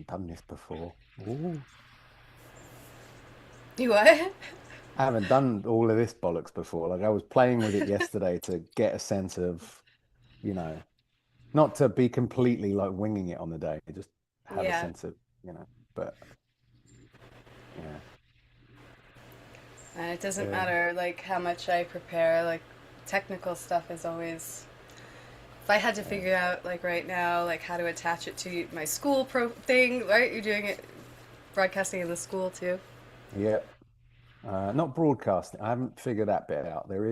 done this before. Ooh. You what? I haven't done all of this bollocks before. Like I was playing with it yesterday to get a sense of, you know, not to be completely like winging it on the day, just have a Yeah. sense of, you know, but yeah. And it doesn't Uh, matter like how much I prepare, like technical stuff is always if I had to yeah. figure out like right now like how to attach it to my school pro thing, right? You're doing it broadcasting in the school too. Yeah. Not broadcasting. I haven't figured that bit out. There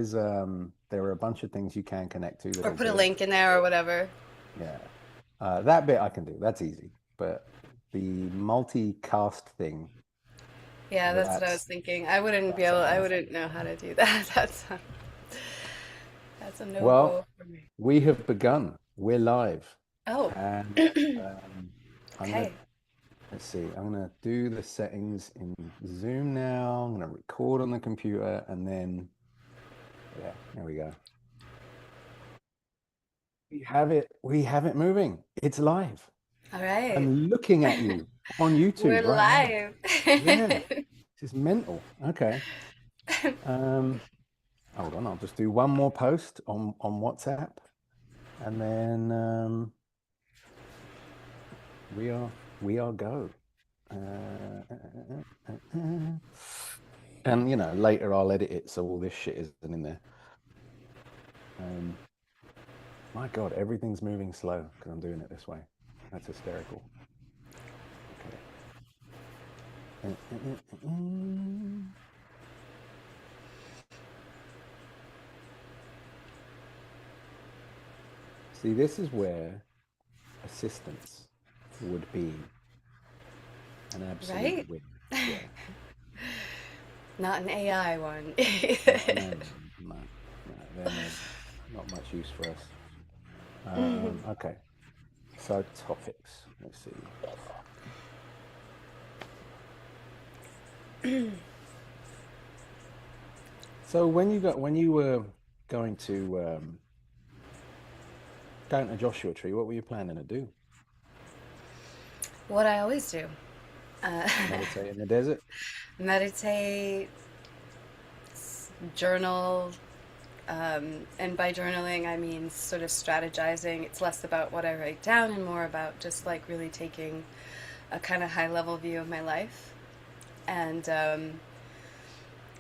are a bunch of things you can connect to Or that'll put a do it. link in there or whatever. Yeah. That bit I can do. That's easy. But the multicast thing, Yeah, that's what I was that's thinking. I wouldn't be that's a able I hassle. wouldn't know how to do that. That's a Well, no-go for me. we have begun. We're live. Oh. And I'm gonna Okay. let's see, I'm gonna do the settings in Zoom now. I'm gonna record on the computer and then yeah, there we go. We have it moving. It's live. All right. I'm looking at you on We're YouTube right now. live. Yeah, this is mental. Okay. Um, Hold on, I'll just do one more post on WhatsApp, and then we are go. And you know, later I'll edit it so all this shit isn't in there. Um, my God, everything's moving slow because I'm doing it this way. That's hysterical. Okay. See, this is where assistance would be an absolute Right? win. Yeah. Not an AI one. No, no, no, no, no. They're not much use for us. Okay. So topics. Let's see. So when you were going to down to Joshua Tree, what were you planning to do? What I always do. Uh, Meditate in the desert? meditate, journal, and by journaling I mean sort of strategizing. It's less about what I write down and more about just like really taking a kind of high level view of my life and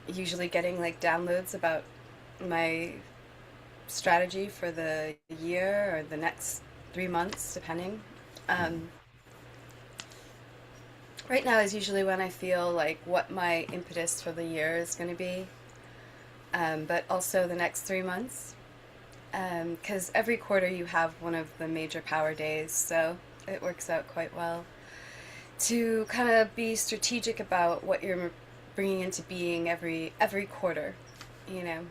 usually getting like downloads about my strategy for the year or the next 3 months, depending. Mhm. Um, right now is usually when I feel like what my impetus for the year is going to be, but also the next 3 months. Because every quarter you have one of the major power days, so it works out quite well to kind of be strategic about what you're bringing into being every quarter. You know,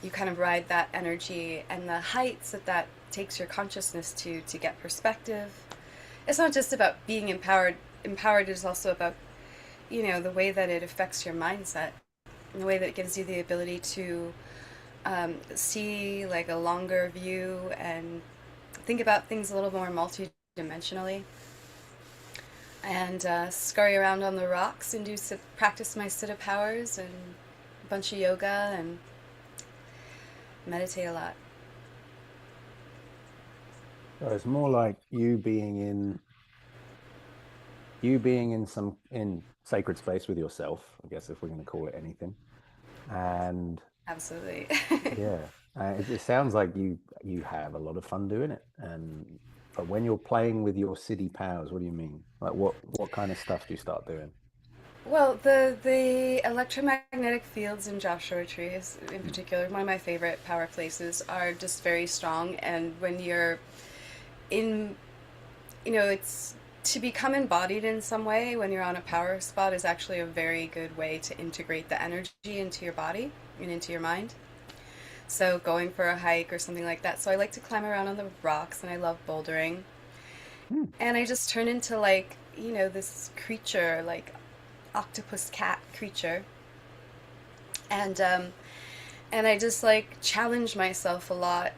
you kind of ride that energy and the heights that that takes your consciousness to get perspective. It's not just about being empowered. Empowered is also about, you know, the way that it affects your mindset and the way that it gives you the ability to see like a longer view and think about things a little more multi-dimensionally and scurry around on the rocks and practice my Siddha powers and a bunch of yoga and meditate a lot. So it's more like you being in some in sacred space with yourself, I guess if we're going to call it anything. And Absolutely. yeah, it sounds like you have a lot of fun doing it. And but when you're playing with your city powers, what do you mean? Like what kind of stuff do you start doing? Well, the electromagnetic fields in Joshua trees, in Hmm. particular, one of my favorite power places, are just very strong. And when you're in, you know, it's to become embodied in some way when you're on a power spot is actually a very good way to integrate the energy into your body and into your mind. So going for a hike or something like that. So I like to climb around on the rocks and I love bouldering. Hmm. And I just turn into like, you know, this creature, like octopus cat creature. And and I just like challenge myself a lot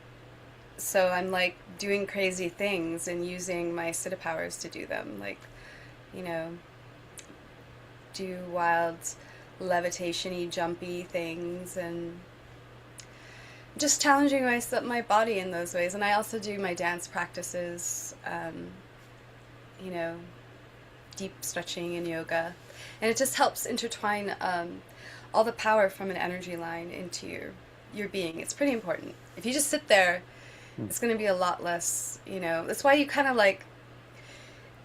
So I'm like doing crazy things and using my Siddha powers to do them. Like, you know, do wild levitation-y, jumpy things and just challenging my body in those ways. And I also do my dance practices, you know, deep stretching and yoga. And it just helps intertwine all the power from an energy line into your being. It's pretty important. If you just sit there, Mm. it's going to be a lot less, you know. That's why you kind of like,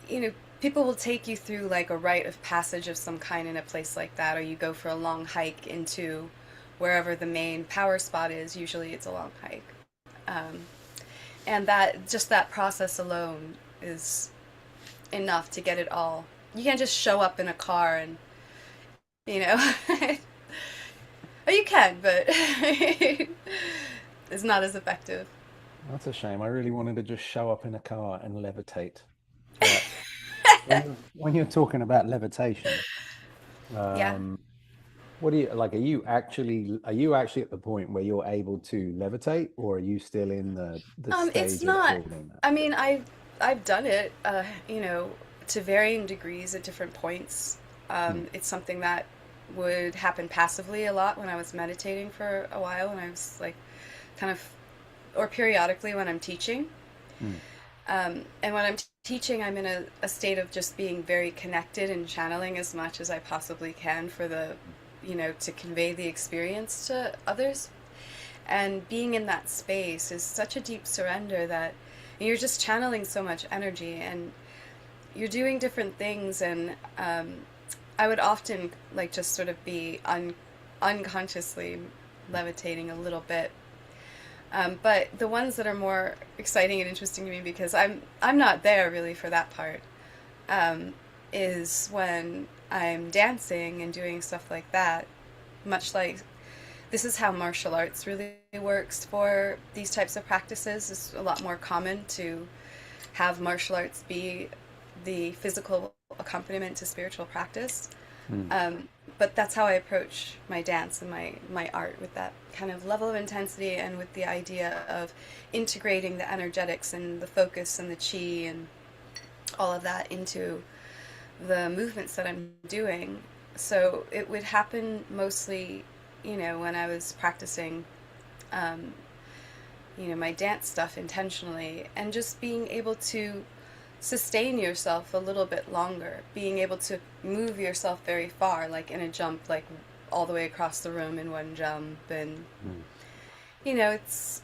you know, people will take you through like a rite of passage of some kind in a place like that, or you go for a long hike into wherever the main power spot is. Usually it's a long hike. Um, and that, just that process alone is enough to get it all. You can't just show up in a car and, you know, oh, you can, but it's not as effective. That's a shame. I really wanted to just show up in a car and levitate. But when you're talking about levitation, Yeah. um, what do you like? Are you actually at the point where you're able to levitate, or are you still in the It's stage of not. building that? I mean, I've done it, you know, to varying degrees at different points. Mm, It's something that would happen passively a lot when I was meditating for a while, when I was like, kind of, or periodically when I'm teaching. mm, And when I'm teaching, I'm in a state of just being very connected and channeling as much as I possibly can for the, you know, to convey the experience to others. And being in that space is such a deep surrender that you're just channeling so much energy and you're doing different things. And I would often like just sort of be unconsciously levitating a little bit. But the ones that are more exciting and interesting to me, because I'm not there really for that part, um, is when I'm dancing and doing stuff like that. Much like, this is how martial arts really works for these types of practices. It's a lot more common to have martial arts be the physical accompaniment to spiritual practice. mm. Um, but that's how I approach my dance and my art, with that kind of level of intensity and with the idea of integrating the energetics and the focus and the chi and all of that into the movements that I'm doing. So it would happen mostly, you know, when I was practicing, um, you know, my dance stuff intentionally, and just being able to sustain yourself a little bit longer, being able to move yourself very far, like in a jump, like all the way across the room in one jump. And, Mm. you know, it's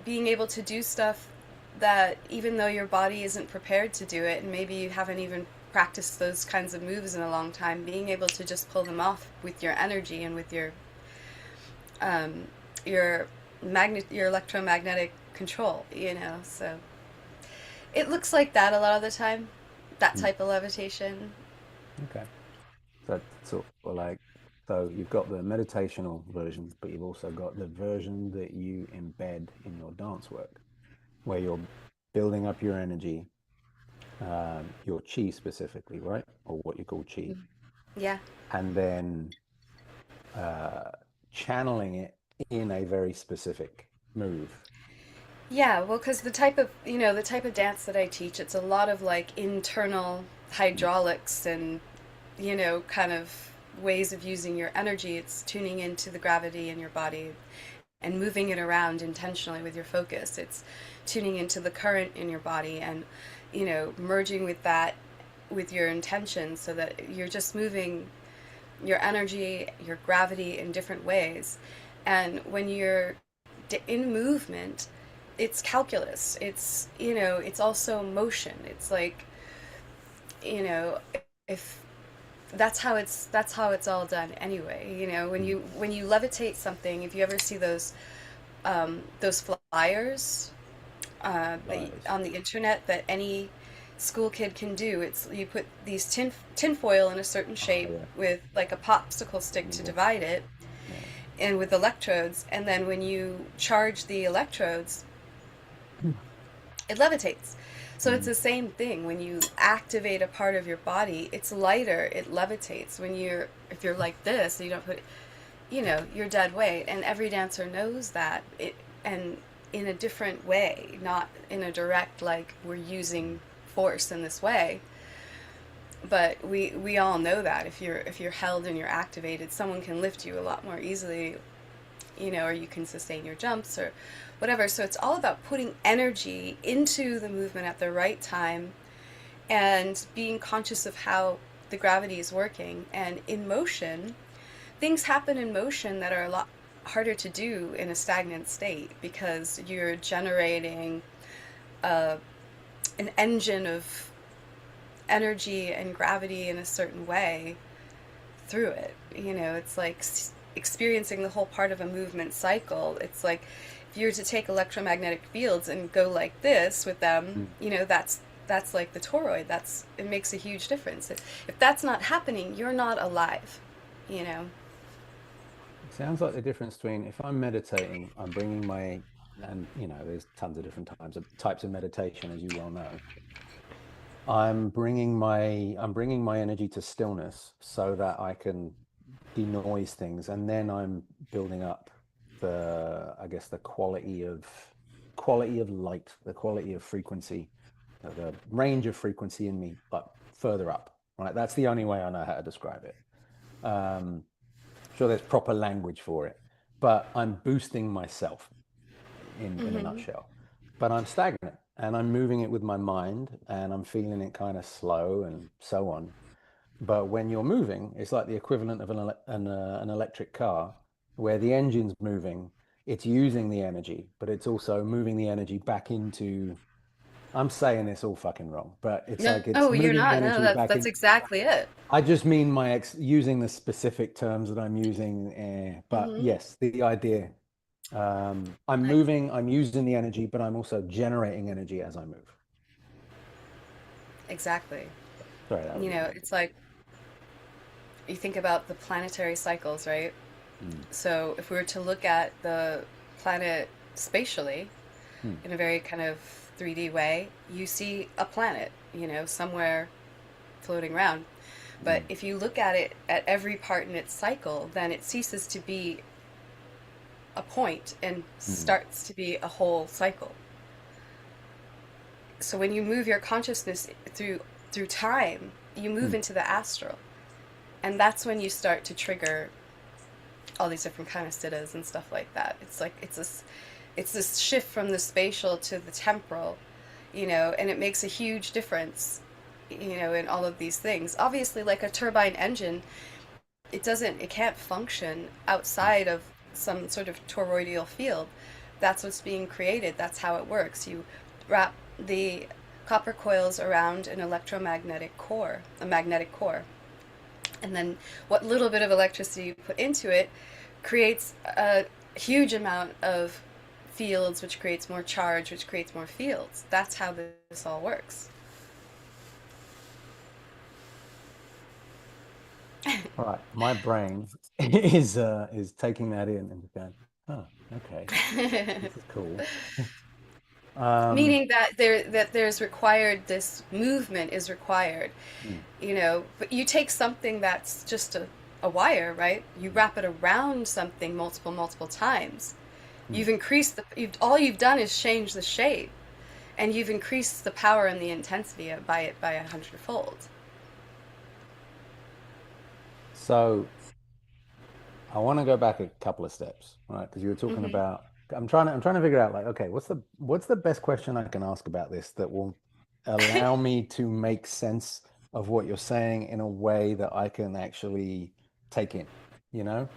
being able to do stuff that even though your body isn't prepared to do it, and maybe you haven't even practiced those kinds of moves in a long time, being able to just pull them off with your energy and with um, your your electromagnetic control, you know. So it looks like that a lot of the time, that Mm. type of levitation. Okay. So that's sort of like, so you've got the meditational version, but you've also got the version that you embed in your dance work, where you're building up your energy, your chi specifically, right? Or what you call chi, Yeah. and then uh, channeling it in a very specific move. Yeah, well, because the type of, you know, the type of dance that I teach, it's a lot of like internal Mm, hydraulics and, you know, kind of ways of using your energy. It's tuning into the gravity in your body and moving it around intentionally with your focus. It's tuning into the current in your body and, you know, merging with that with your intention, so that you're just moving your energy, your gravity in different ways. And when you're in movement, it's calculus. It's, you know, it's also motion. It's like, you know, if that's how it's all done anyway. You know, when mm. you levitate something, if you ever see those flyers Flyers. on the internet that any school kid can do, it's you put these tin foil in a certain Oh shape yeah, with like a popsicle stick to yeah, divide it, yeah. and with electrodes, and then when you charge the electrodes, it levitates. So it's Mm, the same thing. When you activate a part of your body, it's lighter, it levitates. When you're if you're like this, you don't put, you know, you're dead weight, and every dancer knows that. And in a different way, not in a direct, like, we're using force in this way. But we all know that if you're held and you're activated, someone can lift you a lot more easily, or you can sustain your jumps or whatever. So it's all about putting energy into the movement at the right time and being conscious of how the gravity is working. And in motion, things happen in motion that are a lot harder to do in a stagnant state because you're generating uh, an engine of energy and gravity in a certain way through it. It's like experiencing the whole part of a movement cycle. It's like if you were to take electromagnetic fields and go like this with them, Mm. that's like the toroid. It makes a huge difference. If that's not happening, you're not alive. You know. It sounds like the difference between if I'm meditating, I'm bringing my, and there's tons of different types of meditation, as you well know. I'm bringing my energy to stillness so that I can denoise things, and then I'm building up I guess the quality of light, the quality of frequency, the range of frequency in me, but further up. Right, that's the only way I know how to describe it. Sure, there's proper language for it, but I'm boosting myself in a Mm-hmm. nutshell. But I'm stagnant and I'm moving it with my mind and I'm feeling it kind of slow and so on. But when you're moving, it's like the equivalent of an electric car where the engine's moving, it's using the energy, but it's also moving the energy back into. I'm saying this all fucking wrong, but it's like it's No, you're moving the not. No, energy that's back that's in. exactly it. I just mean using the specific terms that I'm using, but Mm-hmm. yes, the idea. I'm Like, moving, I'm using the energy, but I'm also generating energy as I move. exactly. Sorry, that was a bit. It's like you think about the planetary cycles, right? Mm, So if we were to look at the planet spatially mm, in a very kind of 3D way, you see a planet, somewhere floating around. But mm, if you look at it at every part in its cycle, then it ceases to be a point and mm, starts to be a whole cycle. So when you move your consciousness through time, you move mm. into the astral, and that's when you start to trigger all these different kind of siddhas and stuff like that. It's like it's this shift from the spatial to the temporal, and it makes a huge difference, in all of these things. Obviously, like a turbine engine, it can't function Mm. outside of some sort of toroidal field. That's what's being created. That's how it works. You wrap the copper coils around an electromagnetic core, a magnetic core, and then what little bit of electricity you put into it creates a huge amount of fields, which creates more charge, which creates more fields. That's how this all works. All right, my brain is taking that in and going, oh, okay, this is cool. Um, Meaning that there's required, this movement is required, mm, but you take something that's just a wire, right? You mm, wrap it around something multiple times. mm. All you've done is change the shape, and you've increased the power and the intensity by it by 100-fold. So I want to go back a couple of steps, right? Because you were talking Hmm. about. I'm trying to figure out like, okay, what's the best question I can ask about this that will allow me to make sense of what you're saying in a way that I can actually take in, you know?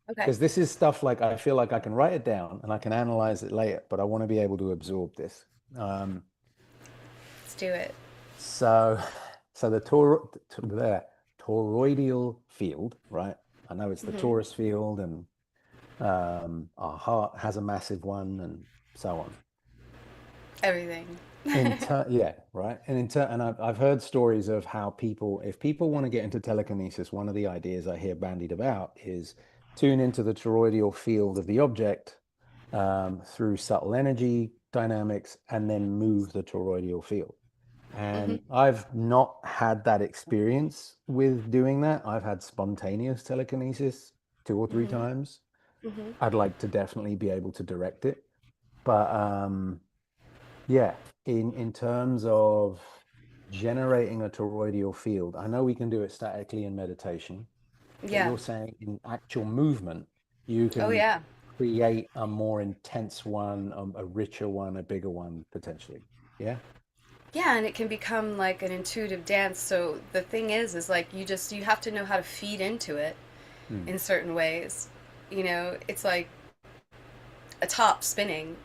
Okay, Because this is stuff like I feel like I can write it down and I can analyze it later, but I want to be able to absorb this. Um, let's do it. so, so the toroidal field, right? I know it's the Hmm. torus field, and our heart has a massive one, and so on. Everything. Yeah, right. And I've heard stories of how if people want to get into telekinesis, one of the ideas I hear bandied about is tune into the toroidal field of the object through subtle energy dynamics and then move the toroidal field. Hmm. And I've not had that experience with doing that. I've had spontaneous telekinesis two or three Hmm. times. Hmm. I'd like to definitely be able to direct it. But yeah, in terms of generating a toroidal field, I know we can do it statically in meditation, but Yeah. you're saying in actual movement, you Oh, can yeah. create a more intense one, a richer one, a bigger one potentially. Yeah. Yeah, and it can become like an intuitive dance. So the thing is like you have to know how to feed into it Mm. in certain ways. It's like a top spinning.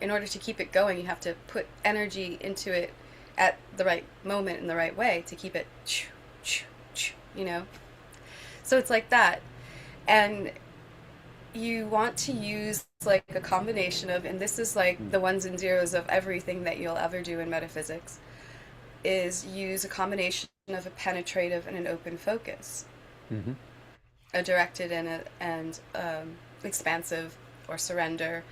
In order to keep it going, you have to put energy into it at the right moment in the right way to keep it, you know? So it's like that. And you want to use like a combination of, and this is like Mm. the ones and zeros of everything that you'll ever do in metaphysics, is use a combination of a penetrative and an open focus, Mm-hmm. a directed and expansive or surrender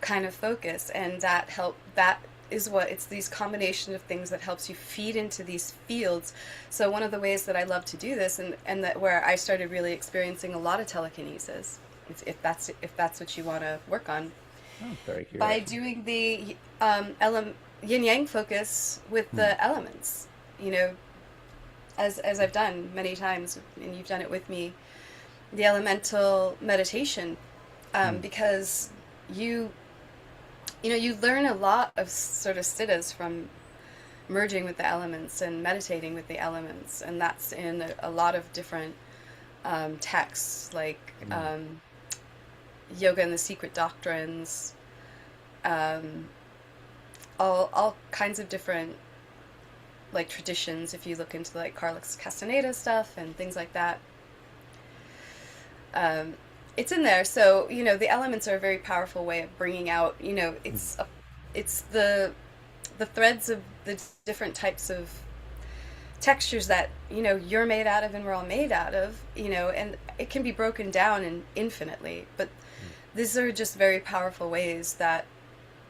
kind of focus, and that is what it's these combination of things that helps you feed into these fields. So one of the ways that I love to do this, and that where I started really experiencing a lot of telekinesis, if that's what you want to work on, I'm very by curious. doing the yin yang focus with Mm. the elements, you know, as I've done many times, and you've done it with me, the elemental meditation, Mm. because you you learn a lot of sort of siddhas from merging with the elements and meditating with the elements, and that's in a lot of different texts like Mm. Yoga and the Secret Doctrines, um, all kinds of different like traditions. If you look into like Carlos Castaneda stuff and things like that, um, it's in there. So the elements are a very powerful way of bringing out. Mm. It's the threads of the different types of textures that you're made out of and we're all made out of. And it can be broken down in infinitely, but Mm. these are just very powerful ways that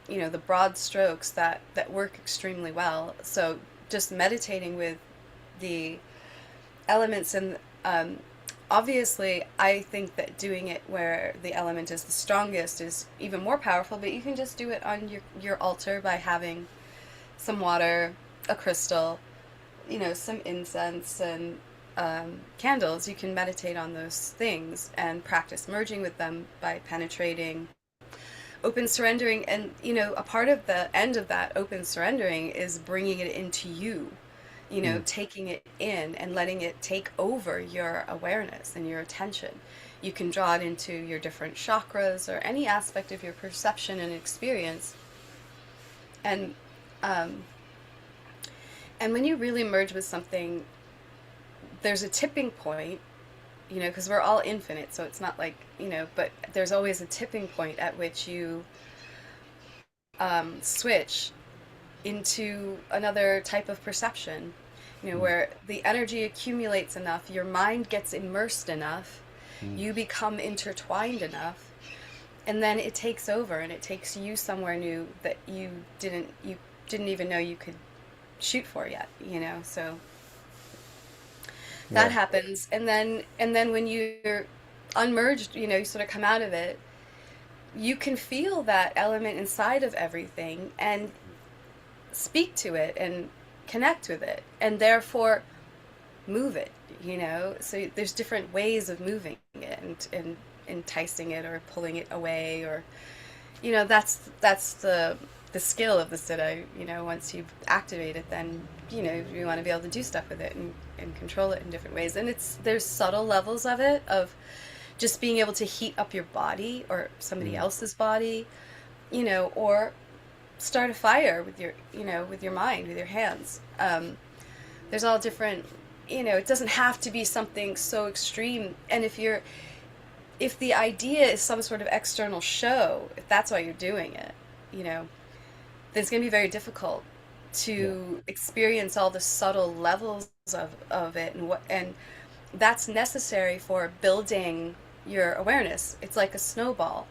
the broad strokes that work extremely well. So just meditating with the elements, and obviously I think that doing it where the element is the strongest is even more powerful, but you can just do it on your altar by having some water, a crystal, some incense, and candles. You can meditate on those things and practice merging with them by penetrating, open surrendering. And a part of the end of that open surrendering is bringing it into you, Mm. taking it in and letting it take over your awareness and your attention. You can draw it into your different chakras or any aspect of your perception and experience. And um, and when you really merge with something, there's a tipping point, because we're all infinite, so it's not like, but there's always a tipping point at which you switch into another type of perception, Mm. where the energy accumulates enough, your mind gets immersed enough, Mm. you become intertwined enough, and then it takes over and it takes you somewhere new that you didn't even know you could shoot for yet, so that Yeah. happens. And then when you're unmerged, you sort of come out of it, you can feel that element inside of everything and speak to it and connect with it, and therefore move it, so there's different ways of moving it, and enticing it or pulling it away, or that's the skill of the siddha. Once you've activated, then you want to be able to do stuff with it and control it in different ways. And there's subtle levels of it, of just being able to heat up your body or somebody Mm. else's body, or start a fire with your mind, with your hands. There's all different. It doesn't have to be something so extreme. And if the idea is some sort of external show, if that's why you're doing it, you know, then it's going to be very difficult Yeah. to experience all the subtle levels of it, and that's necessary for building your awareness. It's like a snowball.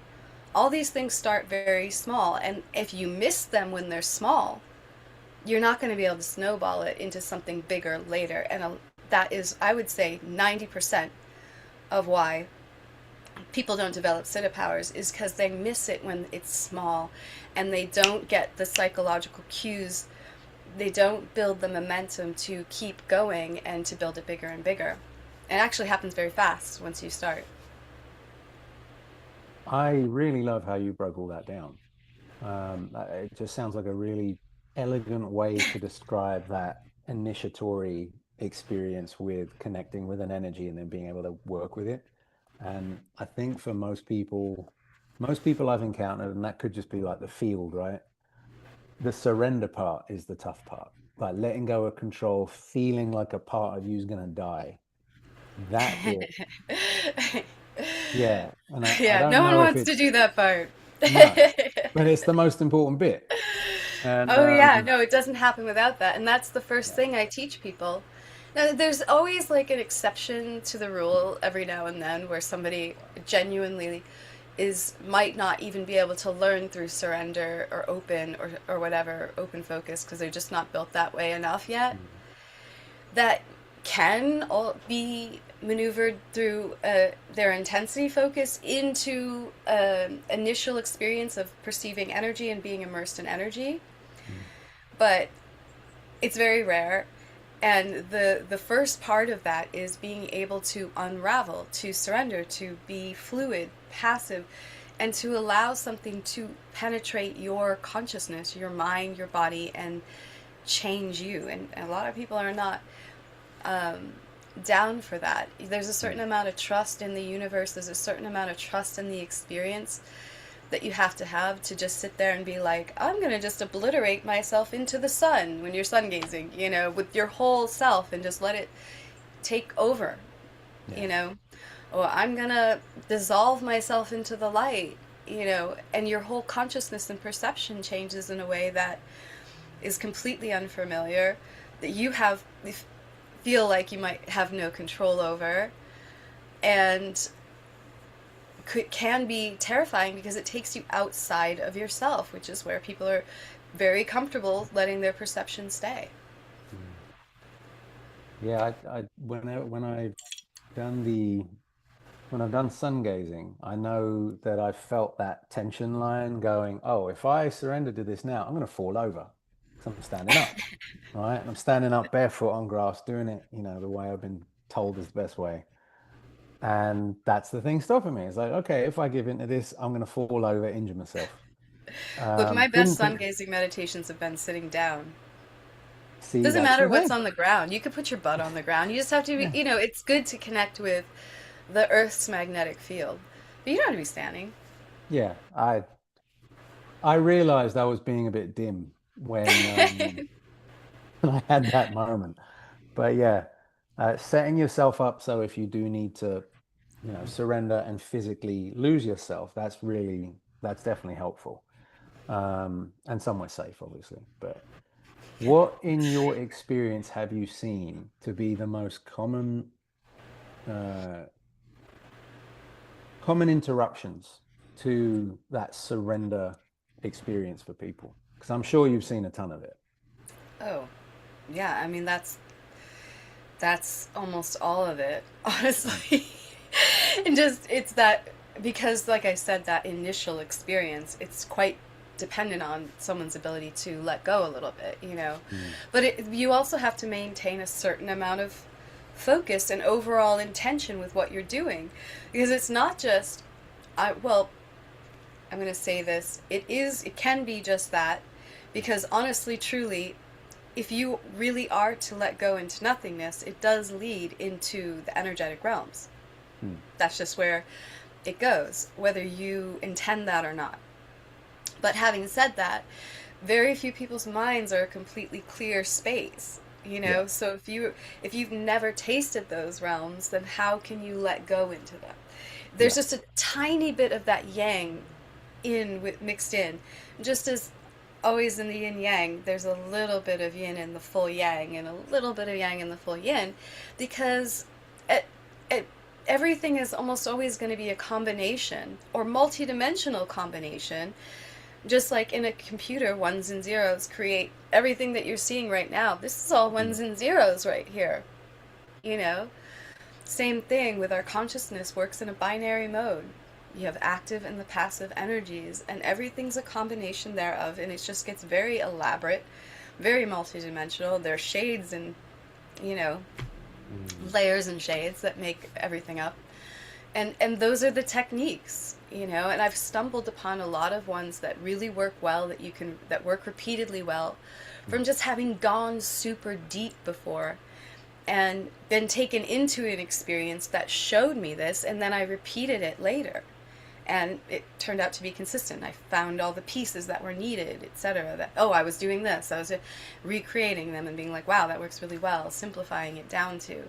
All these things start very small, and if you miss them when they're small, you're not going to be able to snowball it into something bigger later. And that is, I would say, 90% of why people don't develop siddha powers is because they miss it when it's small, and they don't get the psychological cues. They don't build the momentum to keep going and to build it bigger and bigger. It actually happens very fast once you start. I really love how you broke all that down. It just sounds like a really elegant way to describe that initiatory experience with connecting with an energy and then being able to work with it. And I think for most people I've encountered, and that could just be like the field, right? The surrender part is the tough part. Like letting go of control, feeling like a part of you's gonna die. That bit, yeah. And I Yeah, don't no one know if wants to it's do that part. no, but it's the most important bit. And Oh yeah, no, it doesn't happen without that. And that's the first yeah. thing I teach people. Now, there's always like an exception to the rule every now and then where somebody genuinely is might not even be able to learn through surrender or open or whatever, open focus because they're just not built that way enough yet. Mm, That can all be maneuvered through their intensity focus into initial experience of perceiving energy and being immersed in energy, mm, but it's very rare. And the first part of that is being able to unravel, to surrender, to be fluid, passive, and to allow something to penetrate your consciousness, your mind, your body, and change you. And a lot of people are not um, down for that. There's a certain mm. amount of trust in the universe, there's a certain amount of trust in the experience that you have to just sit there and be like, I'm going to just obliterate myself into the sun when you're sun gazing, with your whole self and just let it take over, Yeah. you know, or I'm going to dissolve myself into the light, and your whole consciousness and perception changes in a way that is completely unfamiliar, that you feel like you might have no control over, and can be terrifying because it takes you outside of yourself, which is where people are very comfortable letting their perception stay. Mm. Yeah, when I've done the when I've done sun gazing, I know that I've felt that tension line going, oh, if I surrender to this now, I'm going to fall over because I'm standing up, right? And I'm standing up barefoot on grass, doing it, the way I've been told is the best way. And that's the thing stopping me. It's like, okay, if I give in to this, I'm going to fall over, injure myself. Look, my best Didn't sun think, gazing meditations have been sitting down. see, Doesn't that's matter the what's thing. on the ground. You could put your butt on the ground. You just have to be, Yeah, it's good to connect with the Earth's magnetic field. But you don't have to be standing. yeah. I realized I was being a bit dim when I had that moment. But yeah, setting yourself up so if you do need to, surrender and physically lose yourself, that's definitely helpful. And somewhere safe, obviously. But what in your experience have you seen to be the most uh, common interruptions to that surrender experience for people? Because I'm sure you've seen a ton of it. Oh, yeah. I mean, that's almost all of it, Mm, honestly. And just it's that because, like I said, that initial experience, it's quite dependent on someone's ability to let go a little bit. mm, But you also have to maintain a certain amount of focus and overall intention with what you're doing, because it's not just well, I'm going to say this. It can be just that, because honestly, truly, if you really are to let go into nothingness, it does lead into the energetic realms. mm, That's just where it goes, whether you intend that or not. But having said that, very few people's minds are a completely clear space. yeah, So if you've never tasted those realms, then how can you let go into them? There's yeah, just a tiny bit of that yang mixed in, just as always in the yin yang, there's a little bit of yin in the full yang and a little bit of yang in the full yin, because it, it, everything is almost always going to be a combination or multidimensional combination. Just like in a computer, ones and zeros create everything that you're seeing right now. This is all mm, ones and zeros right here, you know? same thing with our consciousness works in a binary mode. You have active and the passive energies, and everything's a combination thereof, and it just gets very elaborate, very multidimensional. There are shades and, you know, Mm. layers and shades that make everything up. And those are the techniques, you know, and I've stumbled upon a lot of ones that really work well, that work repeatedly well, Mm. from just having gone super deep before and been taken into an experience that showed me this, and then I repeated it later, and it turned out to be consistent. I found all the pieces that were needed, etc. That, oh, I was doing this, I was recreating them and being like, wow, that works really well, simplifying it down to,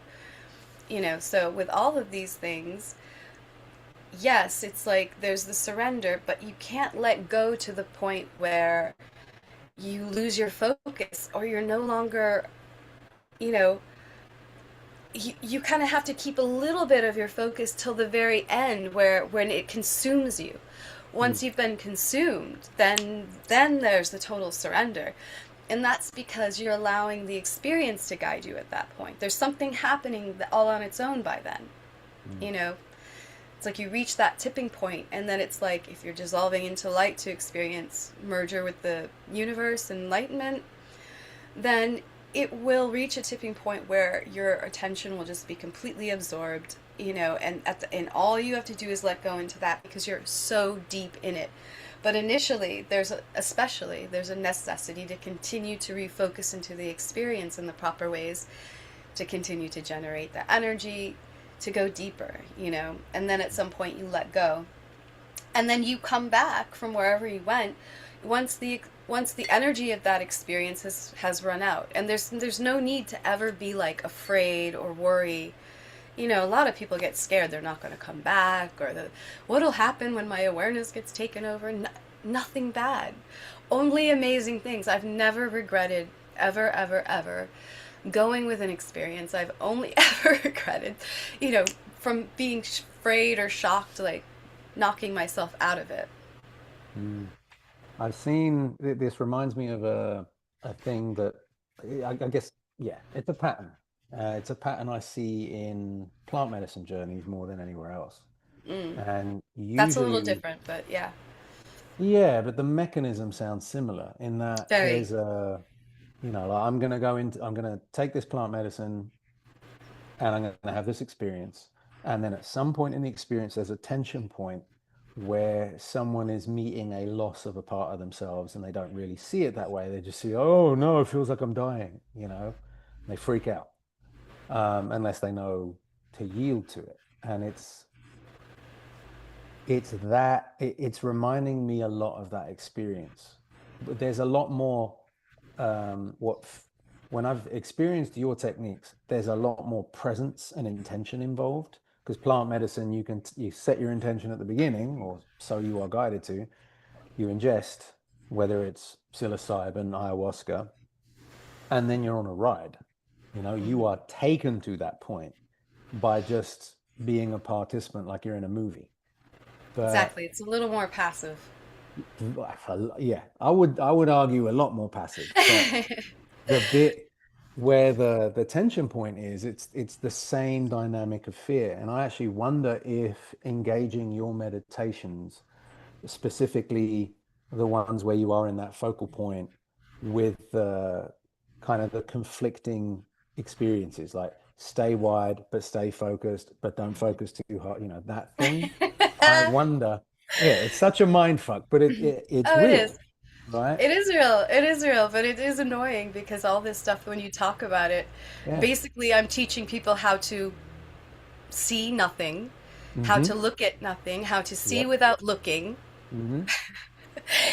you know. So with all of these things, yes, it's like there's the surrender, but you can't let go to the point where you lose your focus, or you're no longer, you know, you kind of have to keep a little bit of your focus till the very end, where when it consumes you. Mm. Once you've been consumed, then there's the total surrender. And that's because you're allowing the experience to guide you at that point. There's something happening all on its own by then, Mm. you know. It's like you reach that tipping point, and then it's like if you're dissolving into light to experience merger with the universe, enlightenment, then it will reach a tipping point where your attention will just be completely absorbed, you know, and all you have to do is let go into that, because you're so deep in it. But initially, especially there's a necessity to continue to refocus into the experience in the proper ways, to continue to generate the energy, to go deeper, you know. And then at some point you let go, and then you come back from wherever you went, once the energy of that experience has run out. And there's no need to ever be like afraid or worry. You know, a lot of people get scared they're not going to come back, or what'll happen when my awareness gets taken over. Nothing bad, only amazing things. I've never regretted, ever, ever, ever, going with an experience. I've only ever regretted, you know, from being afraid or shocked, like knocking myself out of it. Mm. I've seen this reminds me of a thing that I guess, yeah, it's a pattern. It's a pattern I see in plant medicine journeys more than anywhere else. Mm. And That's a little usually, different, but yeah, yeah, but the mechanism sounds similar in that very. there's a, like I'm going to take this plant medicine and I'm going to have this experience. And then at some point in the experience, there's a tension point where someone is meeting a loss of a part of themselves and they don't really see it that way. They just see, oh no, it feels like I'm dying, they freak out, unless they know to yield to it. And it's reminding me a lot of that experience. But there's a lot more what when I've experienced your techniques, there's a lot more presence and intention involved. Because plant medicine, you set your intention at the beginning, or so you are guided to. You ingest, whether it's psilocybin, ayahuasca, and then you're on a ride. You Hmm. are taken to that point by just being a participant, like you're in a movie. But Exactly. It's a little more passive. yeah, I would argue a lot more passive, but the bit where the tension point is, it's the same dynamic of fear. And I actually wonder if engaging your meditations, specifically the ones where you are in that focal point with the kind of the conflicting experiences, like stay wide but stay focused, but don't focus too hard, that thing. I wonder, yeah, it's such a mind fuck, but it's Oh, it is. real, right? It is real. It is real, but it is annoying because all this stuff, when you talk about it, Yeah. basically I'm teaching people how to see nothing, how to Hmm. look at nothing, how to see Yep. without looking. Hmm.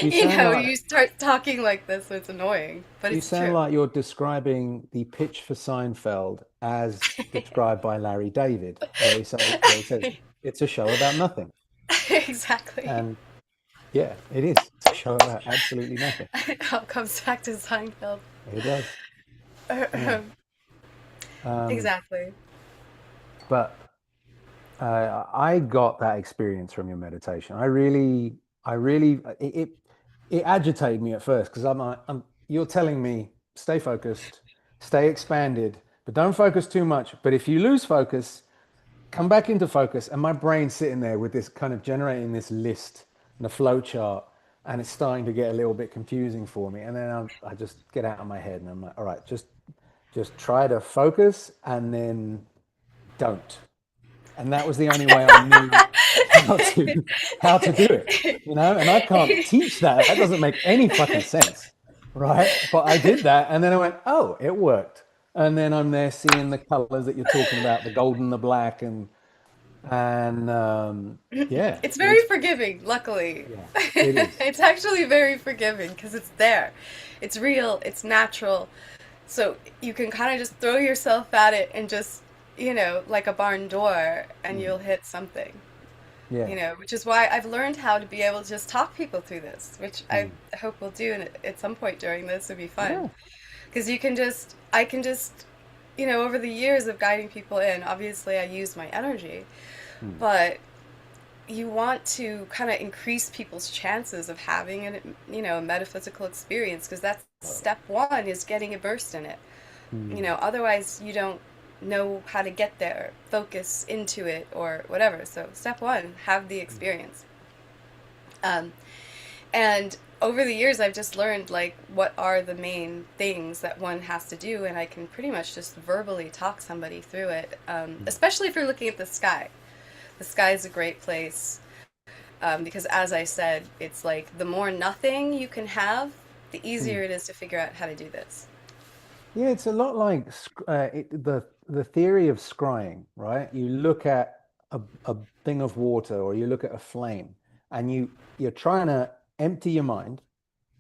You You sound know, like you start talking like this, it's annoying, but you it's sound true. like you're describing the pitch for Seinfeld as described by Larry David, where he says it's a show about nothing. Exactly. And yeah, it is. It's a show about absolutely nothing. It all comes back to Seinfeld. It does. Yeah. Um, Exactly. but I got that experience from your meditation. I really, it agitated me at first because you're telling me stay focused, stay expanded, but don't focus too much. But if you lose focus, come back into focus, and my brain's sitting there with this kind of generating this list and a flow chart, and it's starting to get a little bit confusing for me. And then I just get out of my head, and I'm like, all right, just try to focus, and then don't. And that was the only way I knew how to how to do it, you know. And I can't teach that. That doesn't make any fucking sense, right? But I did that, and then I went, oh, it worked. And then I'm there seeing the colors that you're talking about, the gold and the black, and yeah, It's very it's forgiving, luckily. yeah, it is. It's actually very forgiving because it's there. It's real, it's natural. So you can kind of just throw yourself at it and just, like a barn door, and Mm, you'll hit something. yeah, Which is why I've learned how to be able to just talk people through this, which I mm, hope we'll do at some point during this. Would be fun. yeah, Because I can just, over the years of guiding people in, obviously I use my energy, mm, but you want to kind of increase people's chances of having a metaphysical experience, because that's step one, is getting immersed in it. mm, Otherwise you don't know how to get there, focus into it or whatever. So step one, have the mm, experience. Um, and over the years, I've just learned like what are the main things that one has to do, and I can pretty much just verbally talk somebody through it. mm, Especially if you're looking at the sky. The sky is a great place, because, as I said, it's like the more nothing you can have, the mm. easier it is to figure out how to do this. Yeah, it's a lot like the theory of scrying, right? You look at a thing of water, or you look at a flame, and you're trying to empty your mind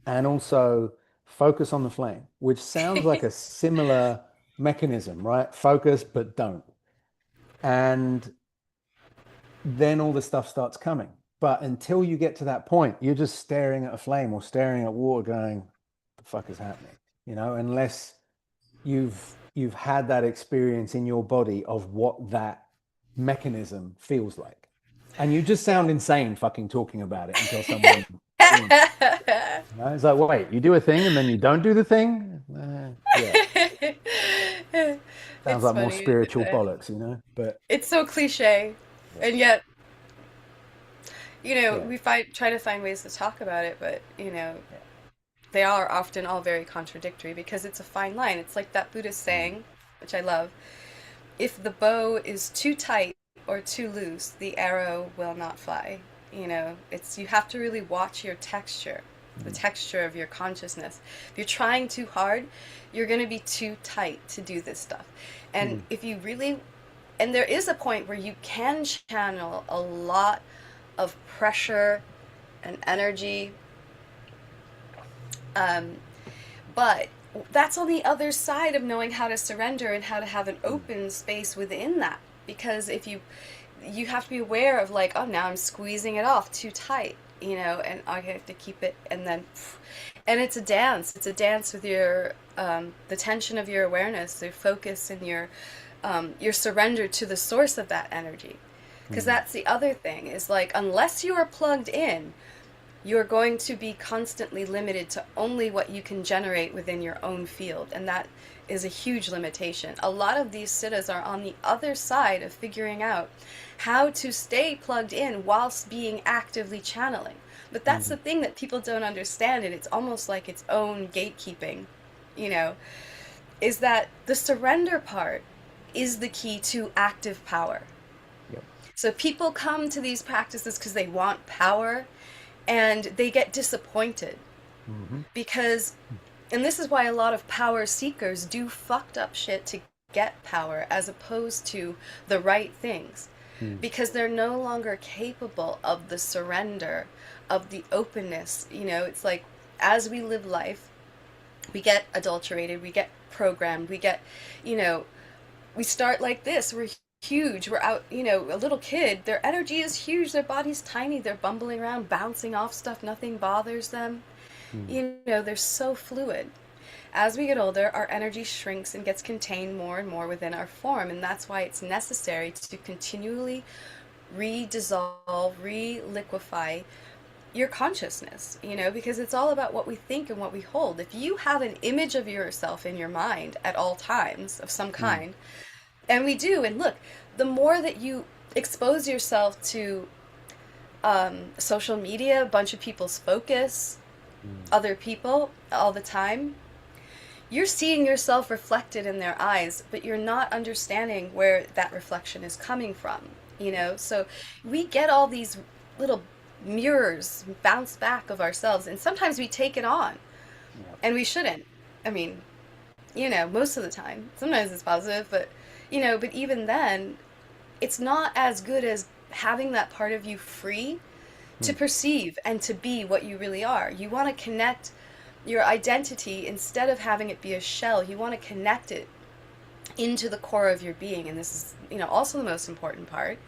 and also focus on the flame, which sounds like a similar mechanism, right? Focus, but don't. And then all the stuff starts coming. But until you get to that point, you're just staring at a flame or staring at water going, the fuck is happening? You know, unless you've had that experience in your body of what that mechanism feels like. And you just sound insane fucking talking about it until someone, it's like, wait, you do a thing and then you don't do the thing? Yeah, sounds It's like more funny. spiritual bollocks, you know? But It's so cliche, yeah, and yet, yeah, we try to find ways to talk about it, but yeah. they are often all very contradictory, because it's a fine line. It's like that Buddhist Mm, saying, which I love: if the bow is too tight or too loose, the arrow will not fly. It's, you have to really watch your texture, the mm, texture of your consciousness. If you're trying too hard, you're going to be too tight to do this stuff. And mm, if you really, and there is a point where you can channel a lot of pressure and energy, um, but that's on the other side of knowing how to surrender and how to have an mm, open space within that. Because if you have to be aware of, like, oh, now I'm squeezing it off too tight, and I have to keep it, and then, and it's a dance. It's a dance with your the tension of your awareness, your focus, and your surrender to the source of that energy. Because mm, that's the other thing, is like, unless you are plugged in, you're going to be constantly limited to only what you can generate within your own field. And that is a huge limitation. A lot of these siddhas are on the other side of figuring out how to stay plugged in whilst being actively channeling. But that's the mm, thing that people don't understand, and it's almost like its own gatekeeping, you know, is that the surrender part is the key to active power. yep. So people come to these practices because they want power, and they get disappointed Hmm. because, and this is why a lot of power seekers do fucked up shit to get power, as opposed to the right things, Mm, because they're no longer capable of the surrender, of the openness. It's like, as we live life, we get adulterated, we get programmed, we get, you know we start like this. We're huge. We're out, a little kid, their energy is huge, their body's tiny, they're bumbling around, bouncing off stuff, nothing bothers them. mm, They're so fluid. As we get older, our energy shrinks and gets contained more and more within our form, and that's why it's necessary to continually re-dissolve, re-liquefy your consciousness, because it's all about what we think and what we hold. If you have an image of yourself in your mind at all times of some mm, kind, and we do, and look, the more that you expose yourself to social media, a bunch of people's focus, Mm. other people all the time, you're seeing yourself reflected in their eyes, but you're not understanding where that reflection is coming from, you know? So we get all these little mirrors bounce back of ourselves, and sometimes we take it on, Yeah. and we shouldn't. I mean, you know, most of the time. Sometimes it's positive, but, you know, but even then, it's not as good as having that part of you free to Mm. perceive and to be what you really are. You want to connect your identity instead of having it be a shell. You want to connect it into the core of your being, and this is, you know, also the most important part.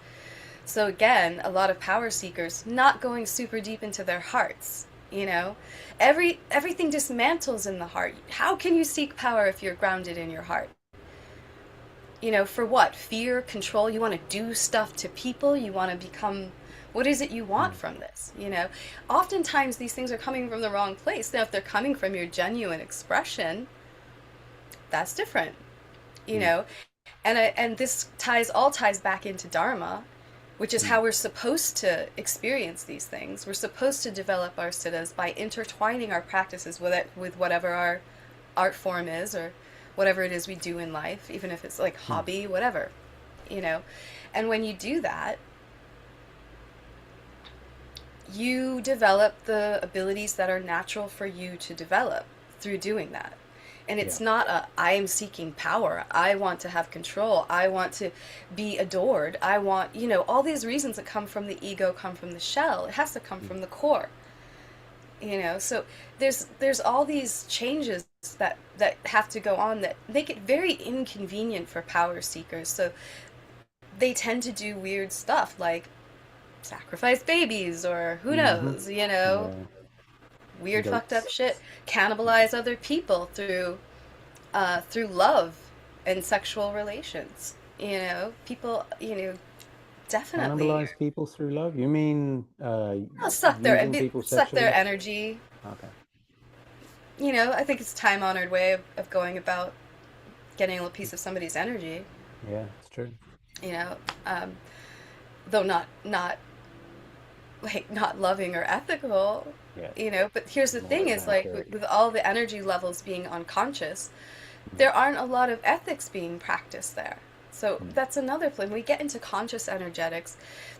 So again, a lot of power seekers not going super deep into their hearts, you know. Everything dismantles in the heart. How can you seek power if you're grounded in your heart? You know, for what? Fear, control. You want to do stuff to people. You want to become, what is it you want Mm. from this? You know, oftentimes these things are coming from the wrong place. Now, if they're coming from your genuine expression, that's different, you Mm. know. And this ties back into Dharma, which is Mm. how we're supposed to experience these things. We're supposed to develop our siddhas by intertwining our practices with whatever our art form is, or whatever it is we do in life, even if it's like Mm. hobby, whatever, you know. And when you do that, you develop the abilities that are natural for you to develop through doing that. And Yeah. it's not a, I am seeking power. I want to have control. I want to be adored. I want, you know, all these reasons that come from the ego come from the shell. It has to come Mm. from the core. You know, so there's all these changes that have to go on that make it very inconvenient for power seekers. So they tend to do weird stuff like sacrifice babies, or who Mm-hmm. knows, you know, Yeah. weird fucked up Goats. shit, Yeah. cannibalize other people through love and sexual relations. You know, people, you know, definitely Cannibalize people through love? You mean using people suck their sexually? energy. Okay. You know, I think it's a time honored way of going about getting a piece of somebody's energy. Yeah, it's true. You know, um, though not like not loving or ethical. Yeah. You know, but here's the More thing: is like esoteric. with all the energy levels being unconscious, Mm. there aren't a lot of ethics being practiced there. So Mm. that's another thing. When we get into conscious energetics,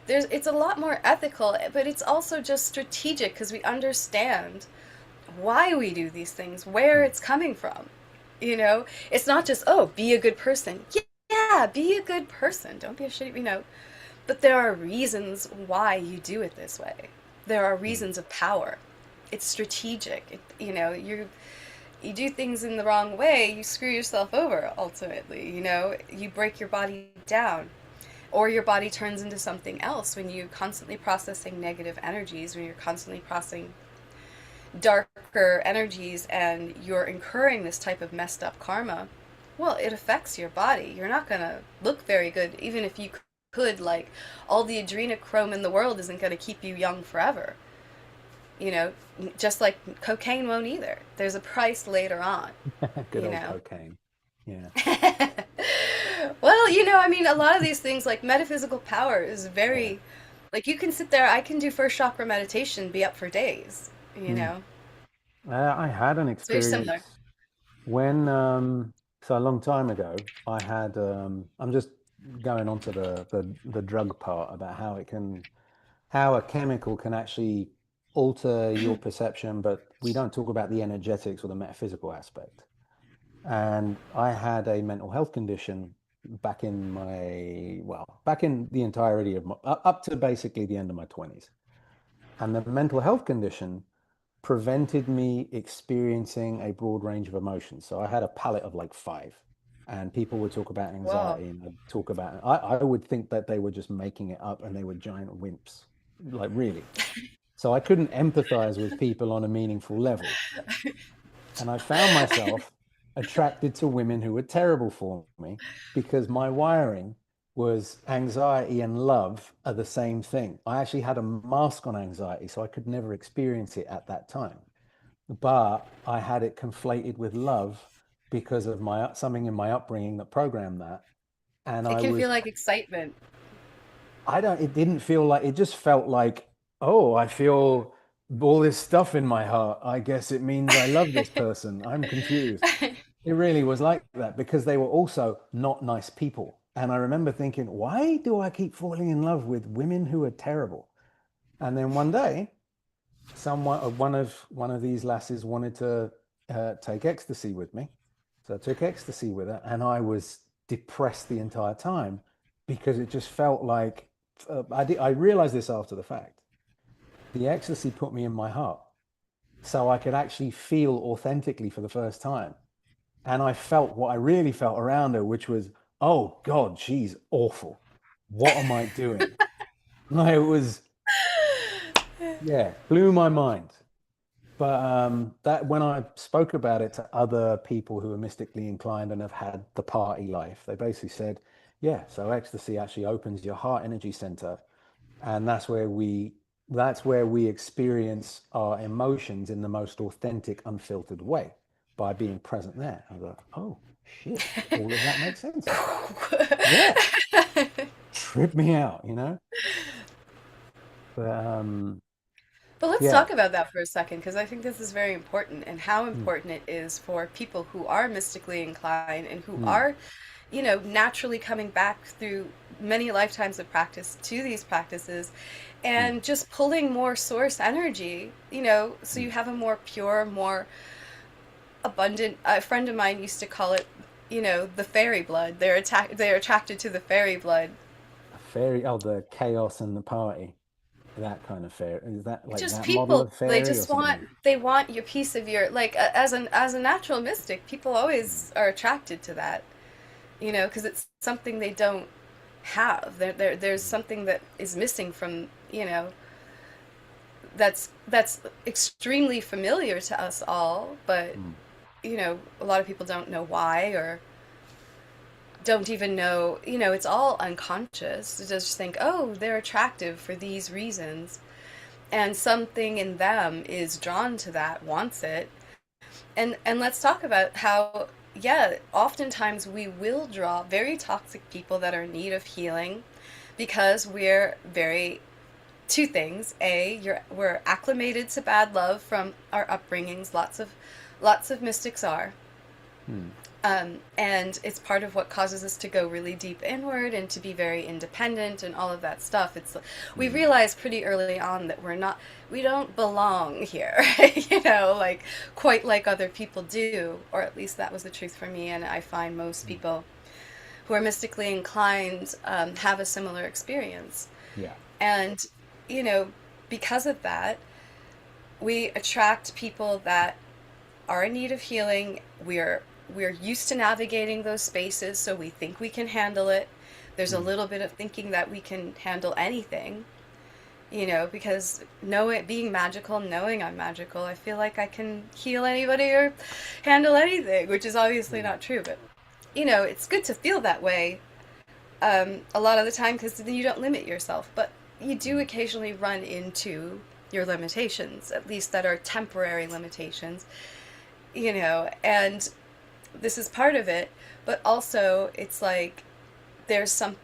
it's a lot more ethical, but it's also just strategic because we understand why we do these things, where Mm. it's coming from. You know, it's not just, oh, be a good person. Yeah, be a good person. Don't be a shitty, you know. But there are reasons why you do it this way. There are Mm. reasons of power. It's strategic. You know, you do things in the wrong way, you screw yourself over ultimately, you know? You break your body down. Or your body turns into something else when you're constantly processing negative energies, when you're constantly processing darker energies and you're incurring this type of messed up karma. Well, it affects your body. You're not going to look very good, even if you could. Like, all the adrenochrome in the world isn't going to keep you young forever. You know, just like cocaine won't either. There's a price later on, Good you old know. cocaine. Yeah. Well, you know, I mean, a lot of these things, like metaphysical power, is Yeah. very, like, you can sit there, I can do first chakra meditation, be up for days, you Mm. know. I had an It's very similar. experience when, so a long time ago, I had, I'm just going on to the drug part about how it can, how a chemical can actually alter your perception, but we don't talk about the energetics or the metaphysical aspect. And I had a mental health condition back in my, well, back in the entirety of my, up to basically the end of my 20s. And the mental health condition prevented me experiencing a broad range of emotions. So I had a palette of like five. And people would talk about Whoa. anxiety and I'd talk about, I would think that they were just making it up and they were giant wimps, like really. So I couldn't empathize with people on a meaningful level. And I found myself attracted to women who were terrible for me because my wiring was anxiety and love are the same thing. I actually had a mask on anxiety, so I could never experience it at that time. But I had it conflated with love because of my something in my upbringing that programmed that. And It I can feel was, like excitement. I don't, it didn't feel like, it just felt like, oh, I feel all this stuff in my heart. I guess it means I love this person. I'm confused. It really was like that because they were also not nice people. And I remember thinking, why do I keep falling in love with women who are terrible? And then one day, one of these lasses wanted to take ecstasy with me. So I took ecstasy with her, and I was depressed the entire time because it just felt like I realized this after the fact. The ecstasy put me in my heart, so I could actually feel authentically for the first time. And I felt what I really felt around her, which was, oh God, she's awful. What am I doing? It was, yeah, blew my mind. But that when I spoke about it to other people who are mystically inclined and have had the party life, they basically said, yeah, so ecstasy actually opens your heart energy center, and that's where we experience our emotions in the most authentic, unfiltered way by being present there. I go, oh shit, all of that makes sense now. Yeah, trip me out. But But let's yeah. talk about that for a second, because I think this is very important and how Mm, important it is for people who are mystically inclined and who mm, are, naturally coming back through many lifetimes of practice to these practices mm, and just pulling more source energy, so you mm. have a more pure, more abundant. A friend of mine used to call it, the fairy blood. They're attracted to the fairy blood. A fairy, oh, the chaos and the party. That kind of fairy. Is that like Just that model people, of they fairy or just something? want your piece of your, like, as a natural mystic, people Mm, always are attracted to that, because it's something they don't have. There's mm, something that is missing from, that's extremely familiar to us all, but mm, a lot of people don't know why, or don't even know, it's all unconscious. They just think, oh, they're attractive for these reasons, and something in them is drawn to that, wants it. And let's talk about how, yeah, oftentimes we will draw very toxic people that are in need of healing, because we're very, two things. We're acclimated to bad love from our upbringings. Lots of mystics are. mm, And it's part of what causes us to go really deep inward and to be very independent and all of that stuff. We mm, realize pretty early on that we don't belong here, like quite like other people do, or at least that was the truth for me. And I find most mm. people who are mystically inclined have a similar experience. Yeah. And, you know, because of that, we attract people that are in need of healing. We're used to navigating those spaces, so we think we can handle it. There's a Mm, little bit of thinking that we can handle anything, because being magical, knowing I'm magical, I feel like I can heal anybody or handle anything, which is obviously mm, not true. But it's good to feel that way, a lot of the time, because then you don't limit yourself. But you do mm, occasionally run into your limitations, at least that are temporary limitations, and this is part of it. But also, it's like there's some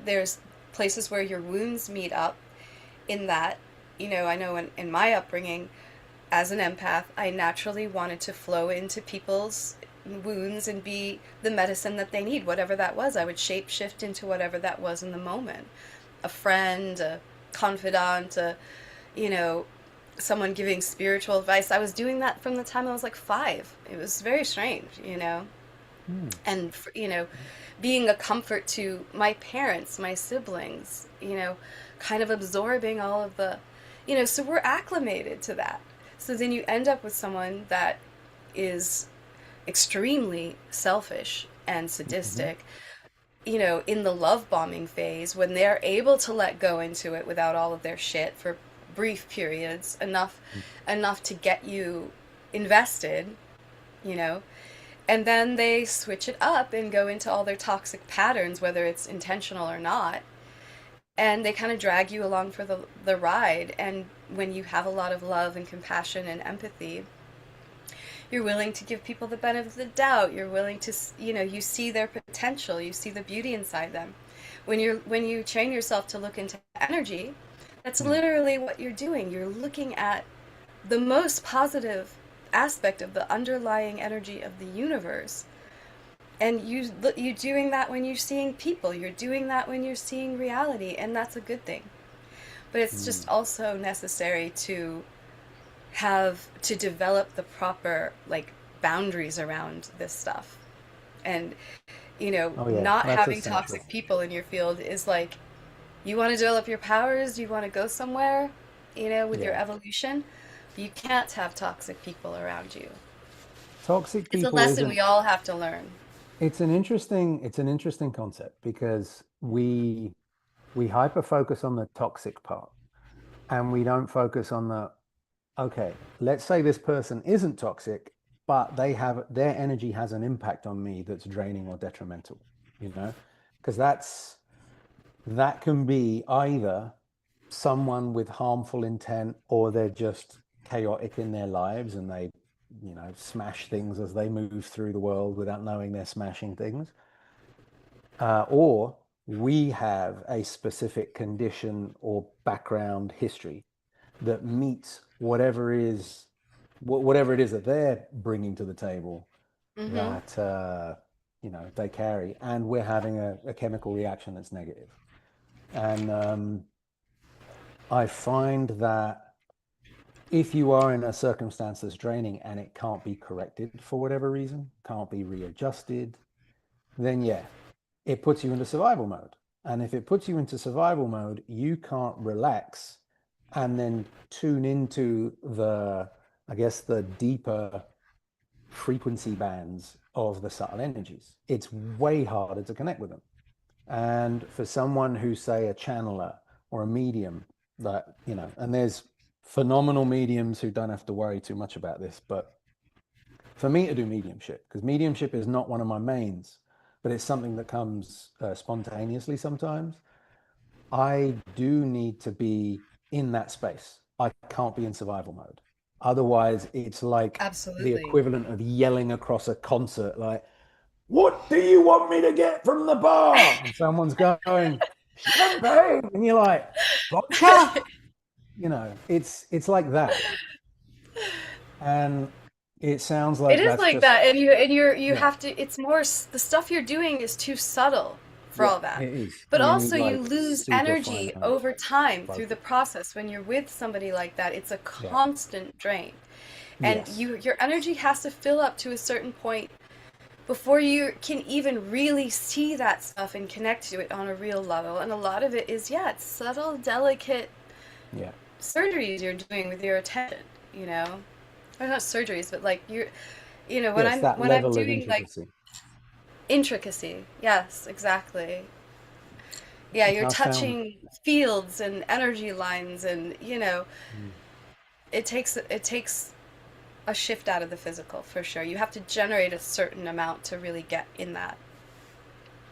there's places where your wounds meet up, in that, I know in my upbringing as an empath, I naturally wanted to flow into people's wounds and be the medicine that they need, whatever that was. I would shape shift into whatever that was in the moment. A friend, a confidant, you know, someone giving spiritual advice. I was doing that from the time I was like 5. It was very strange. mm, And, being a comfort to my parents, my siblings, kind of absorbing all of so we're acclimated to that. So then you end up with someone that is extremely selfish and mhm, sadistic, in the love bombing phase, when they're able to let go into it without all of their shit for brief periods, mm, enough to get you invested, you know, and then they switch it up and go into all their toxic patterns, whether it's intentional or not, and they kind of drag you along for the ride. And when you have a lot of love and compassion and empathy, You're willing to give people the benefit of the doubt. You're willing to, you see their potential. You see the beauty inside them. When you train yourself to look into energy, that's Hmm. literally what you're doing. You're looking at the most positive aspect of the underlying energy of the universe. And you doing that when you're seeing people. You're doing that when you're seeing reality, and that's a good thing. But it's Hmm. just also necessary to develop the proper like boundaries around this stuff. And Oh yeah, not that's having essential. toxic people in your field is like, you want to develop your powers, you want to go somewhere, with your Yeah. evolution, you can't have toxic people around you. Toxic It's a people lesson isn't, we all have to learn. it's an interesting concept because we hyper focus on the toxic part and we don't focus on the, okay, let's say this person isn't toxic, but their energy has an impact on me that's draining or detrimental, you know? Because that can be either someone with harmful intent or they're just chaotic in their lives and they, smash things as they move through the world without knowing they're smashing things. Or we have a specific condition or background history that meets whatever it is that they're bringing to the table Mm-hmm. that they carry, and we're having a chemical reaction that's negative. And I find that if you are in a circumstance that's draining and it can't be corrected for whatever reason, can't be readjusted, then yeah, it puts you into survival mode. And if it puts you into survival mode, you can't relax and then tune into I guess, the deeper frequency bands of the subtle energies. It's way harder to connect with them. And for someone who's, say, a channeler or a medium, and there's phenomenal mediums who don't have to worry too much about this, but for me to do mediumship, because mediumship is not one of my mains, but it's something that comes spontaneously sometimes. I do need to be in that space. I can't be in survival mode. Otherwise, it's like the Absolutely. equivalent of yelling across a concert, like, "What do you want me to get from the bar?" And someone's going, "Champagne." And you're like, "Vodka?" It's like that. And it sounds It like is that's like just, that, and you yeah, have to. It's more the stuff you're doing is too subtle for yeah, all that. it is. But You need also, you like lose super fine energy tuned over time through the vocal. process. When you're with somebody like that, it's a Yeah. constant drain, and Yes. your energy has to fill up to a certain point before you can even really see that stuff and connect to it on a real level. And a lot of it is, yeah, it's subtle, delicate Yeah. surgeries you're doing with your attention. You know, or not surgeries, but like when Yes, I'm that when I'm level of doing like intricacy. intricacy. Yes, exactly. Yeah, you're How sound? touching fields and energy lines, and Mm. it takes a shift out of the physical for sure. You have to generate a certain amount to really get in that.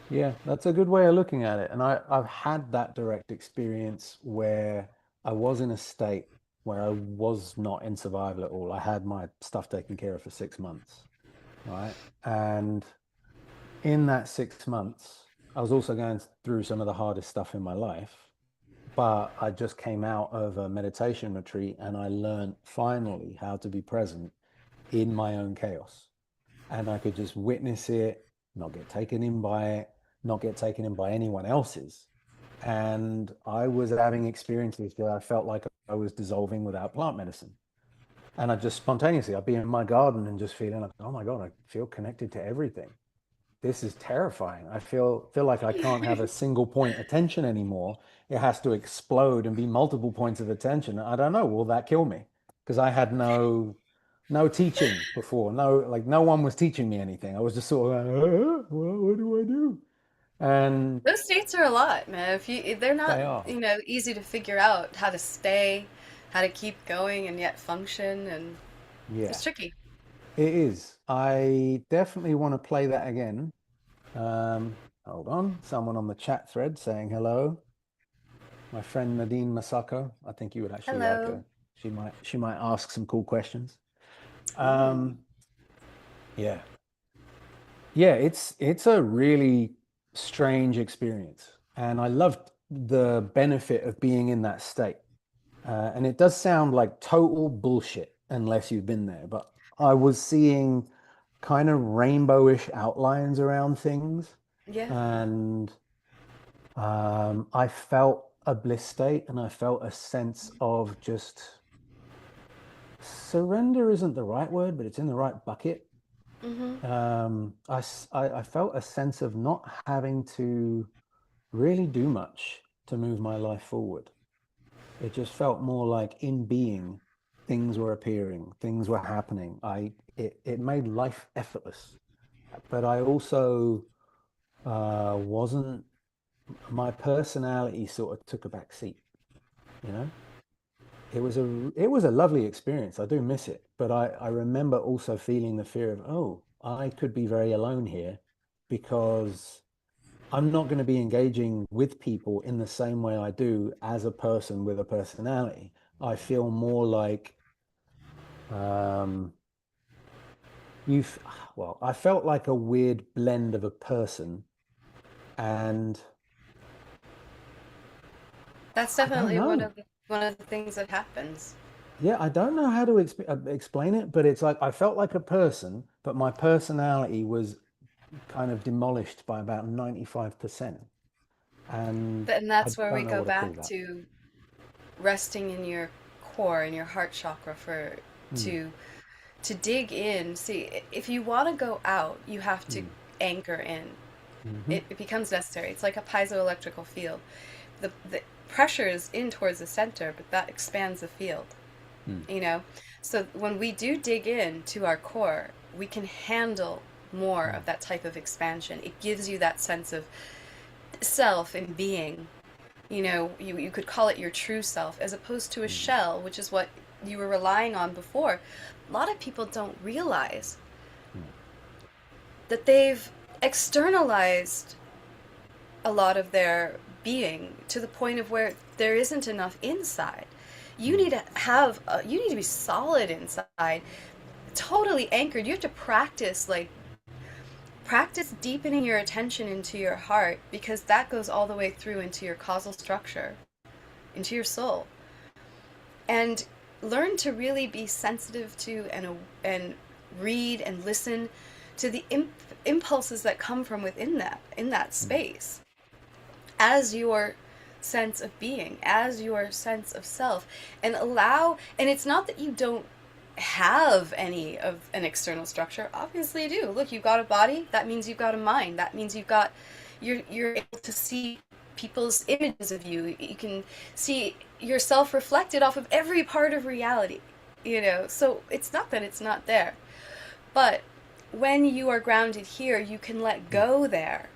Yeah, that's a good way of looking at it. And I've had that direct experience where I was in a state where I was not in survival at all. I had my stuff taken care of for 6 months, right? And in that 6 months, I was also going through some of the hardest stuff in my life. But I just came out of a meditation retreat and I learned finally how to be present in my own chaos. And I could just witness it, not get taken in by it, not get taken in by anyone else's. And I was having experiences where I felt like I was dissolving without plant medicine. And I just spontaneously, I'd be in my garden and just feeling like, oh my God, I feel connected to everything. This is terrifying. I feel like I can't have a single point attention anymore. It has to explode and be multiple points of attention. I don't know, will that kill me? Because I had no teaching before. No one was teaching me anything. I was just sort of like, well, what do I do? And Those states are a lot, man. They're not, they are. easy to figure out how to stay, how to keep going and yet function, and it's Yeah, tricky. it is. I definitely want to play that again. Hold on. Someone on the chat thread saying hello. My friend Nadine Masako. I think you would actually like Hello. her. She might ask some cool questions. Ooh. Um, Yeah. Yeah, it's a really strange experience. And I loved the benefit of being in that state. And it does sound like total bullshit unless you've been there, but I was seeing kind of rainbowish outlines around things. Yeah. And I felt a bliss state and I felt a sense of just surrender isn't the right word, but it's in the right bucket. Mm-hmm. I felt a sense of not having to really do much to move my life forward. It just felt more like in being, things were appearing, things were happening. It made life effortless. But I also wasn't, my personality sort of took a back seat, you know? It was a lovely experience. I do miss it, but I remember also feeling the fear of, oh, I could be very alone here because I'm not going to be engaging with people in the same way I do as a person with a personality. I feel more like um you've well, I felt like a weird blend of a person and That's I don't definitely know. one of the things that happens. Yeah, I don't know how to explain it, but it's like I felt like a person, but my personality was kind of demolished by about 95%. And And I that's where we don't know go what to call back that. to resting in your core, in your heart chakra for Mm, to to dig in. See, if you want to go out, you have to mm, anchor in. hmm It becomes necessary. It's like a piezoelectrical field. The pressure is in towards the center, but that expands the field. mm, You know, so when we do dig in to our core, we can handle more mm, of that type of expansion. It gives you that sense of self and being. You know, you could call it your true self as opposed to a mm, shell, which is what you were relying on before. A lot of people don't realize mm, that they've externalized a lot of their being to the point of where there isn't enough inside. You mm, need to have you need to be solid inside, totally anchored. You have to practice, like, practice deepening your attention into your heart, because that goes all the way through into your causal structure, into your soul. And learn to really be sensitive to and read and listen to the impulses that come from within that, in that mm, space, as your sense of being, as your sense of self. And allow, and it's not that you don't have any of an external structure. Obviously you do. Look, you've got a body, that means you've got a mind, that means you're able to see people's images of you. You can see yourself reflected off of every part of reality, you know. So it's not that it's not there, but when you are grounded here, you can let mm, go there.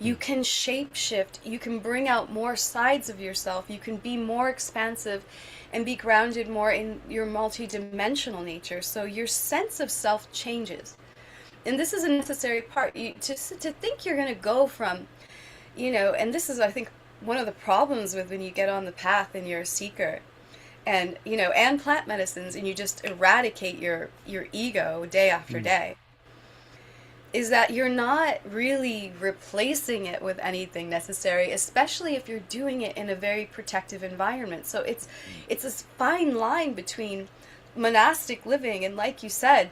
You mm, can shape shift. You can bring out more sides of yourself. You can be more expansive and be grounded more in your multidimensional nature. So your sense of self changes. And this is a necessary part. To think you're going to go from, you know, and this is, I think, one of the problems with when you get on the path and you're a seeker and, you know, and plant medicines, and you just eradicate your ego day after mm, day, is that you're not really replacing it with anything necessary, especially if you're doing it in a very protective environment. So mm, it's this fine line between monastic living and, like you said,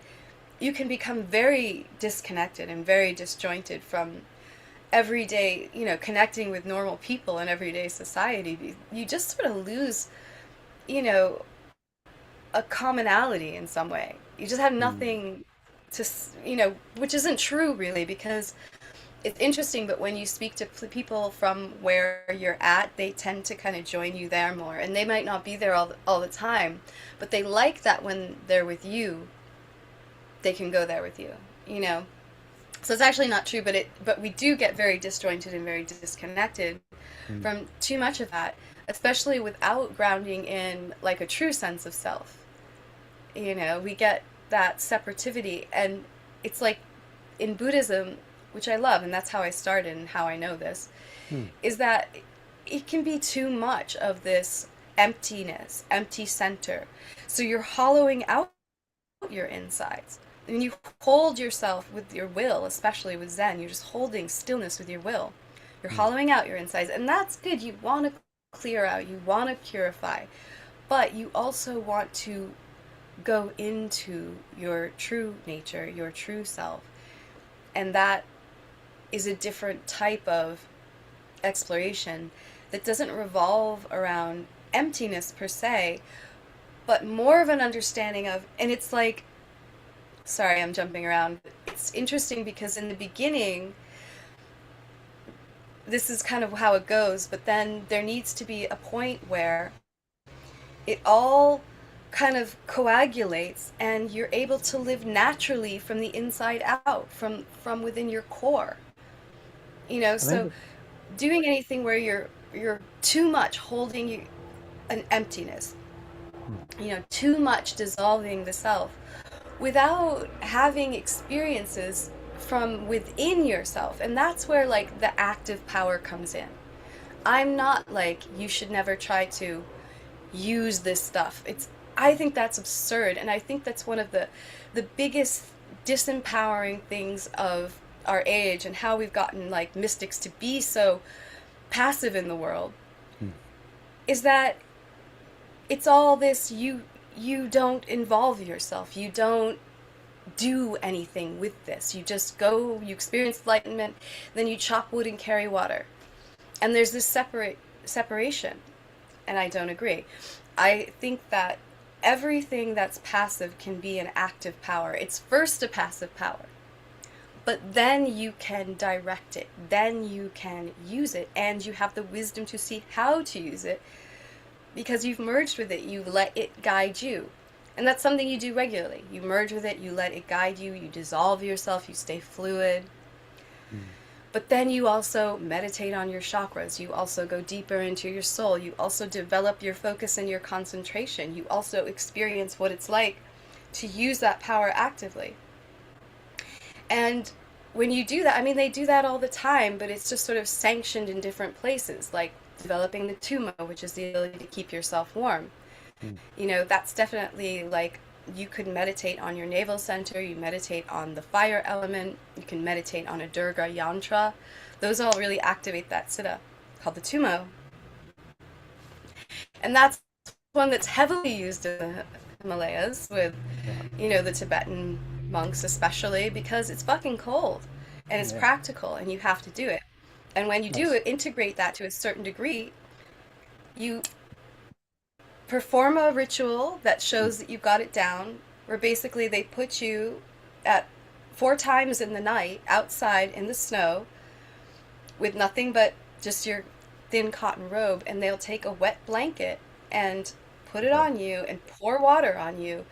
you can become very disconnected and very disjointed from everyday, you know, connecting with normal people in everyday society. You just sort of lose, you know, a commonality in some way. You just have mm, nothing to, you know, which isn't true really, because it's interesting, but when you speak to people from where you're at, they tend to kind of join you there more. And they might not be there all the time, but they like that when they're with you, they can go there with you, you know? So it's actually not true, but we do get very disjointed and very disconnected mm, from too much of that, especially without grounding in like a true sense of self. You know, we get that separativity, and it's like in Buddhism, which I love, and that's how I started and how I know this, mm, is that it can be too much of this emptiness, empty center. So you're hollowing out your insides. when you hold yourself with your will, especially with Zen, you're just holding stillness with your will. You're Mm. hollowing out your insides, and that's good. You want to clear out, you want to purify, but you also want to go into your true nature, your true self. And that is a different type of exploration that doesn't revolve around emptiness per se, but more of an understanding of, and it's like, sorry, I'm jumping around. It's interesting because in the beginning, this is kind of how it goes, but then there needs to be a point where it all kind of coagulates and you're able to live naturally from the inside out, from within your core. I think So doing anything where you're too much holding you an emptiness, mm. too much dissolving the self without having experiences from within yourself. And that's where like the active power comes in. I'm not like you should never try to use this stuff. It's I think that's absurd, and I think that's one of the biggest disempowering things of our age and how we've gotten like mystics to be so passive in the world Mm. is that it's all this you don't involve yourself. You don't do anything with this. You just go, you experience enlightenment, then you chop wood and carry water. And there's this separation, and I don't agree. I think that everything that's passive can be an active power. It's first a passive power, but then you can direct it, then you can use it, and you have the wisdom to see how to use it because you've merged with it, you let it guide you. And that's something you do regularly. You merge with it, you let it guide you, you dissolve yourself, you stay fluid. Mm. But then you also meditate on your chakras. You also go deeper into your soul. You also develop your focus and your concentration. You also experience what it's like to use that power actively. And when you do that, I mean, they do that all the time, but it's just sort of sanctioned in different places, like developing the tumo, which is the ability to keep yourself warm. Mm. That's definitely like you could meditate on your navel center, you meditate on the fire element, you can meditate on a Durga yantra. Those all really activate that siddha called the tumo. And that's one that's heavily used in the Himalayas with, Yeah. the Tibetan monks especially because it's fucking cold and it's Yeah. practical and you have to do it. And when you do That's it, integrate that to a certain degree, you perform a ritual that mm. shows that you've got it down, where basically they put you at 4 times in the night outside in the snow with nothing but just your thin cotton robe, and they'll take a wet blanket and put it Okay. on you and pour water on you.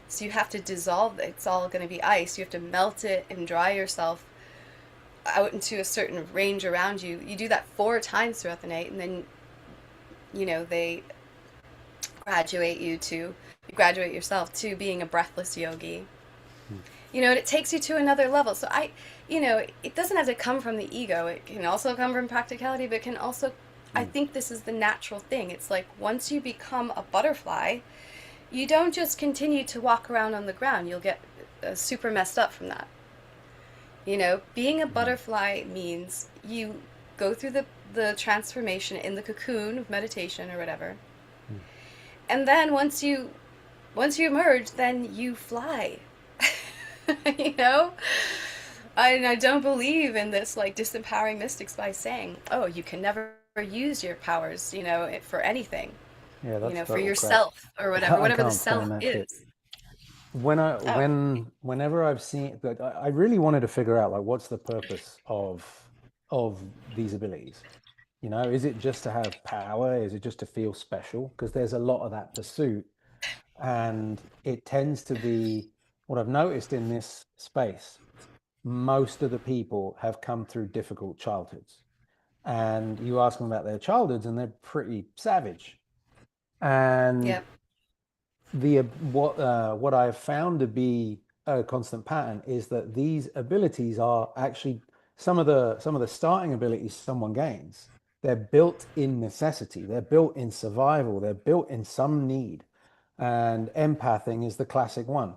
So you have to dissolve it. It's all going to be ice. You have to melt it and dry yourself out into a certain range around you. You do that 4 times throughout the night, and then they you graduate yourself to being a breathless yogi. Mm. And it takes you to another level. So it doesn't have to come from the ego. It can also come from practicality, but it can also, I Mm. think this is the natural thing. It's like once you become a butterfly, you don't just continue to walk around on the ground. You'll get super messed up from that. Being a Mm. butterfly means you go through the transformation in the cocoon of meditation or whatever. Mm. And then once you emerge, then you fly. you know? I don't believe in this like disempowering mystics by saying, "Oh, you can never use your powers, for anything, Yeah, that's for total crap. yourself or whatever, I whatever the can't self stand that shit. is." Oh, Whenever I've seen, like, I really wanted to figure out like what's the purpose of these abilities. Is it just to have power? Is it just to feel special? Because there's a lot of that pursuit, and it tends to be what I've noticed in this space. Most of the people have come through difficult childhoods, and you ask them about their childhoods, and they're pretty savage. And yep, what I have found to be a constant pattern is that these abilities are actually some of the starting abilities someone gains. They're built in necessity. They're built in survival. They're built in some need. And empathing is the classic one.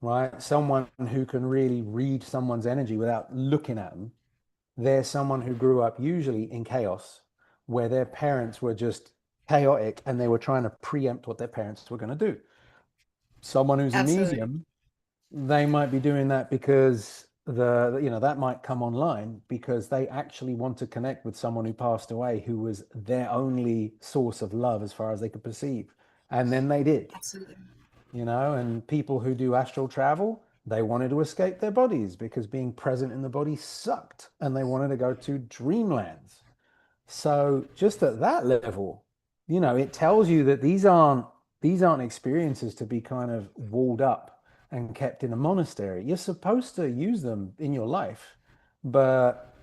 right? Someone who can really read someone's energy without looking at them. They're someone who grew up usually in chaos, where their parents were just chaotic and they were trying to preempt what their parents were going to do. Someone who's a Absolutely. medium, they might be doing that because that might come online because they actually want to connect with someone who passed away who was their only source of love as far as they could perceive. And then they did, Absolutely. and people who do astral travel, they wanted to escape their bodies because being present in the body sucked and they wanted to go to dreamlands. So just at that level, it tells you that these aren't experiences to be kind of walled up and kept in a monastery. You're supposed to use them in your life, but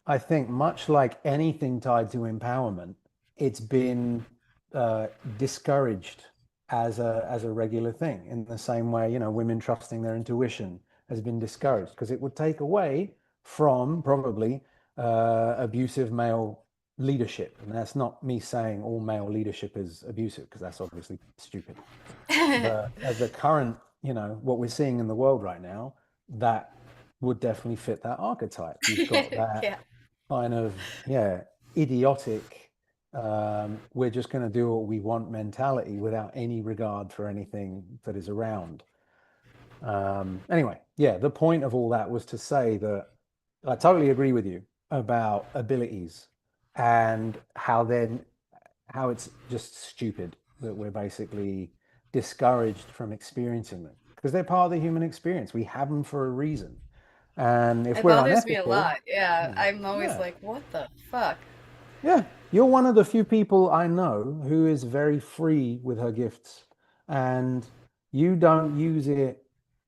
I think much like anything tied to empowerment, it's been discouraged as a regular thing. In the same way, women trusting their intuition has been discouraged because it would take away from probably abusive male leadership. And that's not me saying all male leadership is abusive because that's obviously stupid. But as the current, what we're seeing in the world right now, that would definitely fit that archetype. You've got that Yeah. kind of, yeah, idiotic, we're just going to do what we want mentality without any regard for anything that is around. Anyway, yeah, the point of all that was to say that I totally agree with you about abilities and how it's just stupid that we're basically discouraged from experiencing them because they're part of the human experience. We have them for a reason. And if It we're bothers me a unethical, lot. Yeah. yeah, I'm always yeah, like, what the fuck? yeah, you're one of the few people I know who is very free with her gifts, and you don't use it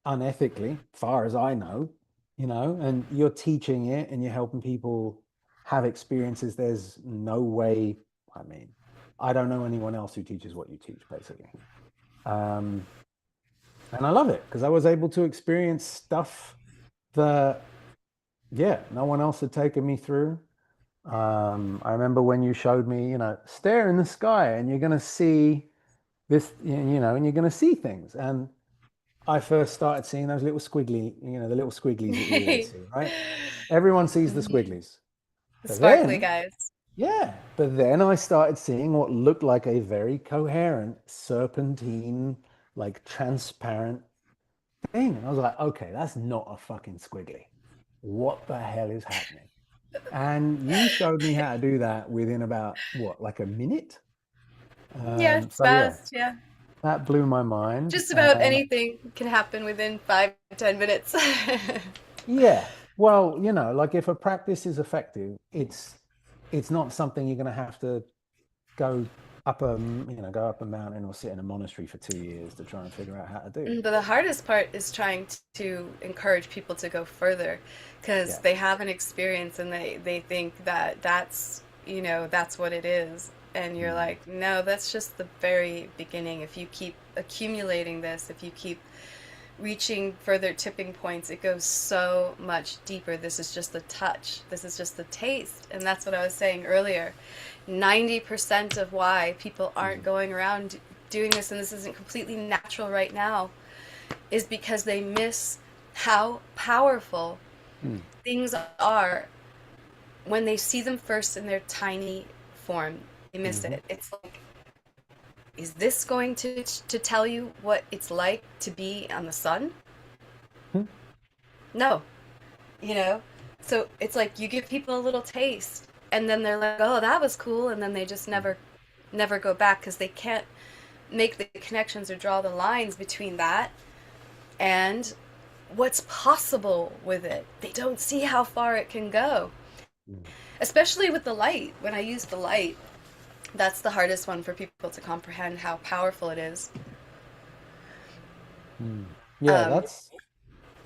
unethically, far as I know, and you're teaching it and you're helping people have experiences. There's no way, I mean, I don't know anyone else who teaches what you teach, basically. Um, and I love it because I was able to experience stuff that, yeah, no one else had taken me through. I remember when you showed me, stare in the sky and you're going to see this, and you're going to see things. And I first started seeing those little squiggly, the little squigglies that you always see, right? Everyone sees the Mhm. squigglies. The But sparkly then, guys. yeah, but then I started seeing what looked like a very coherent, serpentine, like transparent thing. And I was like, okay, that's not a fucking squiggly. What the hell is happening? And you showed me how to do that within about what, like a minute? Yeah, it's So yeah, fast. Yeah. that blew my mind. Just about anything can happen within 5 to 10 minutes. Yeah, well, like if a practice is effective, it's not something you're going to have to go go up a mountain or sit in a monastery for 2 years to try and figure out how to do. But the hardest part is trying to encourage people to go further because Yeah. they have an experience and they think that that's what it is. And you're Mm, like, no, that's just the very beginning. If you keep accumulating this, if you keep reaching further tipping points, it goes so much deeper. This is just the touch. This is just the taste. And that's what I was saying earlier. 90% of why people aren't mm, going around doing this and this isn't completely natural right now is because they miss how powerful mm, things are when they see them first in their tiny form. They miss mhm, it. It's like, is this going to tell you what it's like to be on the sun? mm, No, you know. So it's like you give people a little taste, and then they're like, "Oh, that was cool," and then they just mm, never go back because they can't make the connections or draw the lines between that and what's possible with it. They don't see how far it can go, mm, especially with the light. When I use the light, that's the hardest one for people to comprehend how powerful it is. mm. Yeah, Um,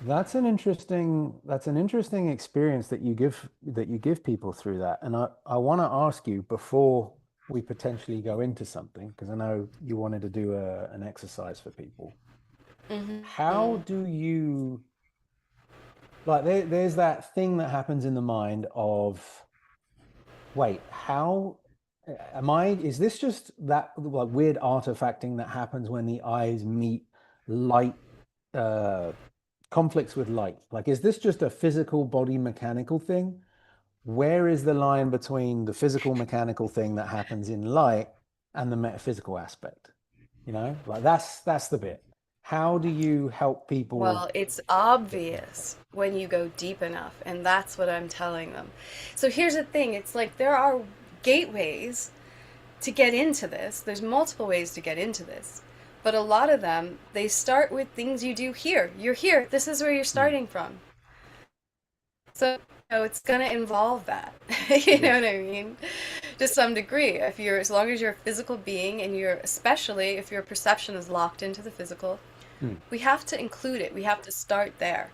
that's an interesting experience that you give people through that. And I want to ask you before we potentially go into something, because I know you wanted to do an exercise for people. How mhm. do you like there's that thing that happens in the mind of, wait, how is this just that like weird artifacting that happens when the eyes meet light uh, conflicts with light? Like, is this just a physical body mechanical thing? Where is the line between the physical mechanical thing that happens in light and the metaphysical aspect? You know, like that's the bit. How do you help people Well, it's get past that? obvious when you go deep enough, and that's what I'm telling them. So here's the thing, it's like there are gateways to get into this. There's multiple ways to get into this. But a lot of them, they start with things you do here. You're here. This is where you're Mm. starting from. So, it's going to involve that. You know Yeah. what I mean? To some degree. If you're, as long as you're a physical being and you're, especially if your perception is locked into the physical, Mm. we have to include it. We have to start there.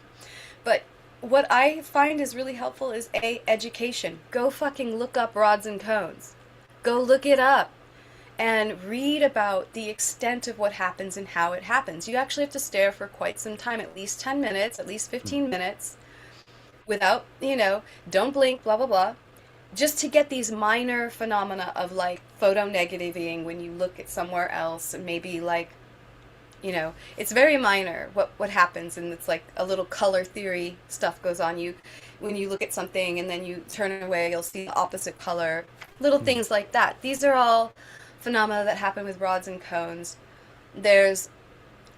But what I find is really helpful is education. Go fucking look up rods and cones. Go look it up and read about the extent of what happens and how it happens. You actually have to stare for quite some time, at least 10 minutes, at least Mm. 15 minutes, without, don't blink, blah, blah, blah, just to get these minor phenomena of like photonegativying when you look at somewhere else and maybe like, it's very minor what happens, and it's like a little color theory stuff goes on. You when you look at something and then you turn away, you'll see the opposite color, little Mm. things like that. These are all phenomena that happen with rods and cones. There's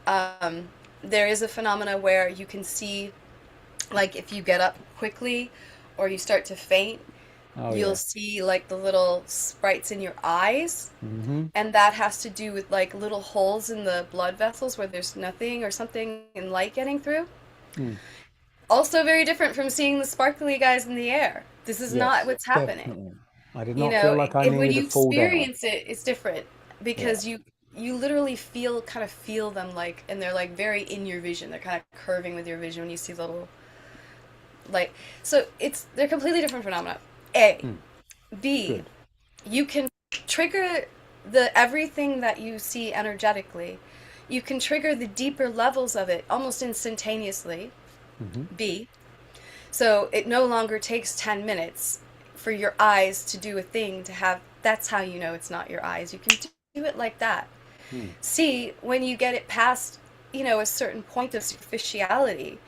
um, there is a phenomena where you can see, like if you get up quickly or you start to faint, Oh you'll yeah. see like the little sprites in your eyes, Hmm. and that has to do with like little holes in the blood vessels where there's nothing or something in light getting through. Mm. Also very different from seeing the sparkly guys in the air. This is not Yes, what's happening. definitely. I did not feel like I When needed to you fall down. experience it, it's different Yeah. because you literally kind of feel them, like, and they're like very in your vision. They're kind of curving with your vision when you see little, like, so they're completely different phenomena. A, Mm. B, Good. you can trigger the everything that you see energetically. You can trigger the deeper levels of it almost instantaneously. Hmm. B, so it no longer takes 10 minutes for your eyes to do a thing to have, that's how you know it's not your eyes. You can do it like that. Mm. See, when you get it past, a certain point of superficiality,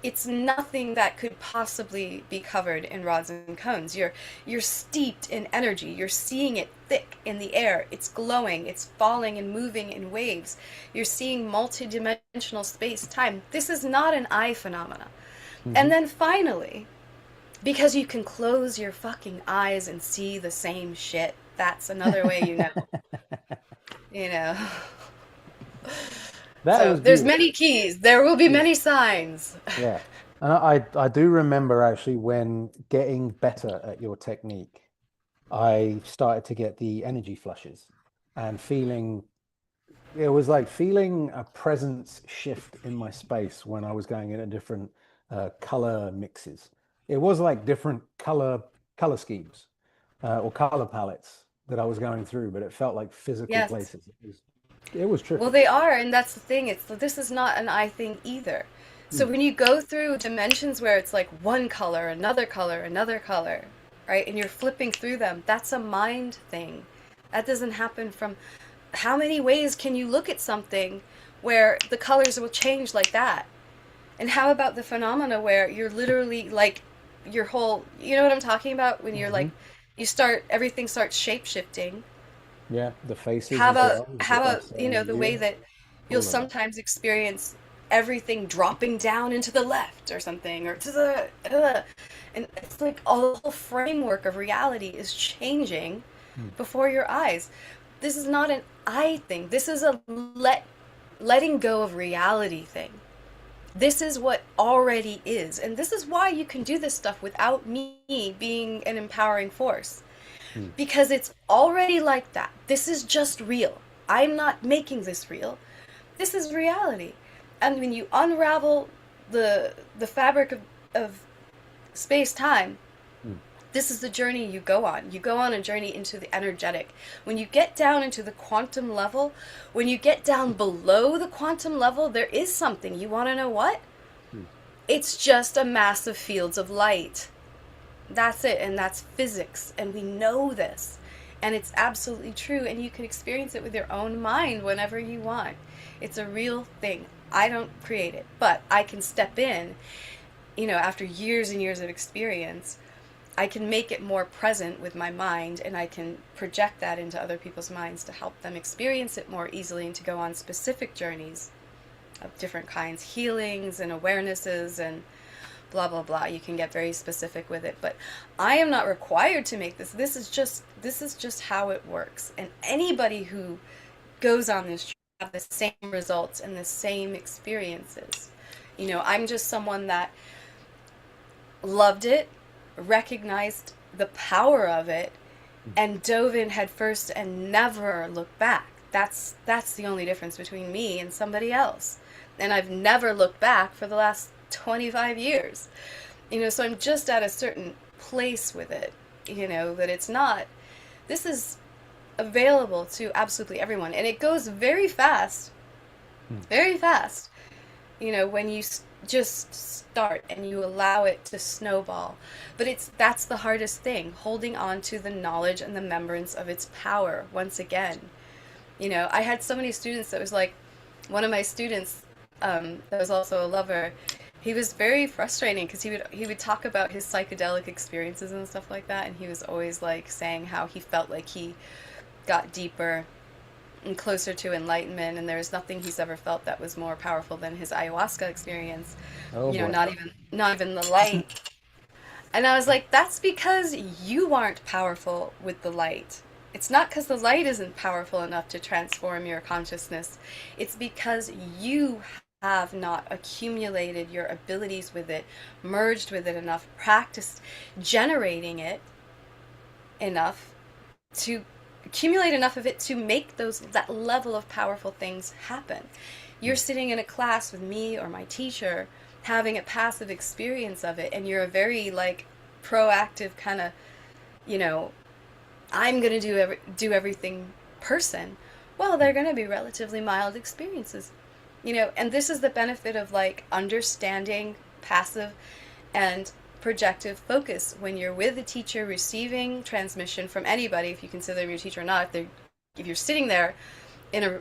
it's nothing that could possibly be covered in rods and cones. You're steeped in energy. You're seeing it thick in the air. It's glowing. It's falling and moving in waves. You're seeing multidimensional space time. This is not an eye phenomena. And Hmm. then finally, because you can close your fucking eyes and see the same shit, that's another way you know. You know. That So was there's many beautiful. keys. There will be Yeah. many signs. Yeah. And I do remember actually when getting better at your technique, I started to get the energy flushes and feeling it was like feeling a presence shift in my space when I was going into different color mixes. It was like different color schemes or color palettes that I was going through, but it felt like physical Yes. places. It was Well, trippy. they are, and that's the thing. This is not an eye thing either. So Mm. when you go through dimensions where it's like one color, another color, right? And you're flipping through them, that's a mind thing. That doesn't happen from, how many ways can you look at something where the colors will change like that? And how about the phenomena where you're literally like your whole, you know what I'm talking about? When you're Hmm. like, everything starts shape shifting. Yeah, the faces How as about well, the how about stuff surrounding the way you, that you'll all of it. sometimes experience everything dropping down into the left or something, or to the and it's like all the whole framework of reality is changing Mm. before your eyes. This is not an eye thing. This is a letting go of reality thing. This is what already is, and this is why you can do this stuff without me being an empowering force, Mm. because it's already like that. This is just real. I'm not making this real. This is reality. And when you unravel the fabric of space time, Mm. this is the journey you go on. You go on a journey into the energetic. When you get down into the quantum level, when you get down below the quantum level, there is something. You want to know what? Mm. It's just a mass of fields of light. That's it, and that's physics, and we know this. And it's absolutely true, and you can experience it with your own mind whenever you want. It's a real thing. I don't create it, but I can step in, after years and years of experience, I can make it more present with my mind, and I can project that into other people's minds to help them experience it more easily and to go on specific journeys of different kinds, healings and awarenesses and blah blah blah. You can get very specific with it, but I am not required to make this. This is just how it works. And anybody who goes on this trip have the same results and the same experiences. I'm just someone that loved it, recognized the power of it, and dove in head first and never looked back. That's the only difference between me and somebody else. And I've never looked back for the last 25 years. So I'm just at a certain place with it, that it's not, this is available to absolutely everyone. And it goes very fast, very fast, when you just start and you allow it to snowball. But that's the hardest thing, holding on to the knowledge and the remembrance of its power once again. I had so many students that was like, one of my students, that was also a lover, he was very frustrating because he would talk about his psychedelic experiences and stuff like that, and he was always like saying how he felt like he got deeper and closer to enlightenment, and there's nothing he's ever felt that was more powerful than his ayahuasca experience. Oh boy. Not even the light. And I was like, that's because you aren't powerful with the light. It's not because the light isn't powerful enough to transform your consciousness. It's because you have not accumulated your abilities with it, merged with it enough, practiced generating it enough to accumulate enough of it to make that level of powerful things happen. You're sitting in a class with me or my teacher having a passive experience of it, and you're a very like proactive kind of, you know, I'm going to do everything person. Well, they're going to be relatively mild experiences. And this is the benefit of like understanding passive and projective focus when you're with a teacher receiving transmission from anybody, if you consider them your teacher or not. If you're sitting there in a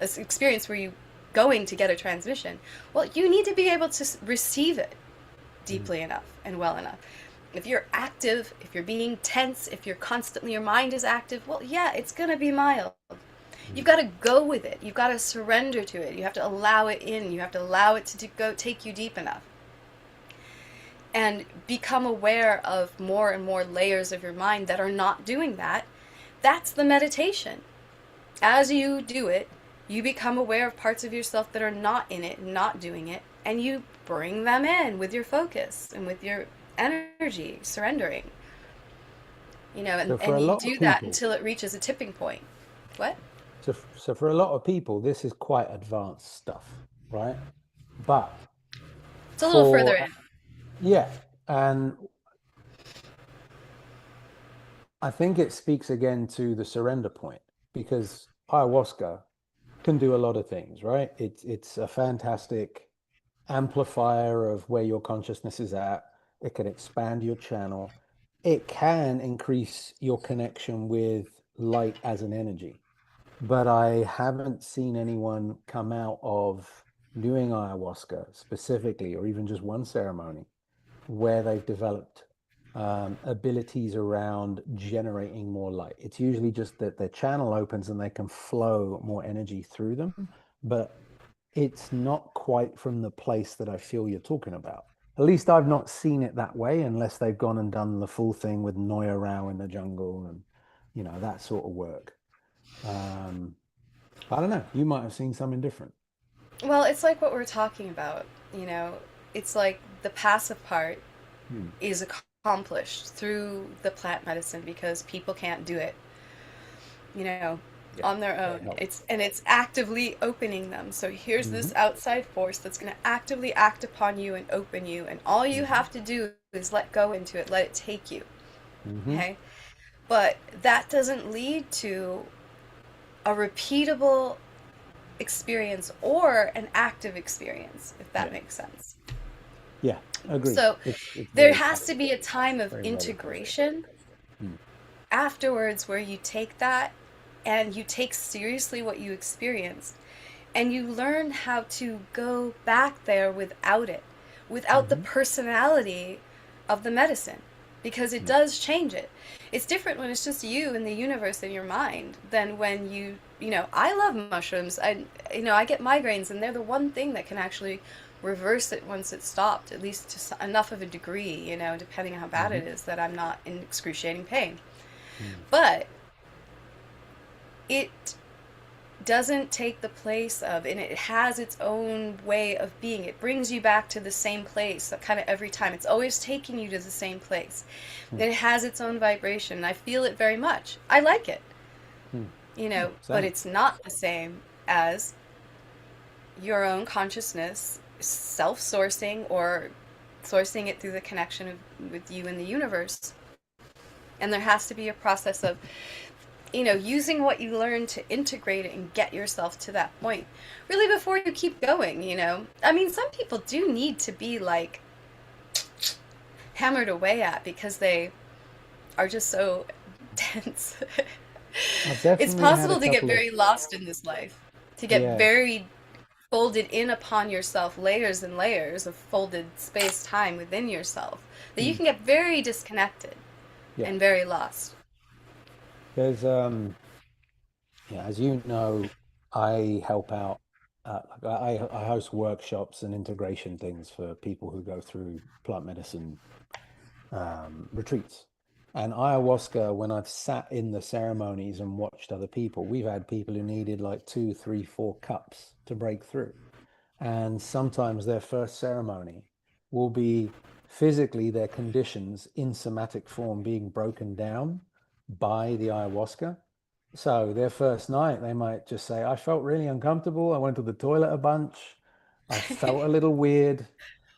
experience where you're going to get a transmission, well, you need to be able to receive it deeply enough and well enough. If you're active, if you're being tense, if you're constantly, your mind is active, well, yeah, it's going to be mild. You've got to go with it. You've got to surrender to it. You have to allow it in. You have to allow it to go take you deep enough. And become aware of more and more layers of your mind that are not doing that. That's the meditation. As you do it, you become aware of parts of yourself that are not in it, not doing it, and you bring them in with your focus and with your energy, surrendering. So for a And you lot of do that people, until it reaches a tipping point. What? so for a lot of people, this is quite advanced stuff, right? But It's a little further for, in. yeah, and I think it speaks again to the surrender point because ayahuasca can do a lot of things, right? It's a fantastic amplifier of where your consciousness is at. It can expand your channel. It can increase your connection with light as an energy. But I haven't seen anyone come out of doing ayahuasca specifically, or even just one ceremony, where they've developed abilities around generating more light. It's usually just that their channel opens and they can flow more energy through them, but it's not quite from the place that I feel you're talking about. At least I've not seen it that way, unless they've gone and done the full thing with Noya Rao in the jungle and, that sort of work. Um, I don't know. You might have seen something different. Well, it's like what we're talking about. It's like the passive part Hmm. is accomplished through the plant medicine because people can't do it, you know, Yeah, on their yeah, it own. helps. It's actively opening them. So here's Hmm. this outside force that's going to actively act upon you and open you, and all you Hmm. have to do is let go into it, let it take you. Hmm. Okay? But that doesn't lead to a repeatable experience or an active experience, if that Yeah, makes sense. yeah, agreed. So It's there very has to passive, be a time of very relative. integration Hmm. afterwards where you take that and you take seriously what you experienced and you learn how to go back there without it, without the Hmm. personality of the medicine, because it Hmm. does change it. It's different when it's just you and the universe in your mind than when I love mushrooms. I get migraines, and they're the one thing that can actually reverse it once it's stopped, at least to enough of a degree, depending on how bad Hmm. it is, that I'm not in excruciating pain. Hmm. But it doesn't take the place of, and it has its own way of being. It brings you back to the same place kind of every time. It's always taking you to the same place. Hmm. And it has its own vibration, and I feel it very much. I like it, Hmm. Yeah, but same. it's not the same as your own consciousness self sourcing or sourcing it through the connection with you and the universe. And there has to be a process of using what you learn to integrate it and get yourself to that point. Really, before you keep going. I mean, some people do need to be like hammered away at because they are just so dense. I've It's definitely had a possible to get couple of, very lost in this life, to get yeah. very folded in upon yourself, layers and layers of folded space time within yourself, that you Hmm. can get very disconnected Yeah. and very lost. There's yeah, as you know, I help out. I host workshops and integration things for people who go through plant medicine retreats. And ayahuasca, when I've sat in the ceremonies and watched other people, we've had people who needed like two, three, 4 cups to break through. And sometimes their first ceremony will be physically their conditions in somatic form being broken down by the ayahuasca. So their first night, they might just say, I felt really uncomfortable. I went to the toilet a bunch. I felt a little weird.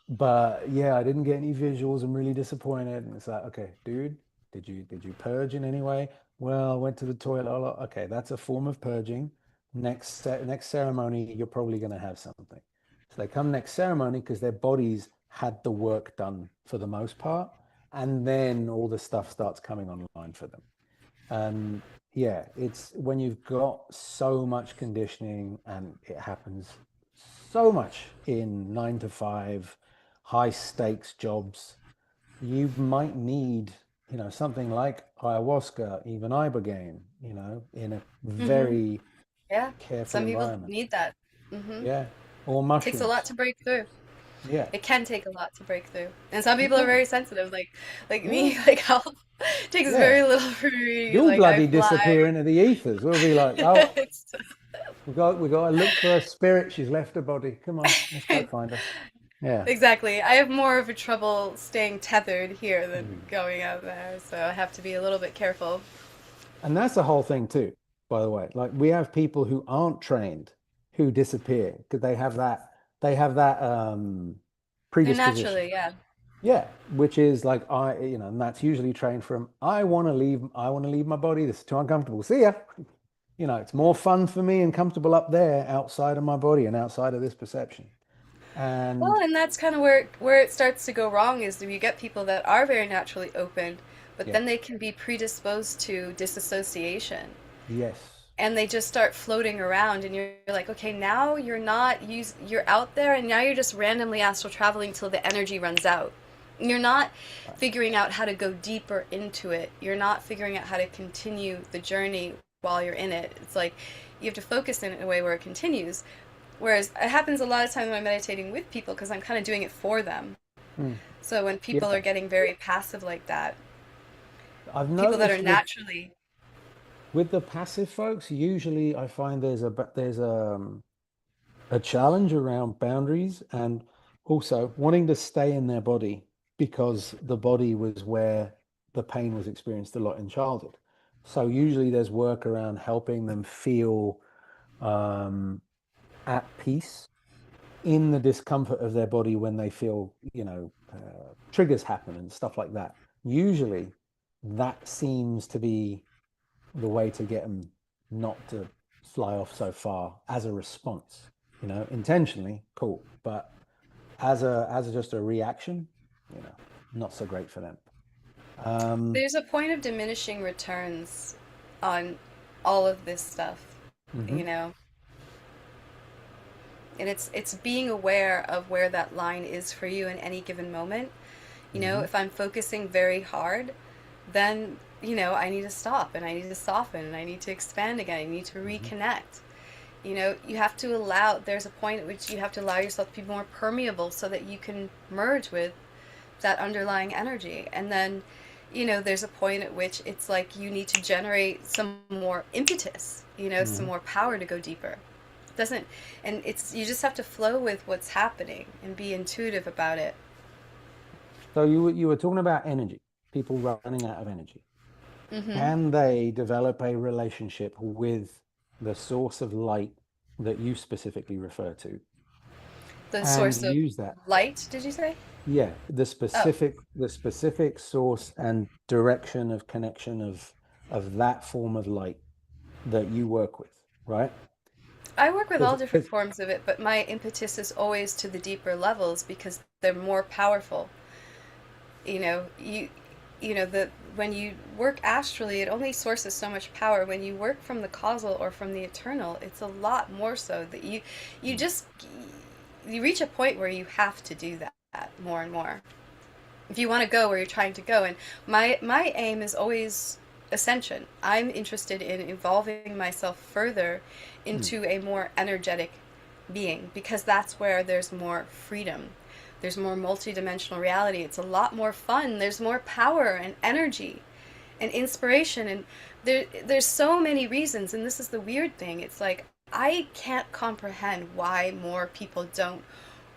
But yeah, I didn't get any visuals. I'm really disappointed. And it's like, okay, dude, did you purge in any way? Well, I went to the toilet a lot. Okay, that's a form of purging. Next ceremony, you're probably going to have something. So they come next ceremony because their bodies had the work done for the most part, and then all the stuff starts coming online for them. And yeah, it's when you've got so much conditioning and it happens so much in 9 to 5, high stakes jobs, you might need, something like ayahuasca, even ibogaine, in a Hmm. very Yeah, careful some people environment. need that. Hmm. Yeah. Or Takes a lot mushrooms. to break through. Yeah. It can take a lot to break through, and some It people are can. very sensitive, like Yeah. me. Like, it takes Yeah. very little for me. You'll Like, I bloody fly. disappear into the ethers. We'll be like, oh, It's, we got to look for her spirit. She's left her body. Come on, let's go find her. Yeah. exactly. I have more of a trouble staying tethered here than Mm. going out there, so I have to be a little bit careful. And that's the whole thing too, by the way. Like we have people who aren't trained who disappear because they have that And predisposition. naturally, yeah. Yeah, which is like and that's usually trained from I want to leave my body. This is too uncomfortable. See ya. It's more fun for me and comfortable up there outside of my body and outside of this perception. Well, And and that's kind of where it starts to go wrong is that you get people that are very naturally open, but yeah, then they can be predisposed to disassociation. yes. And they just start floating around, and you're like, okay, now you're out there, and now you're just randomly astral traveling till the energy runs out. You're not Right. figuring out how to go deeper into it. You're not figuring out how to continue the journey while you're in it. It's like you have to focus in a way where it continues. Whereas it happens a lot of times when I'm meditating with people because I'm kind of doing it for them. Mm. So when people are Yeah. getting very passive like that, I've people that are noticed naturally. with the passive folks, usually I find there's a challenge around boundaries and also wanting to stay in their body because the body was where the pain was experienced a lot in childhood. So usually there's work around helping them feel um, at peace in the discomfort of their body when they feel, triggers happen and stuff like that. Usually that seems to be the way to get them not to fly off so far as a response. Intentionally, cool, but as just a reaction, you know, not so great for them. Um, There's a point of diminishing returns on all of this stuff, you mhm. know. And it's being aware of where that line is for you in any given moment. You know, Hmm. if I'm focusing very hard, then, you know, I need to stop and I need to soften and I need to expand again. I need to Hmm. reconnect. You know, you have to allow, there's a point at which you have to allow yourself to be more permeable so that you can merge with that underlying energy. And then, you know, there's a point at which it's like you need to generate some more impetus, you know, some Hmm. more power to go deeper. Doesn't, and it's, you just have to flow with what's happening and be intuitive about it. So you were talking about energy, people running out of energy. Mm-hmm. Can they develop a relationship with the source of light that you specifically refer to The and source of use that? light, did you say? Yeah, Oh, the specific source and direction of connection of that form of light that you work with, right? I work with all different Because forms of it, but my impetus is always to the deeper levels because they're more powerful. You know, you know, the when you work astrally, it only sources so much power. When you work from the causal or from the eternal, it's a lot more so that you just you reach a point where you have to do that more and more if you want to go where you're trying to go. And my aim is always ascension. I'm interested in evolving myself further mm, into a more energetic being because that's where there's more freedom. There's more multidimensional reality. It's a lot more fun. There's more power and energy and inspiration, and there's so many reasons. And this is the weird thing. It's like I can't comprehend why more people don't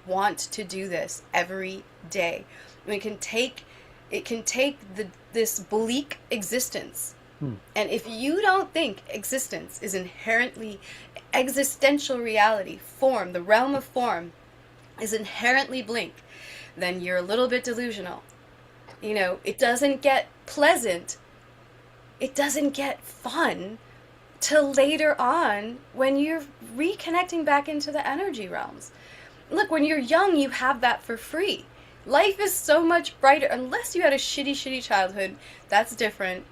want to do this every day. I mean, it can take this bleak existence, mm, and if you don't think existence is inherently existential reality, form, the realm of form is inherently bleak, then you're a little bit delusional. You know, it doesn't get pleasant, it doesn't get fun till later on when you're reconnecting back into the energy realms. Look, when you're young, you have that for free. Life is so much brighter, unless you had a shitty childhood. That's different.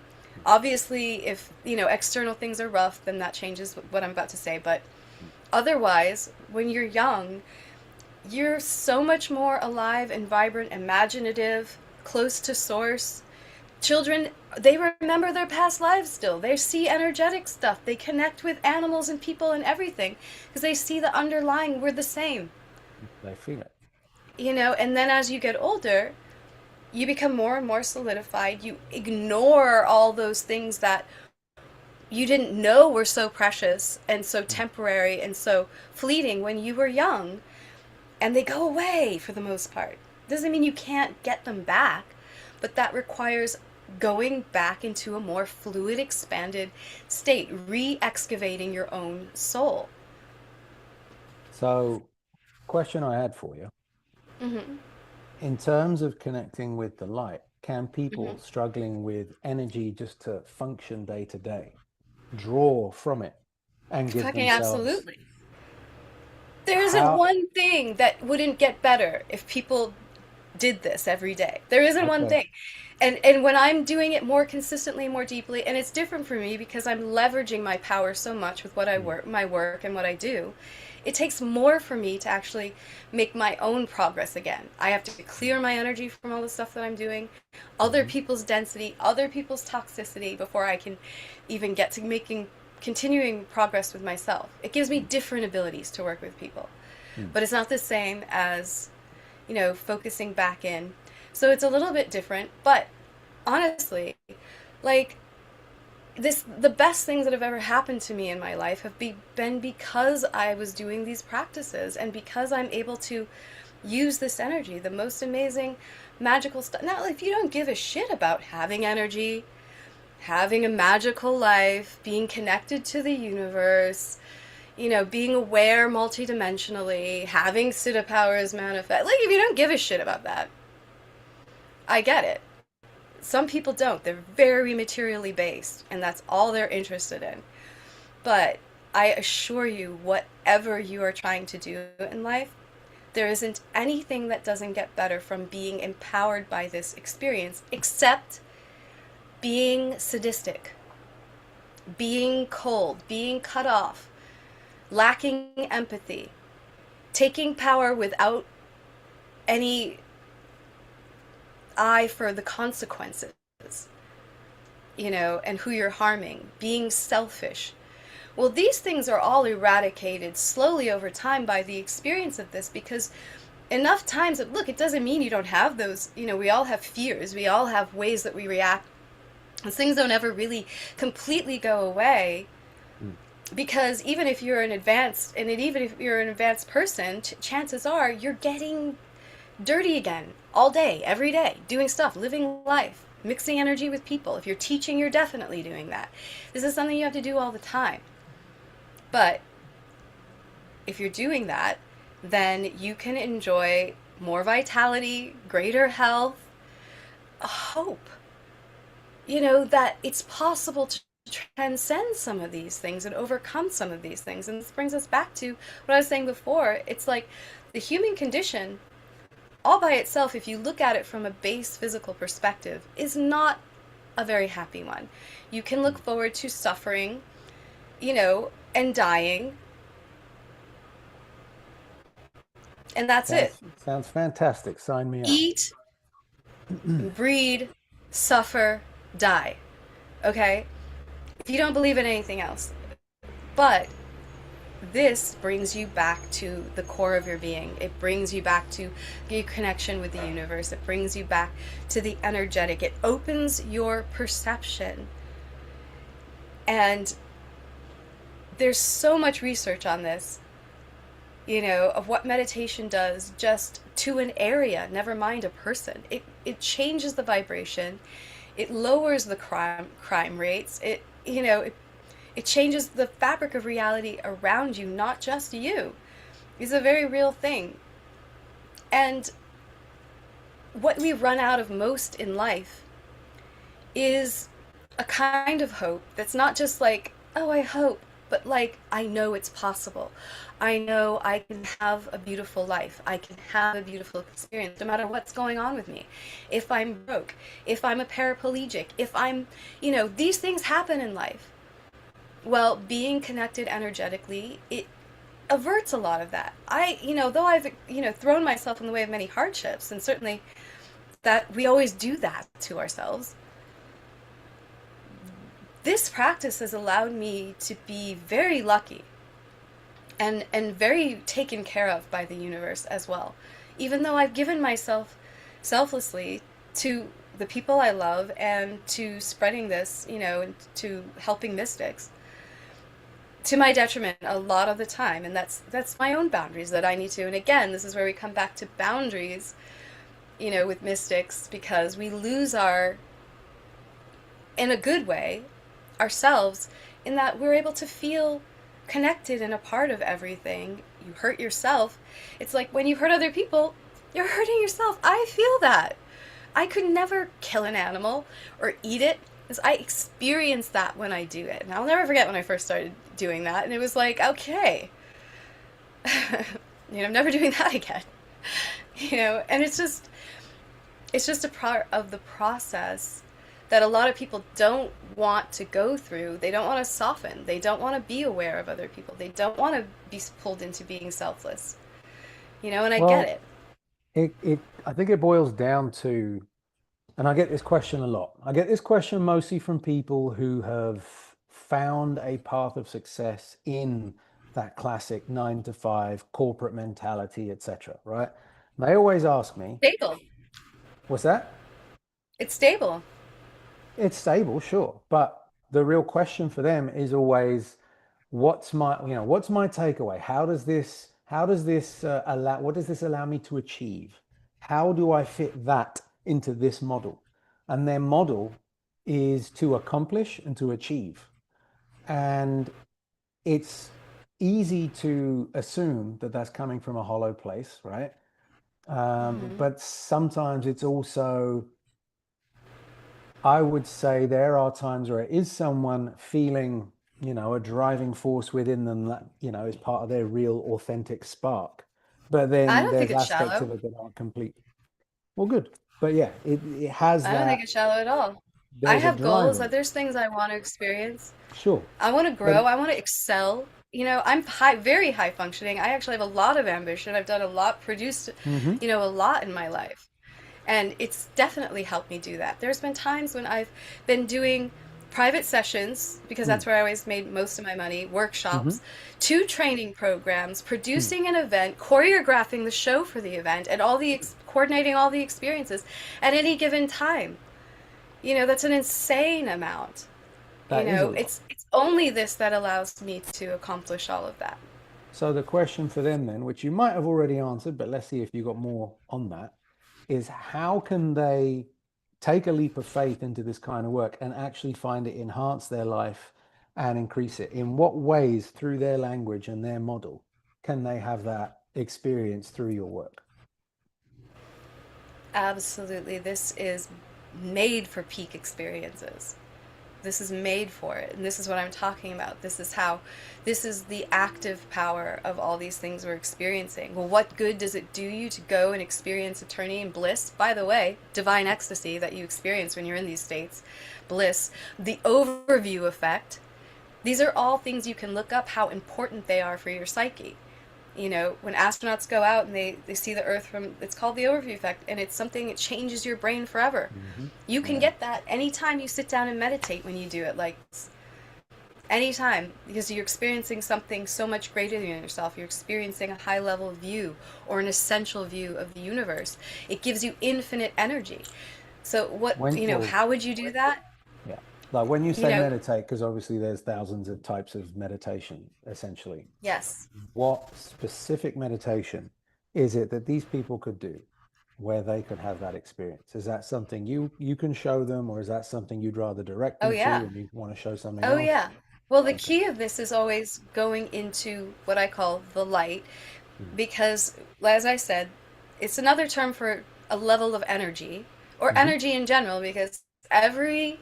Obviously, if, you know, external things are rough, then that changes what I'm about to say. But mm. otherwise, when you're young, you're so much more alive and vibrant, imaginative, close to source. Children, they remember their past lives still. They see energetic stuff. They connect with animals and people and everything because they see the underlying, we're the same. They feel it. You know, and then as you get older, you become more and more solidified. You ignore all those things that you didn't know were so precious and so Mm. temporary and so fleeting when you were young, and they go away for the most part. Doesn't mean you can't get them back, but that requires going back into a more fluid, expanded state, re excavating your own soul. So, question I had for you, Mm-hmm. in terms of connecting with the light, can Mm-hmm. people struggling with energy just to function day to day draw from it and give Fucking themselves absolutely. There isn't how? one thing that wouldn't get better if people did this every day. There isn't one Okay. thing. And when I'm doing it more consistently, more deeply, and it's different for me because I'm leveraging my power so much with what I Mm, work, my work and what I do. It takes more for me to actually make my own progress again. I have to clear mm, my energy from all the stuff that I'm doing, other mhm, people's density, other people's toxicity before I can even get to making continuing progress with myself. It gives me mm, different abilities to work with people. mm. But it's not the same as, you know, focusing back in. So it's a little bit different, but honestly, like the best things that have ever happened to me in my life have been because I was doing these practices and because I'm able to use this energy, the most amazing magical stuff. Now, if you don't give a shit about having energy, having a magical life, being connected to the universe, you know, being aware multidimensionally, having Siddha powers manifest. Like, if you don't give a shit about that, I get it. Some people don't. They're very materially based, and that's all they're interested in. But I assure you, whatever you are trying to do in life, there isn't anything that doesn't get better from being empowered by this experience, except being sadistic, being cold, being cut off, lacking empathy. taking power without any eye for the consequences, and who you're harming, being selfish. Well, these things are all eradicated slowly over time by the experience of this, because enough times that, look, it doesn't mean you don't have those, we all have fears, we all have ways that we react. Those things don't ever really completely go away, Mm. because even if you're an advanced, even if you're an advanced person, chances are you're getting dirty again all day, every day, doing stuff, living life, mixing energy with people. If you're teaching, you're definitely doing that. This is something you have to do all the time. But if you're doing that, then you can enjoy more vitality, greater health, hope. That it's possible to transcend some of these things and overcome some of these things. And this brings us back to what I was saying before. It's like the human condition, all by itself, if you look at it from a base physical perspective, is not a very happy one. You can look forward to suffering, and dying, and that's it. Sounds fantastic. Sign me up. Eat, breed, suffer, die. Okay? If you don't believe in anything else. But this brings you back to the core of your being. It brings you back to your connection with the universe. It brings you back to the energetic. It opens your perception. And there's so much research on this, of what meditation does just to an area, never mind a person. It changes the vibration. It lowers the crime rates. It changes the fabric of reality around you, not just you. It's a very real thing. And what we run out of most in life is a kind of hope that's not just like, oh, I hope, but like, I know it's possible. I know I can have a beautiful life. I can have a beautiful experience no matter what's going on with me. If I'm broke, if I'm a paraplegic, if I'm, these things happen in life. Well, being connected energetically, it averts a lot of that. Though I've, thrown myself in the way of many hardships, and certainly that we always do that to ourselves, this practice has allowed me to be very lucky and very taken care of by the universe as well. Even though I've given myself selflessly to the people I love and to spreading this, and to helping mystics, to my detriment a lot of the time. And that's my own boundaries that I need to. And again, this is where we come back to boundaries, with mystics, because we lose in a good way, ourselves, in that we're able to feel connected and a part of everything. You hurt yourself. It's like when you hurt other people, you're hurting yourself. I feel that. I could never kill an animal or eat it, because I experience that when I do it. And I'll never forget when I first started doing that. And it was like, okay, I'm never doing that again. And it's just a part of the process that a lot of people don't want to go through. They don't want to soften. They don't want to be aware of other people. They don't want to be pulled into being selfless. And I get Well, it. I think it boils down to, and I get this question a lot. I get this question mostly from people who have found a path of success in that classic 9 to 5 corporate mentality, etc. Right? And they always ask me, Stable. what's that? It's stable. It's stable, sure, but the real question for them is always, what's my takeaway? How does this allow, what does this allow me to achieve? How do I fit that into this model? And their model is to accomplish and to achieve. And it's easy to assume that that's coming from a hollow place, right? Hmm. But sometimes it's also, I would say there are times where it is someone feeling, a driving force within them that, is part of their real authentic spark. But I then don't think there's it's aspects shallow. of it that aren't complete. Well, good. But yeah, it has I don't think that, it's shallow at all. I there's a have drive goals. in it. There's things I want to experience. Sure. I want to grow. But I want to excel. I'm high, very high functioning. I actually have a lot of ambition. I've done a lot, produced, Hmm. a lot in my life. And it's definitely helped me do that. There's been times when I've been doing private sessions, because that's Mm. where I always made most of my money, Hmm. workshops, two training programs, Mm. producing an event, choreographing the show for the event, and coordinating all the experiences at any given time. That's an insane amount. That is a lot. It's only this that allows me to accomplish all of that. So the question for them then, which you might have already answered, but let's see if you got more on that, is how can they take a leap of faith into this kind of work and actually find it enhance their life and increase it? In what ways, through their language and their model, can they have that experience through your work? Absolutely. This is made for peak experiences. This is made for it. And this is what I'm talking about. This is the active power of all these things we're experiencing. Well, what good does it do you to go and experience eternity and bliss? By the way, divine ecstasy that you experience when you're in these states, bliss, the overview effect. These are all things you can look up how important they are for your psyche. When astronauts go out and they see the Earth from, it's called the overview effect, and it's something that changes your brain forever. Hmm. You can Yeah. get that anytime you sit down and meditate when you do it, like anytime, because you're experiencing something so much greater than yourself. You're experiencing a high level view or an essential view of the universe. It gives you infinite energy. So, Well, how would you do that? yeah. Like when you You say know, meditate, because obviously there's thousands of types of meditation, essentially. yes. What specific meditation is it that these people could do where they could have that experience? Is that something you can show them, or is that something you'd rather direct Oh, them to yeah. and you want to show something Oh, else? yeah. Well, the Okay. key of this is always going into what I call the light, Mm. because, as I said, it's another term for a level of energy, or Hmm. energy in general, because every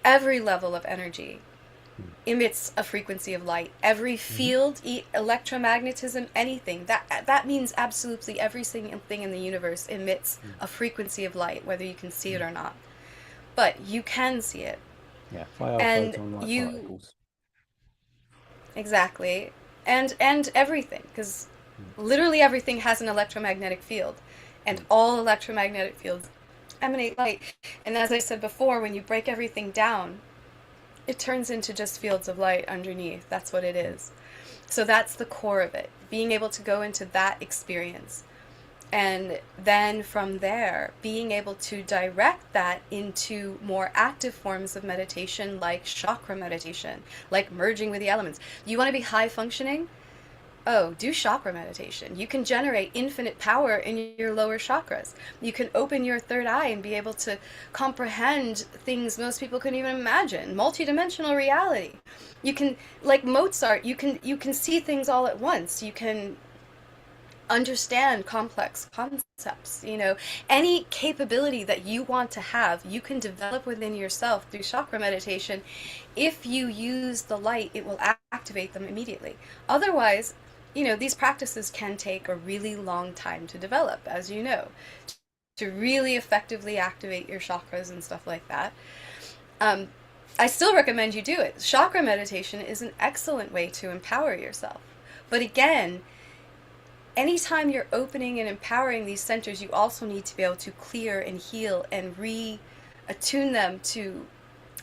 level of energy Mm. emits a frequency of light. Every Hmm. field, electromagnetism, anything that means absolutely every single thing in the universe emits Mm. a frequency of light, whether you can see it Mm. or not. But you can see it, Yeah, they are and photon light you particles. exactly, and everything, because Mm. literally everything has an electromagnetic field, and Mm. all electromagnetic fields emanate light. And as I said before, when you break everything down, it turns into just fields of light underneath. That's what it Mm. is. So that's the core of it, being able to go into that experience. And then from there, being able to direct that into more active forms of meditation, like chakra meditation, like merging with the elements. You want to be high functioning? Oh, do chakra meditation. You can generate infinite power in your lower chakras. You can open your third eye and be able to comprehend things most people couldn't even imagine. Multidimensional reality. You can, like Mozart, you can see things all at once. You can understand complex concepts. Any capability that you want to have, you can develop within yourself through chakra meditation. If you use the light, it will activate them immediately. Otherwise, these practices can take a really long time to develop, as you know, to really effectively activate your chakras and stuff like that. um, I still recommend you do it. Chakra meditation is an excellent way to empower yourself, but again, anytime you're opening and empowering these centers, you also need to be able to clear and heal and attune them to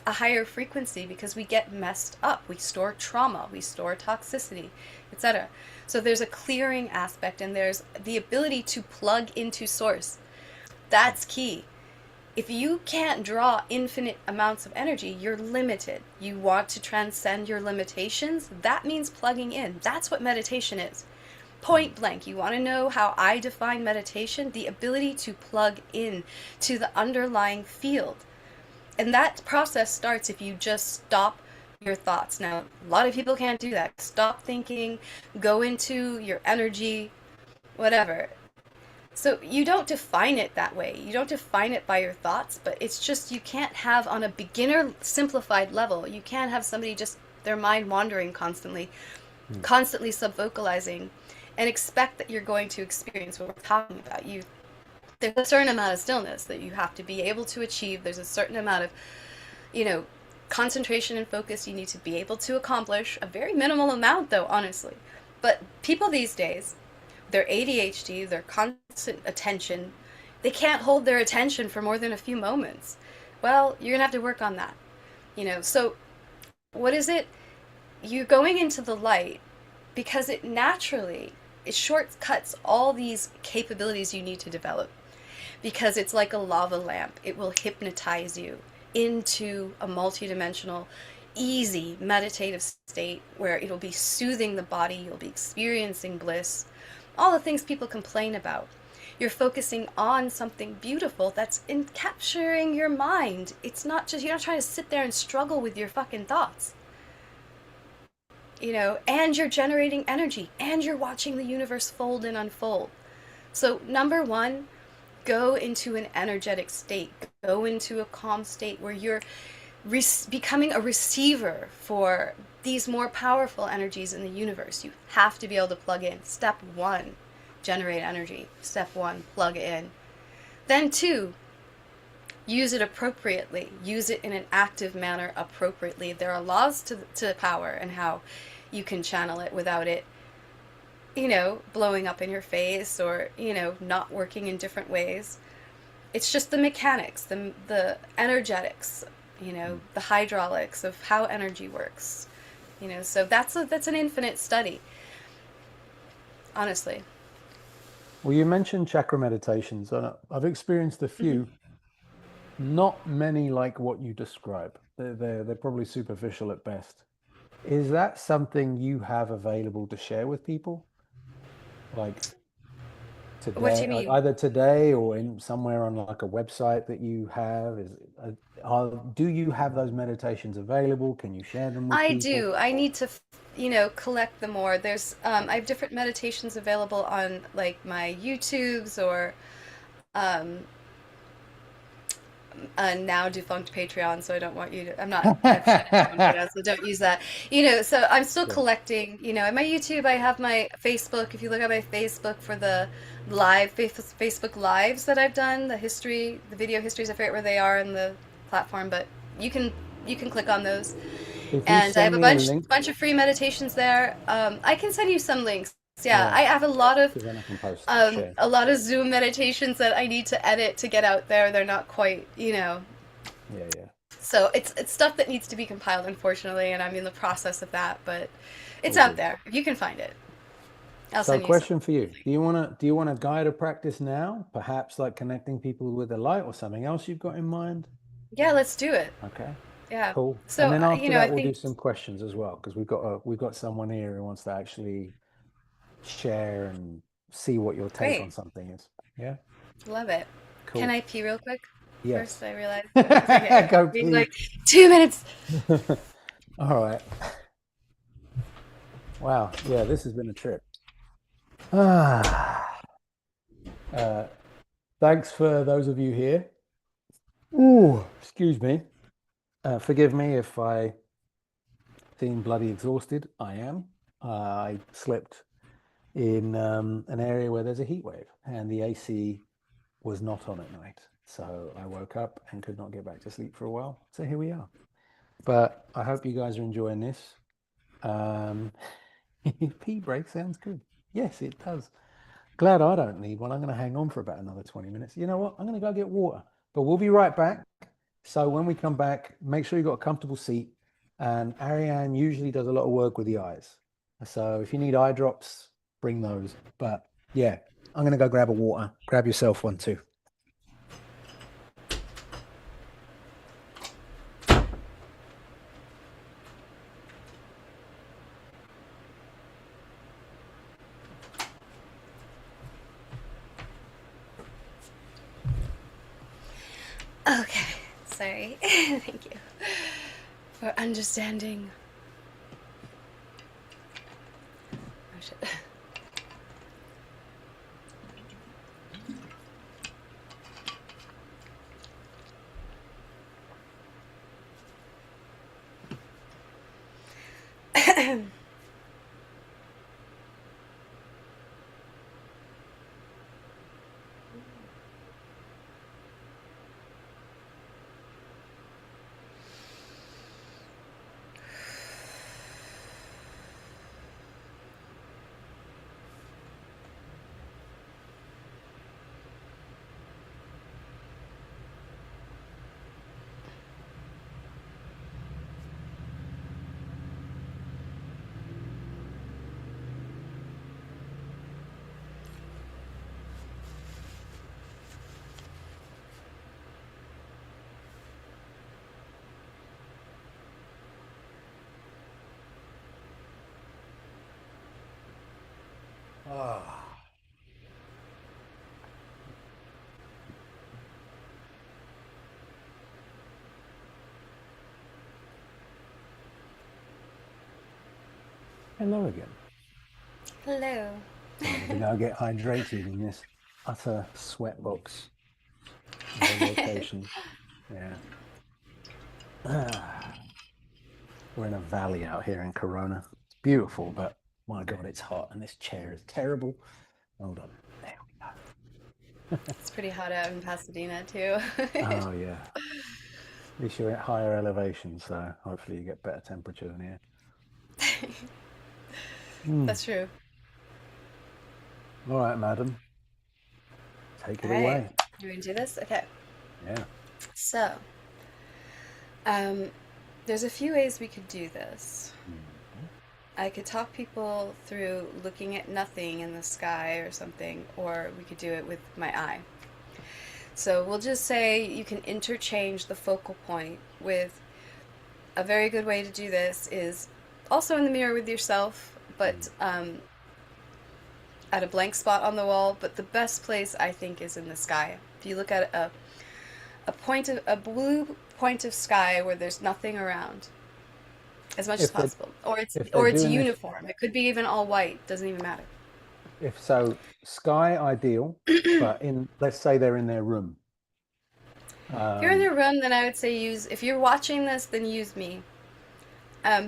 a higher frequency, because we get messed up. We store trauma, we store toxicity, etc. So there's a clearing aspect, and there's the ability to plug into source. That's key. If you can't draw infinite amounts of energy, you're limited. You want to transcend your limitations, that means plugging in. That's what meditation is. Mm. Point blank. You want to know how I define meditation? The ability to plug in to the underlying field. And that process starts if you just stop your thoughts. Now, a lot of people can't do that. Stop thinking, go into your energy, whatever. So you don't define it that way. You don't define it by your thoughts, but it's just you can't have, on a beginner simplified level, you can't have somebody just their mind wandering constantly, Mm. constantly subvocalizing, and expect that you're going to experience what we're talking about. There's a certain amount of stillness that you have to be able to achieve. There's a certain amount of, you know, concentration and focus you need to be able to accomplish a very minimal amount, though, honestly. But people these days, their ADHD, their constant attention, they can't hold their attention for more than a few moments. Well, you're gonna have to work on that. So what is it? You're going into the light because it shortcuts all these capabilities you need to develop, because it's like a lava lamp. It will hypnotize you into a multidimensional, easy meditative state where it'll be soothing the body, you'll be experiencing bliss, all the things people complain about. You're focusing on something beautiful that's in capturing your mind. You're not trying to sit there and struggle with your fucking thoughts. And you're generating energy and you're watching the universe fold and unfold. So, number one, go into an energetic state, go into a calm state where you're becoming a receiver for these more powerful energies in the universe. You have to be able to plug in. Step one, generate energy. Step one, plug in. Then two, use it appropriately. Use it in an active manner appropriately. There are laws to power and how you can channel it without it, blowing up in your face or, not working in different ways. It's just the mechanics, the energetics, the hydraulics of how energy works. So that's an infinite study, honestly. Well, you mentioned chakra meditations, and I've experienced a few. Not many like what you describe. They're probably superficial at best. Is that something you have available to share with people? Like What do today, you mean? either today or in somewhere on like a website that you have? Do you have those meditations available? Can you share them with I people? do. I need to, collect them more. I have different meditations available on like my YouTubes or um, a now defunct Patreon, so I don't want you to. I've shut it down for now, so don't use that. So I'm still Yeah. collecting. At my YouTube, I have my Facebook. If you look at my Facebook for the Facebook lives that I've done, the video histories, I forget where they are in the platform, but you can you can click on those. If you And I have send a me a bunch link, bunch of free meditations there. I can send you some links. Yeah, yeah, I have because then I can share. a lot of Zoom meditations that I need to edit to get out there. They're not quite, Yeah, yeah. So it's stuff that needs to be compiled, unfortunately, and I'm in the process of that. But it's All out good. there. If you can find it, I'll So, send you some. question for you: Do you want to guide a practice now? Perhaps like connecting people with the light, or something else you've got in mind? Yeah, let's do it. Okay, Yeah. cool. And So then after I that, we'll do think some questions as well, because we've got someone here who wants to actually share and see what your take great. on something is. Yeah, Love it. Can cool. I pee real quick? First, Yes. I realized. Okay, Go be pee. like 2 minutes. All right. Wow. Yeah, this has been a trip. Ah. Uh, thanks for those of you here. Ooh, excuse me. Forgive me if I seem bloody exhausted. I am. I slept in an area where there's a heat wave, and the AC was not on at night. So I woke up and could not get back to sleep for a while. So here we are. But I hope you guys are enjoying this. Um, pee break sounds good. Yes, it does. Glad I don't need one. I'm going to hang on for about another 20 minutes. You know what? I'm going to go get water. But we'll be right back. So when we come back, make sure you've got a comfortable seat. And Ariane usually does a lot of work with the eyes. So if you need eye drops, bring those. But yeah, I'm going to go grab a water. Grab yourself one too. Okay. Sorry. Thank you for understanding. Oh shit. Ah, hello again. Hello. So I need to go get hydrated in this utter sweatbox of a location. Yeah. Ah, we're in a valley out here in Corona. It's beautiful, but my God, it's hot, and this chair is terrible. Hold on. There we It's pretty hot out in Pasadena too. go. Oh yeah. At least you're at higher elevation, so hopefully you get better temperature than here. Mm. That's true. All right, madam. Take All it right. away. You want to do this? Okay. Yeah. So, um, there's a few ways we could do this. Mhm. I could talk people through looking at nothing in the sky or something, or we could do it with my eye. So we'll just say you can interchange the focal point with a very good way to do this is also in the mirror with yourself, Mm. but at a blank spot on the wall. But the best place I think is in the sky. If you look at a blue point of sky where there's nothing around, as much as If they possible, if they're or it's doing this, uniform. It could be even all white. Doesn't even matter. if so, sky ideal, but in let's say they're in their room. If you're in Um, the room, then I would say use. If you're watching this, then use me,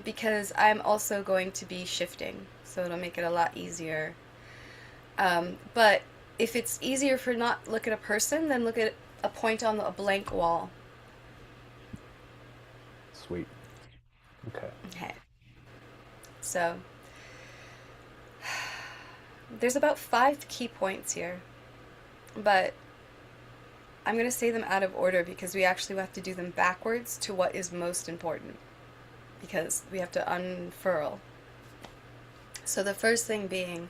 because I'm also going to be shifting, so it'll make it a lot easier. But if it's easier for not look at a person, then look at a point on a blank wall. Sweet. Okay. Okay. So there's about 5 key points here, but I'm going to say them out of order because we actually have to do them backwards to what is most important because we have to unfurl. So the first thing being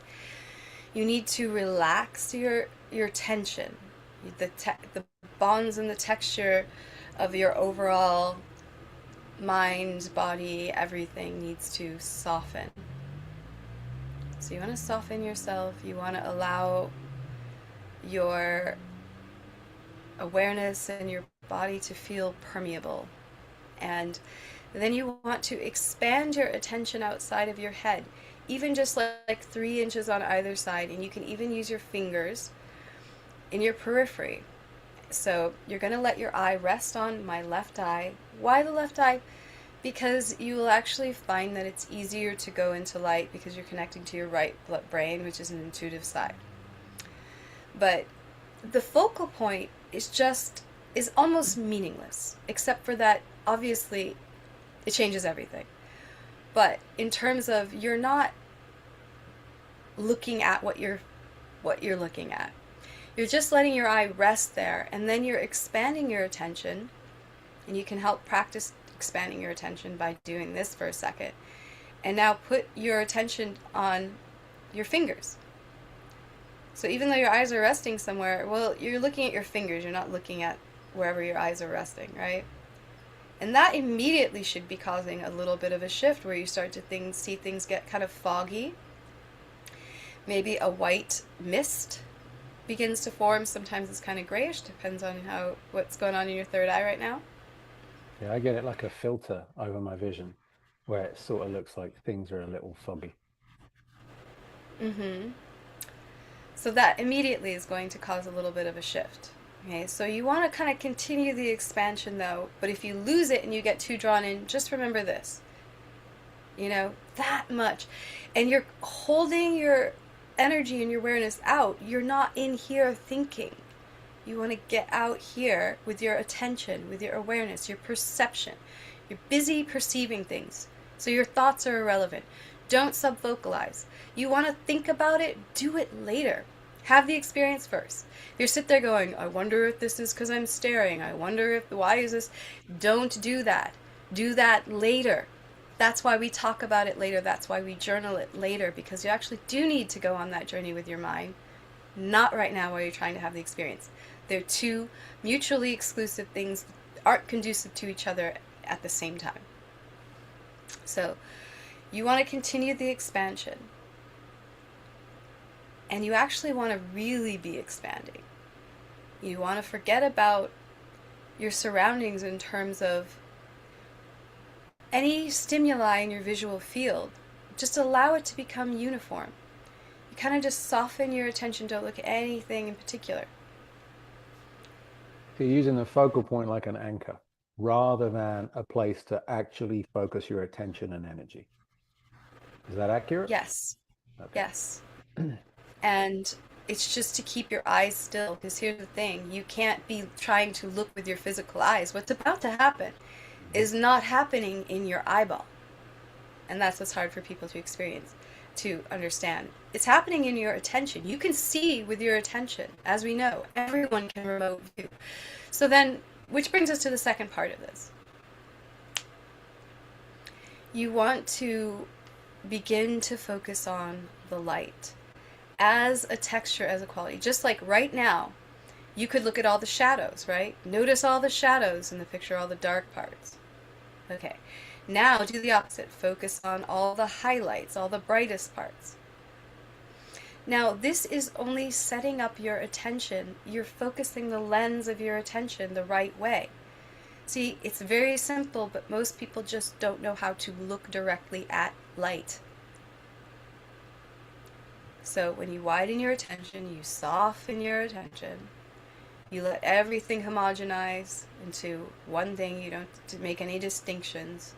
you need to relax your tension. The bonds and the texture of your overall mind, body, everything needs to soften. So you want to soften yourself. You want to allow your awareness and your body to feel permeable. And then you want to expand your attention outside of your head, even just like 3 inches on either side. And you can even use your fingers in your periphery. So you're going to let your eye rest on my left eye. Why the left eye? Because you will actually find that it's easier to go into light because you're connecting to your right brain, which is an intuitive side. But the focal point is almost meaningless, except for that obviously it changes everything. But in terms of you're not looking at what you're looking at. You're just letting your eye rest there, and then you're expanding your attention, and you can help practice expanding your attention by doing this for a second. And now put your attention on your fingers. So even though your eyes are resting somewhere, well, you're looking at your fingers, you're not looking at wherever your eyes are resting, right? And that immediately should be causing a little bit of a shift where you start to see things get kind of foggy. Maybe a white mist begins to form. Sometimes it's kind of grayish, depends on what's going on in your third eye right now. Yeah, I get it like a filter over my vision, where it sort of looks like things are a little foggy. Mm-hmm. So that immediately is going to cause a little bit of a shift. Okay, so you want to kind of continue the expansion though, but if you lose it and you get too drawn in, just remember this. That much. And you're holding your energy and your awareness out. You're not in here thinking. You want to get out here with your attention, with your awareness, your perception. You're busy perceiving things, so your thoughts are irrelevant. Don't subvocalize. You want to think about it, do it later. Have the experience first. If you sit there going, I wonder if this is because I'm staring. I wonder why is this? Don't do that. Do that later. That's why we talk about it later. That's why we journal it later, because you actually do need to go on that journey with your mind. Not right now while you're trying to have the experience. They're two mutually exclusive things that aren't conducive to each other at the same time. So you want to continue the expansion. and you actually want to really be expanding. You want to forget about your surroundings in terms of any stimuli in your visual field. Just allow it to become uniform. You kind of just soften your attention, don't look at anything in particular. So you're using the focal point like an anchor rather than a place to actually focus your attention and energy. Is that accurate? Yes, Okay. yes. And it's just to keep your eyes still, because here's the thing, you can't be trying to look with your physical eyes. What's about to happen Mhm. is not happening in your eyeball. And that's what's hard for people to experience, to understand. It's happening in your attention. You can see with your attention, as we know. Everyone can remote view. So then, which brings us to the second part of this. You want to begin to focus on the light as a texture, as a quality. Just like right now, you could look at all the shadows, right? Notice all the shadows in the picture, all the dark parts. Okay, now do the opposite. Focus on all the highlights, all the brightest parts. Now, this is only setting up your attention. You're focusing the lens of your attention the right way. See, it's very simple, but most people just don't know how to look directly at light. So when you widen your attention, you soften your attention, you let everything homogenize into one thing, you don't make any distinctions.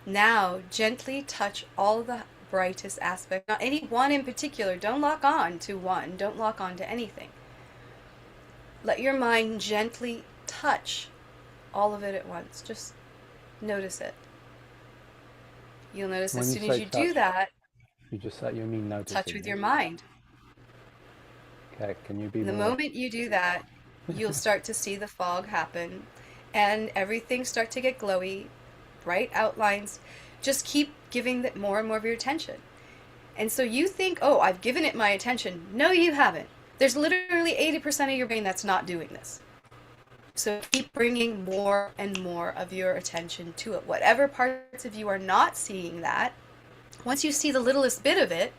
Now, gently touch all the brightest aspects, not any one in particular. Don't lock on to one, don't lock on to anything. Let your mind gently touch all of it at once. Just notice it. You'll notice as When you soon as say you do touch, that, you just say you mean touch noticing, with yeah? your mind. Okay, can you be The more? moment you do that, you'll start to see the fog happen and everything start to get glowy, bright outlines. Just keep giving it more and more of your attention. And so you think, oh, I've given it my attention. No, you haven't. There's literally 80% of your brain that's not doing this. So keep bringing more and more of your attention to it. Whatever parts of you are not seeing that, once you see the littlest bit of it,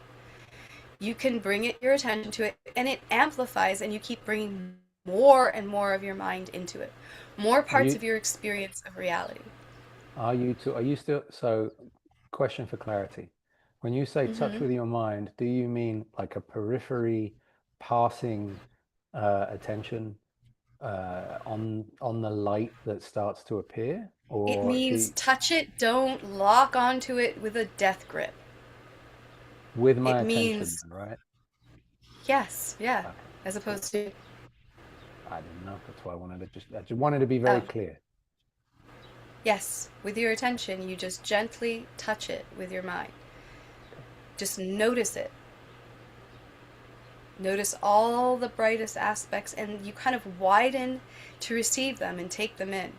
you can bring it your attention to it and it amplifies and you keep bringing more and more of your mind into it. More Are parts you of your experience of reality. are you still so question for clarity. When you say touch Mm-hmm. with your mind, do you mean like a periphery passing attention on the light that starts to appear? It Or do means you, touch it, don't lock onto it with a death grip. with my It attention means then, right? yes, yeah, Okay, as cool. opposed to I didn't know. That's why I just wanted to be very oh, clear. yes, with your attention, you just gently touch it with your mind. Okay. Just notice it. Notice all the brightest aspects and you kind of widen to receive them and take them in.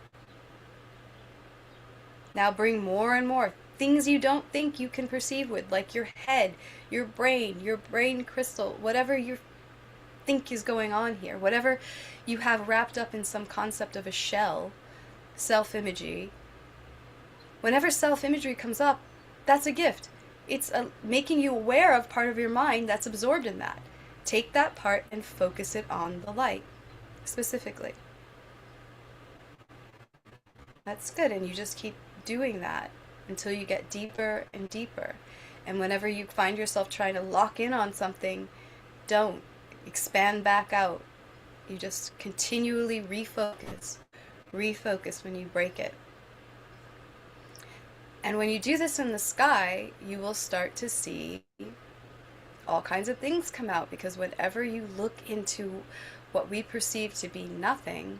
Now bring more and more things you don't think you can perceive with, like your head, your brain crystal, whatever you think is going on here, whatever you have wrapped up in some concept of a shell, self imagery. Whenever self imagery comes up, that's a gift. It's making you aware of part of your mind that's absorbed in that. Take that part and focus it on the light specifically. That's good, and you just keep doing that until you get deeper and deeper. And whenever you find yourself trying to lock in on something, don't expand back out. You just continually refocus when you break it. And when you do this in the sky, you will start to see all kinds of things come out because whenever you look into what we perceive to be nothing,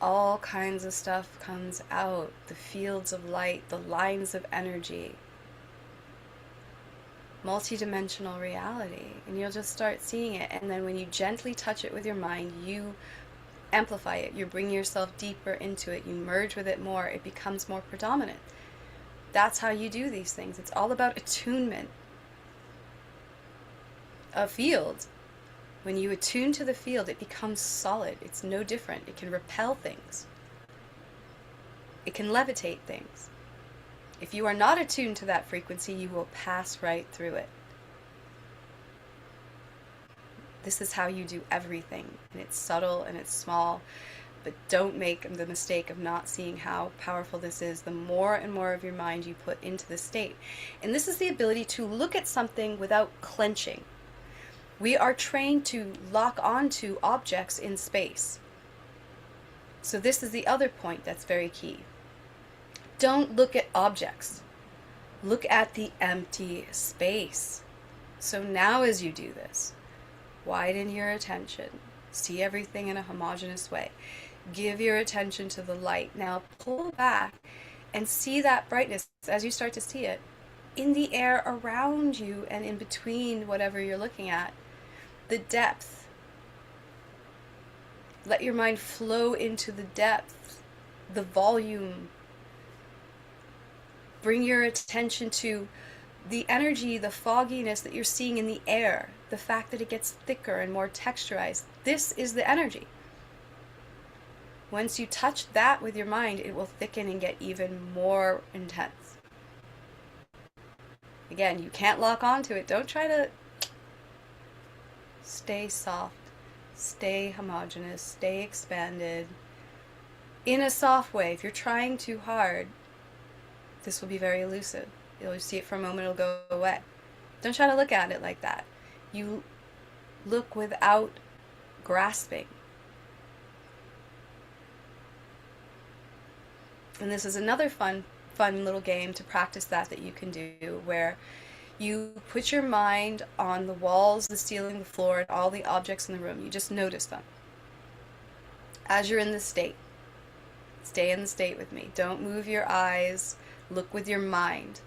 all kinds of stuff comes out. The fields of light, the lines of energy, multidimensional reality. And you'll just start seeing it. And then when you gently touch it with your mind, you amplify it. You bring yourself deeper into it. You merge with it more. It becomes more predominant. That's how you do these things. It's all about attunement. A field, when you attune to the field, it becomes solid. It's no different. It can repel things. It can levitate things. If you are not attuned to that frequency, you will pass right through it. This is how you do everything. And it's subtle and it's small, but don't make the mistake of not seeing how powerful this is the more and more of your mind you put into the state. And this is the ability to look at something without clenching. We are trained to lock onto objects in space. So this is the other point that's very key. Don't look at objects. Look at the empty space. So now as you do this, widen your attention. See everything in a homogeneous way. Give your attention to the light. Now pull back and see that brightness as you start to see it in the air around you and in between whatever you're looking at. The depth. Let your mind flow into the depth, the volume. Bring your attention to the energy, the fogginess that you're seeing in the air, the fact that it gets thicker and more texturized. This is the energy. Once you touch that with your mind, it will thicken and get even more intense. Again, you can't lock onto it. Don't try to. Stay soft, stay homogeneous, stay expanded. In a soft way. If you're trying too hard, this will be very elusive. You'll see it for a moment, it'll go away. Don't try to look at it like that. You look without grasping. And this is another fun little game to practice that you can do, where you put your mind on the walls, the ceiling, the floor, and all the objects in the room. You just notice them. As you're in the state, stay in the state with me. Don't move your eyes. Look with your mind.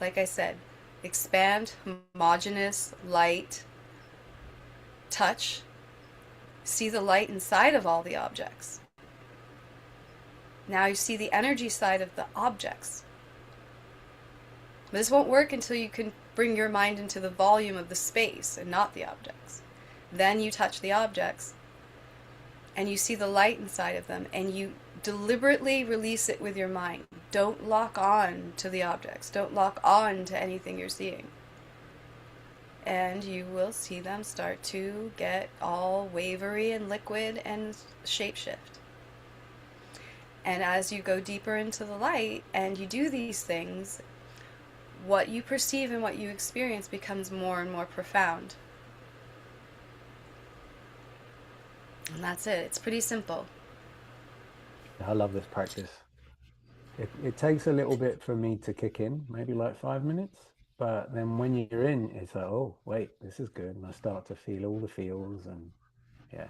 Like I said, expand, homogeneous, light, touch. See the light inside of all the objects. Now you see the energy side of the objects. But this won't work until you can bring your mind into the volume of the space and not the objects. Then you touch the objects and you see the light inside of them, and you deliberately release it with your mind. Don't lock on to the objects. Don't lock on to anything you're seeing. And you will see them start to get all wavery and liquid and shapeshift. And as you go deeper into the light and you do these things, what you perceive and what you experience becomes more and more profound. And that's it. It's pretty simple. I love this practice. It takes a little bit for me to kick in, maybe like 5 minutes. But then when you're in, it's like, oh, wait, this is good. And I start to feel all the feels, and yeah.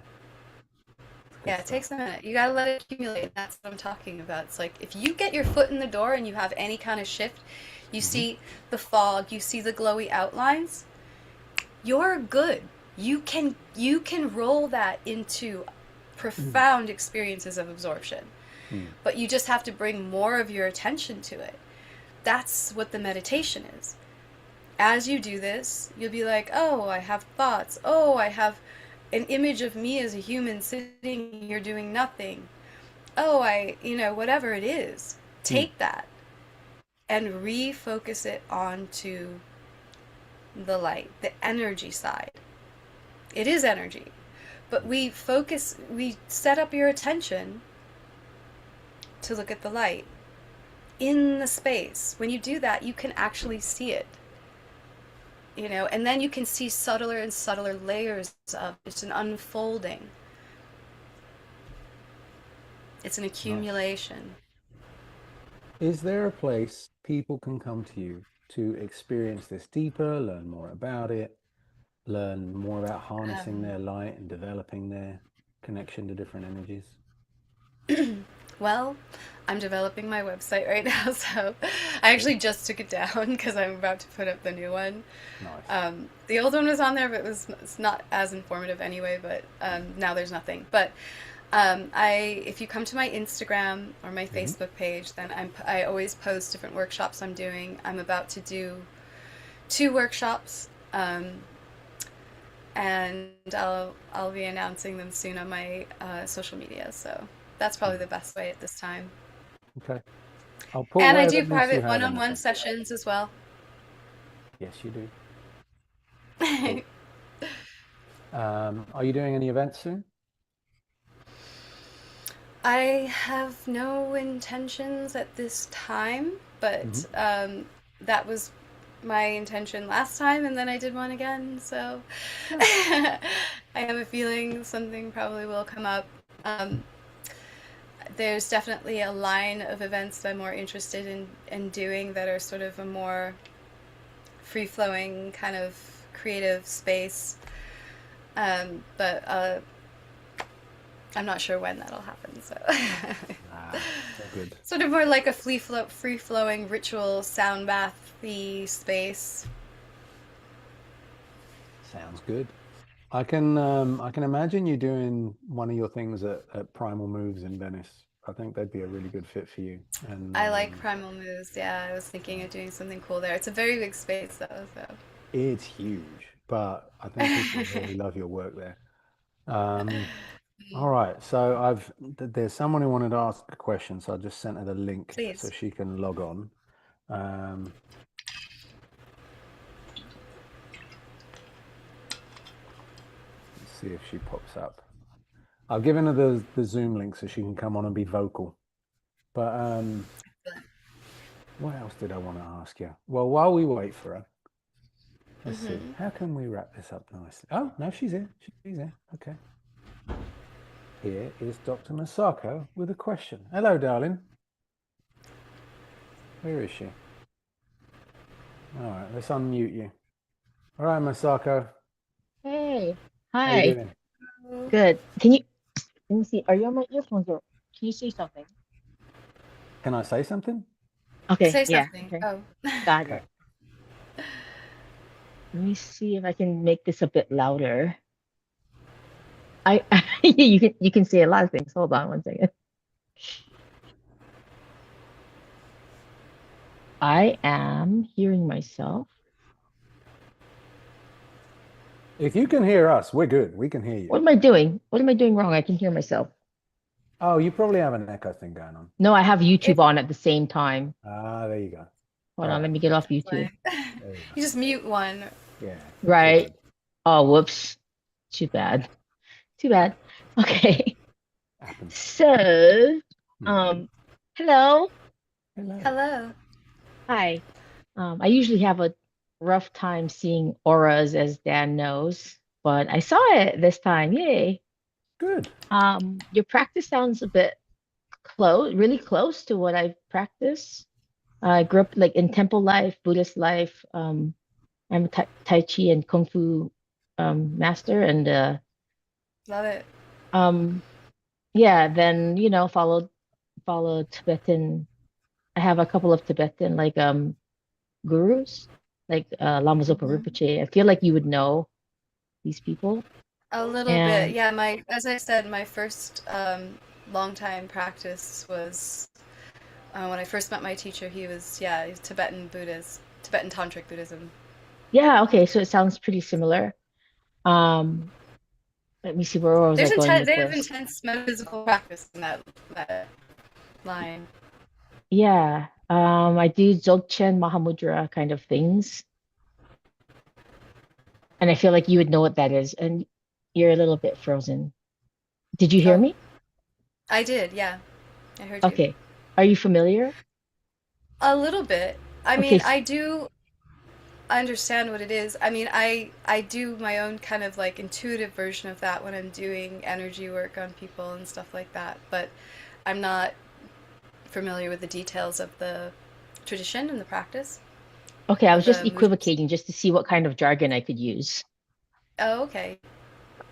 Yeah, it takes a minute. You gotta let it accumulate. That's what I'm talking about. It's like if you get your foot in the door and you have any kind of shift, you see the fog, you see the glowy outlines, you're good. You can roll that into profound experiences of absorption. But you just have to bring more of your attention to it. That's what the meditation is. As you do this, you'll be like, oh, I have thoughts. Oh, I have an image of me as a human sitting here doing nothing. Oh, whatever it is. Take that and refocus it onto the light, the energy side. It is energy. But we set up your attention to look at the light in the space. When you do that, you can actually see it. And then you can see subtler and subtler layers of it's an unfolding. It's an accumulation. Is there a place people can come to you to experience this deeper, learn more about it, learn more about harnessing their light and developing their connection to different energies? Well, I'm developing my website right now, so I actually just took it down because I'm about to put up the new one. Nice. The old one was on there, but it's not as informative anyway. But now there's nothing. But if you come to my Instagram or my Facebook page, then I always post different workshops I'm doing. I'm about to do 2 workshops, and I'll be announcing them soon on my social media. So that's probably the best way at this time. Okay. I'll put And I whatever do links you private have in the one-on-one show. sessions as well. Yes, you do. Cool. Are you doing any events soon? I have no intentions at this time, but Hmm. that was my intention last time, and then I did one again. So Yeah. I have a feeling something probably will come up. Um, there's definitely a line of events that I'm more interested in doing that are sort of a more free flowing kind of creative space. But I'm not sure when that'll happen. So Ah, all good. sort of more like a free flowing ritual sound bathy space. Sounds good. I can imagine you doing one of your things at Primal Moves in Venice. I think they'd be a really good fit for you. And I like Primal Moves. Yeah, I was thinking yeah, of doing something cool there. It's a very big space though, so. it's huge, but I think people would really love your work there. Um, all right, so there's someone who wanted to ask a question, so I just sent her the link so Please. she can log on. Um, let's see if she pops up. I've given her the Zoom link so she can come on and be vocal. But what else did I want to ask you? Well, while we wait for her, let's see. Mm-hmm. How can we wrap this up nicely? Oh, no, she's here. She's here. Okay. Here is Dr. Masako with a question. Hello, darling. Where is she? All right, let's unmute you. All right, Masako. Hey, How you hi. doing? Good. Can you let me see? Are you on my earphones or can you say something? Can I say something? Okay, Say yeah. something. Okay. Oh. Got Okay. it. Let me see if I can make this a bit louder. I you can say a lot of things. Hold on one second. I am hearing myself. If you can hear us, we're good. We can hear you. What am I doing? What am I doing wrong? I can hear myself. Oh, you probably have an echo thing going on. No, I have YouTube It's on at the same time. Ah, there you go. Hold All on, right. let me get off YouTube. like There you go. you just mute one. Yeah, it's all Right. good. Oh, whoops. Too bad. Too bad. Okay. Happens. So, Hmm. um, hello. Hello. Hello. Hi. I usually have a rough time seeing auras, as Dan knows, but I saw it this time. Yay. Good. Your practice sounds a bit close, really close to what I practice. I grew up like in temple life, Buddhist life. I'm a Tai Chi and Kung Fu master, and Love it. um, yeah, then followed Tibetan. I have a couple of Tibetan like gurus, like Lama Zopa Hmm. Rinpoche. I feel like you would know these people. A little bit. And Yeah, my as I said, my first long time practice was when I first met my teacher. He was he's Tibetan Buddhist, Tibetan Tantric Buddhism. yeah, okay, so it sounds pretty similar. Um, Let me see, where was I going with They have this? intense metaphysical practice in that line. Yeah, I do Dzogchen Mahamudra kind of things, and I feel like you would know what that is, and you're a little bit frozen. Did you hear Oh, me? I did. Yeah, I heard you. Okay. Are you familiar? A little bit. I Okay, mean, I do understand what it is. I mean, I do my own kind of like intuitive version of that when I'm doing energy work on people and stuff like that, but I'm not familiar with the details of the tradition and the practice okay, I of was just the movements. equivocating just to see what kind of jargon I could use. Oh, okay.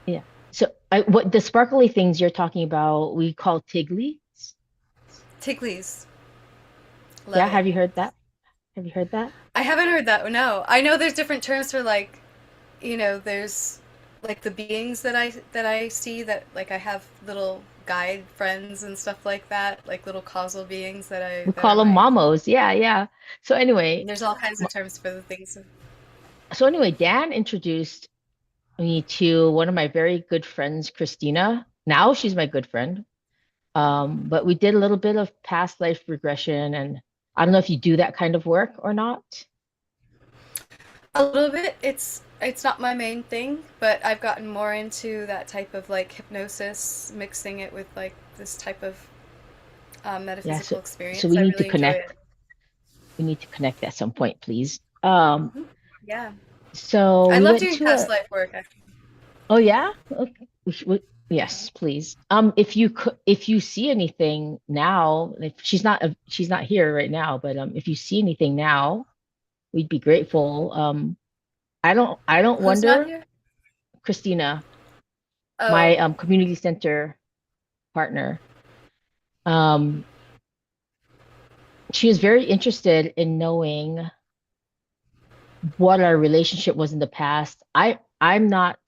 Yeah. So what the sparkly things you're talking about, we call tigli. Ticklies. Love Yeah, it. have you heard that? Have you heard that? I haven't heard that. No. I know there's different terms for like, there's like the beings that I see that like I have little guide friends and stuff like that, like little causal beings We that call are them my mamos. Yeah, yeah. So anyway, there's all kinds m- of terms for the things. Dan introduced me to one of my very good friends, Christina. Now she's my good friend. But we did a little bit of past life regression, and I don't know if you do that kind of work or not. A little bit. It's it's not my main thing, but I've gotten more into that type of like hypnosis, mixing it with like this type of Yeah, metaphysical so experience. we I need to really enjoy connect. it. We need to connect at some point, please. Mhm. Yeah. So I we love went doing to past a. life work. Oh yeah, okay. Yes, please. If you could, if you see anything now, if she's not here right now, but if you see anything now, we'd be grateful. I don't Who's not wonder, here? Christina, my Oh, community center partner. Um, she was very interested in knowing what our relationship was in the past. I'm not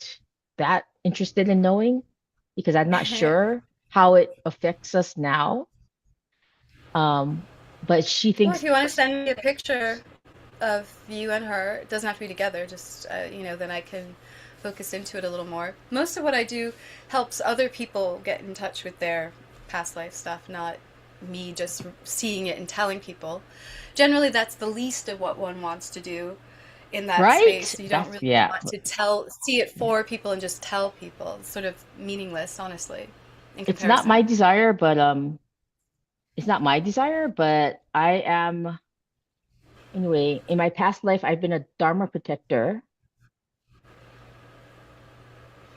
that interested in knowing because I'm not sure how it affects us now. Um, but she well, if thinks, you want to send me a picture of you and her, it doesn't have to be together, just, then I can focus into it a little more. Most of what I do helps other people get in touch with their past life stuff, not me just seeing it and telling people. Generally, that's the least of what one wants to do in that right? space. You don't That's really yeah. want to see it for people and just tell people. It's sort of meaningless, honestly, in It's not my comparison. desire, but it's not my desire, but I am anyway, in my past life I've been a Dharma protector.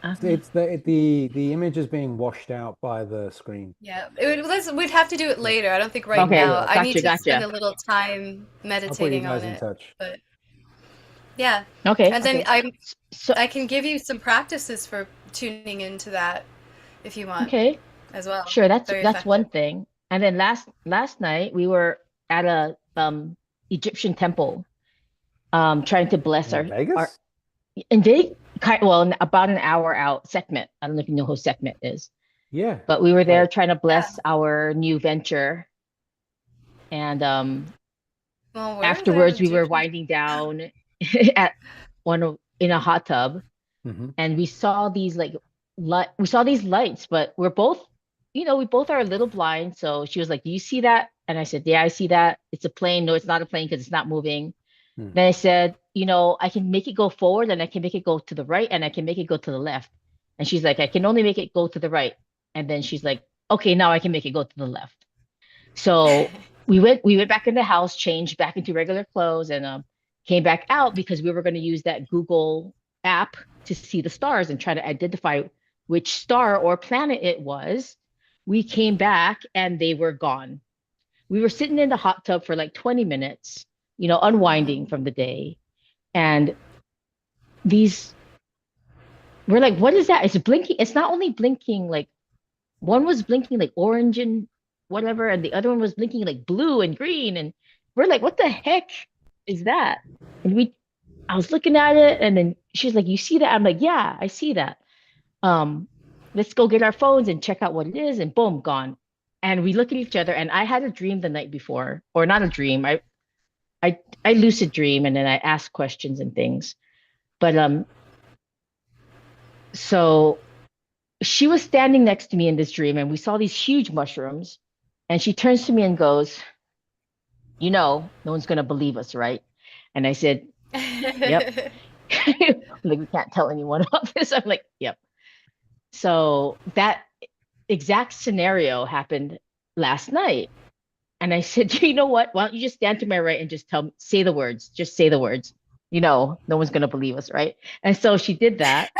Um, It's the image is being washed out by the screen. Yeah, we'd have to do it Yeah, later. I don't think right okay, now. yeah. I need gotcha, to spend gotcha. a little time I'll put you meditating on guys in it. touch. But yeah, Okay, and then okay. So I can give you some practices for tuning into that if you want okay. as well. Sure, Very that's effective. one thing. And then last night we were at a Egyptian temple trying to bless In our Vegas? and they kind well about an hour out Sekhmet. I don't know if you know who Sekhmet is, Yeah. but we were there Like, trying to Yeah. bless our new venture and Well, where are there afterwards we were Egyptians? winding down at in a hot tub hmm and we saw these like we saw these lights, but we're both, we both are a little blind. So she was like, "Do you see that?" And I said, "Yeah, I see that. It's a plane." No, it's not a plane because it's not moving. hmm Then I said, I can make it go forward and I can make it go to the right and I can make it go to the left. And she's like, "I can only make it go to the right." And then she's like, "Okay, now I can make it go to the left." So we went back in the house, changed back into regular clothes, and came back out because we were going to use that Google app to see the stars and try to identify which star or planet it was. We came back and they were gone. We were sitting in the hot tub for like 20 minutes, unwinding Mhm. from the day. And these, we're like, what is that? It's blinking. It's not only blinking, like one was blinking like orange and whatever, and the other one was blinking like blue and green. And we're like, what the heck is that? And I was looking at it, and then she's like, "You see that?" I'm like, "Yeah, I see that." Um, let's go get our phones and check out what it is, and boom, gone. And we look at each other, and I had a dream the night before, or not a dream. I lucid dream, and then I ask questions and things. But so she was standing next to me in this dream, and we saw these huge mushrooms. And she turns to me and goes, no one's gonna believe us, right? And I said, "Yep." Like we can't tell anyone about this. I'm like, "Yep." So that exact scenario happened last night. And I said, "You know what? Why don't you just stand to my right and just say the words. Just say the words. No one's gonna believe us, right?" And so she did that.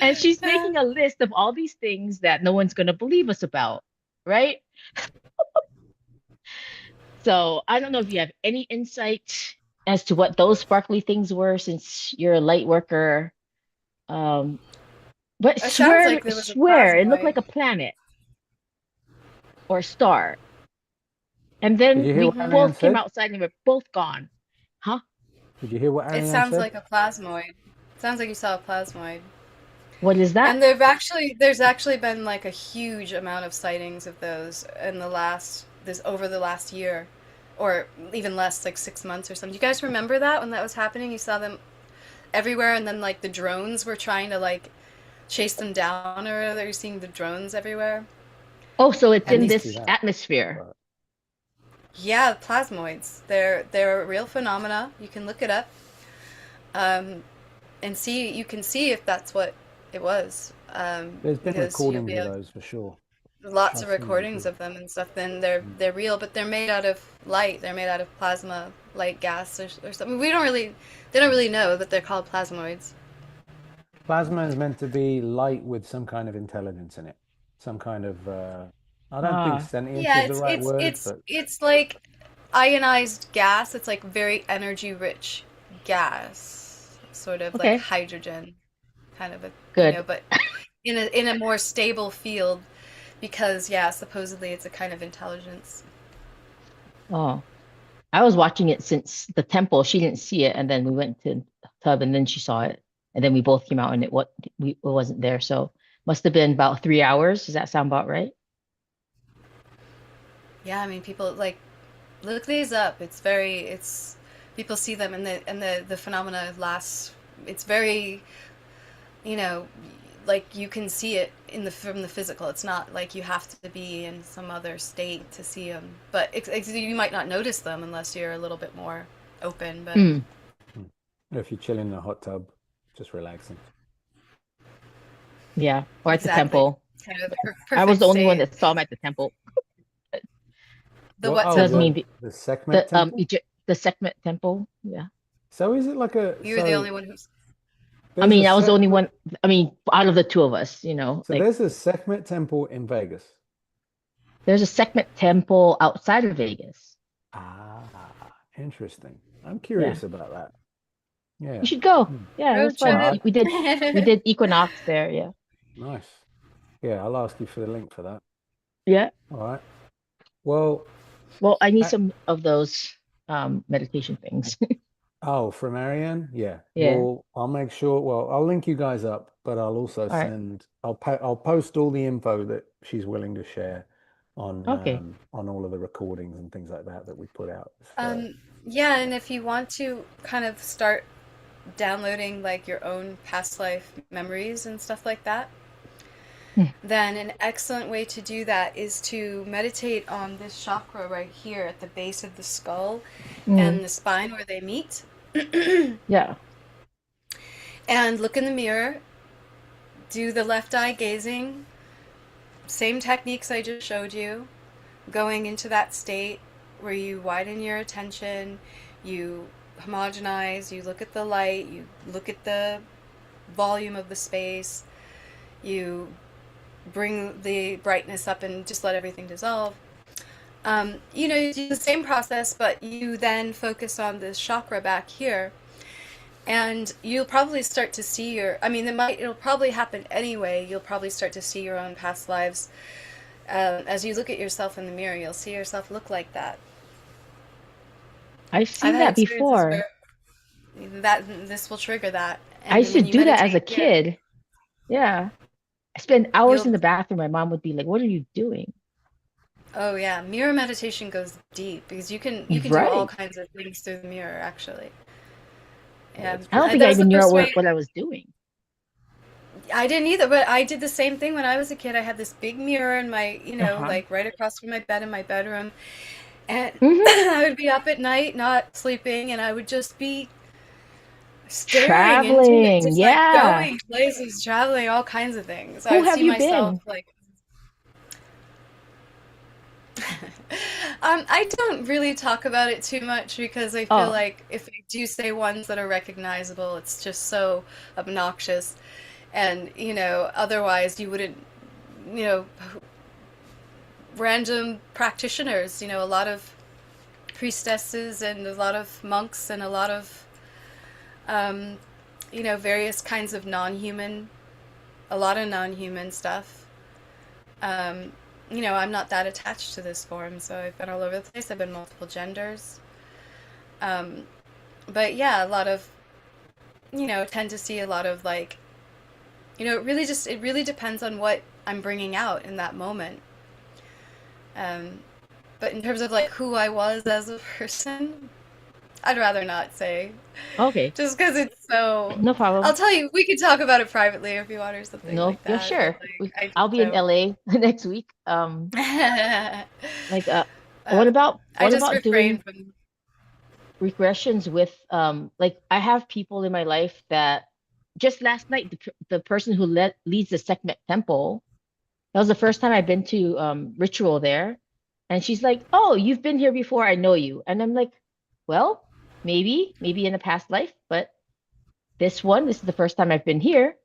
And she's making a list of all these things that no one's gonna believe us about, right? So I don't know if you have any insight as to what those sparkly things were since you're a light worker. Um, but It sounds like there was a swear, it looked plasmoid. like a planet or a star. And Did then you hear what we Hmm. Ariane both came said? outside and we're both gone. Huh? Did you hear what It Ariane sounds said? like a plasmoid. Sounds like you saw a plasmoid. What is that? And there's actually been like a huge amount of sightings of those in this over the last year, or even less, like 6 months or something. Do you guys remember that when that was happening? You saw them everywhere, and then like the drones were trying to like chase them down, or whatever. You're seeing the drones everywhere, Oh, so it's I and in didn't these see this that. atmosphere. But yeah, plasmoids. They're a real phenomena. You can look it up. um, and see you can see if that's what it was, There's been because you'll recordings be of able, those for sure. lots of I've seen recordings recordings. of them and stuff. Then they're real, but they're made out of light. They're made out of plasma light gas or something. We don't really They don't Mm. really know that they're called plasmoids. Plasma is meant to be light with some kind of intelligence in it, some kind of. I don't think Ah, sentience Yeah, is the right word, but it's like ionized gas. It's like very energy rich gas, sort of like okay, hydrogen, kind of a, good. but in a more stable field, because yeah, supposedly it's a kind of intelligence. Oh, I was watching it since the temple. She didn't see it, and then we went to the tub, and then she saw it, and then we both came out, and it wasn't there. So must have been about 3 hours. Does that sound about right? Yeah, I mean, people like look these up. It's people see them, and the phenomena lasts. It's very, you know, like you can see it in the from the physical. It's not like you have to be in some other state to see them, but you might not notice them unless you're a little bit more open. But Mm, hmm. If you're chilling in a hot tub, just relaxing. yeah, or at the exactly, temple. kind of the I was perfect the only one state. that saw him at the temple. The Well, what oh, Doesn't temple? mean the Sekhmet the temple. Egypt, the Sekhmet temple. Yeah. So is it like a You were the so only one who's. I there's a mean, I was the only Sekhmet one. I mean, out of the two of us, so there's a Sekhmet temple in Vegas. there's a Sekhmet temple outside of Vegas. Ah, interesting. I'm Yeah. curious about that. You Yeah. should go. Hmm. Yeah, it Road was All fun. right. trip. We did equinox there. Yeah. Nice. Yeah, I'll ask you for the link for that. Yeah. All right. Well, Well, I need a- some of those meditation things. oh, from Ariane? Yeah. Yeah. Well, I'll make sure. Well, I'll link you guys up, but I'll also All right. send. I'll post all the info that she's willing to share Okay. on all of the recordings and things like that that we put out. Um, yeah, Yeah. and if you want to kind of start downloading like your own past life memories and stuff like that, Hmm. then an excellent way to do that is to meditate on this chakra right here at the base of the skull Mm, and the spine where they meet. yeah. And look in the mirror, do the left eye gazing, same techniques I just showed you, going into that state where you widen your attention, you homogenize, you look at the light, you look at the volume of the space, you bring the brightness up and just let everything dissolve. You do the same process, but you then focus on this chakra back here, and you'll probably start to see I mean, it'll probably happen anyway. You'll probably start to see your own past lives. As you look at yourself in the mirror, you'll see yourself look like that. I've I've seen had that experiences before. where this will trigger that, I and used to when you do that as a meditate here, kid. Yeah. I spent hours in you'll. the bathroom. My mom would be like, "What are you doing?" Oh yeah, mirror meditation goes deep because you can do all Right. kinds of things through the mirror actually. Yeah, it's I don't pretty think That I was the even knew first way. what I was doing. I didn't either, but I did the same thing when I was a kid. I had this big mirror in my, Uh-huh. like right across from my bed in my bedroom, and Hmm. I would be up at night, not sleeping, and I would just be staring into it, Traveling. just like Yeah. going places, traveling, all kinds of things. I Who would have see you myself been? like. I don't really talk about it too much because I feel Oh, like if I do say ones that are recognizable, it's just so obnoxious. And, otherwise you wouldn't, you know, random practitioners, a lot of priestesses and a lot of monks and a lot of, um, various kinds of a lot of non human stuff. Um, I'm not that attached to this form, so I've been all over the place. I've been multiple genders. Um, but yeah, a lot of, tend to see a lot of like, it really depends on what I'm bringing out in that moment. Um, but in terms of like who I was as a person, I'd rather not say. okay. Just because it's so. No I'll problem. tell you, we could talk about it privately if you want or something No, like yeah, that. But sure. like, I I'll just be in don't. LA next week. Like um, what I just about refrain doing from. regressions with like I have people in my life that just last night the person who leads the Sekhmet temple, that was the first time I've been to ritual there, and she's like, "Oh, you've been here before. I know you." And I'm like, "Well, maybe in a past life, but this is the first time I've been here."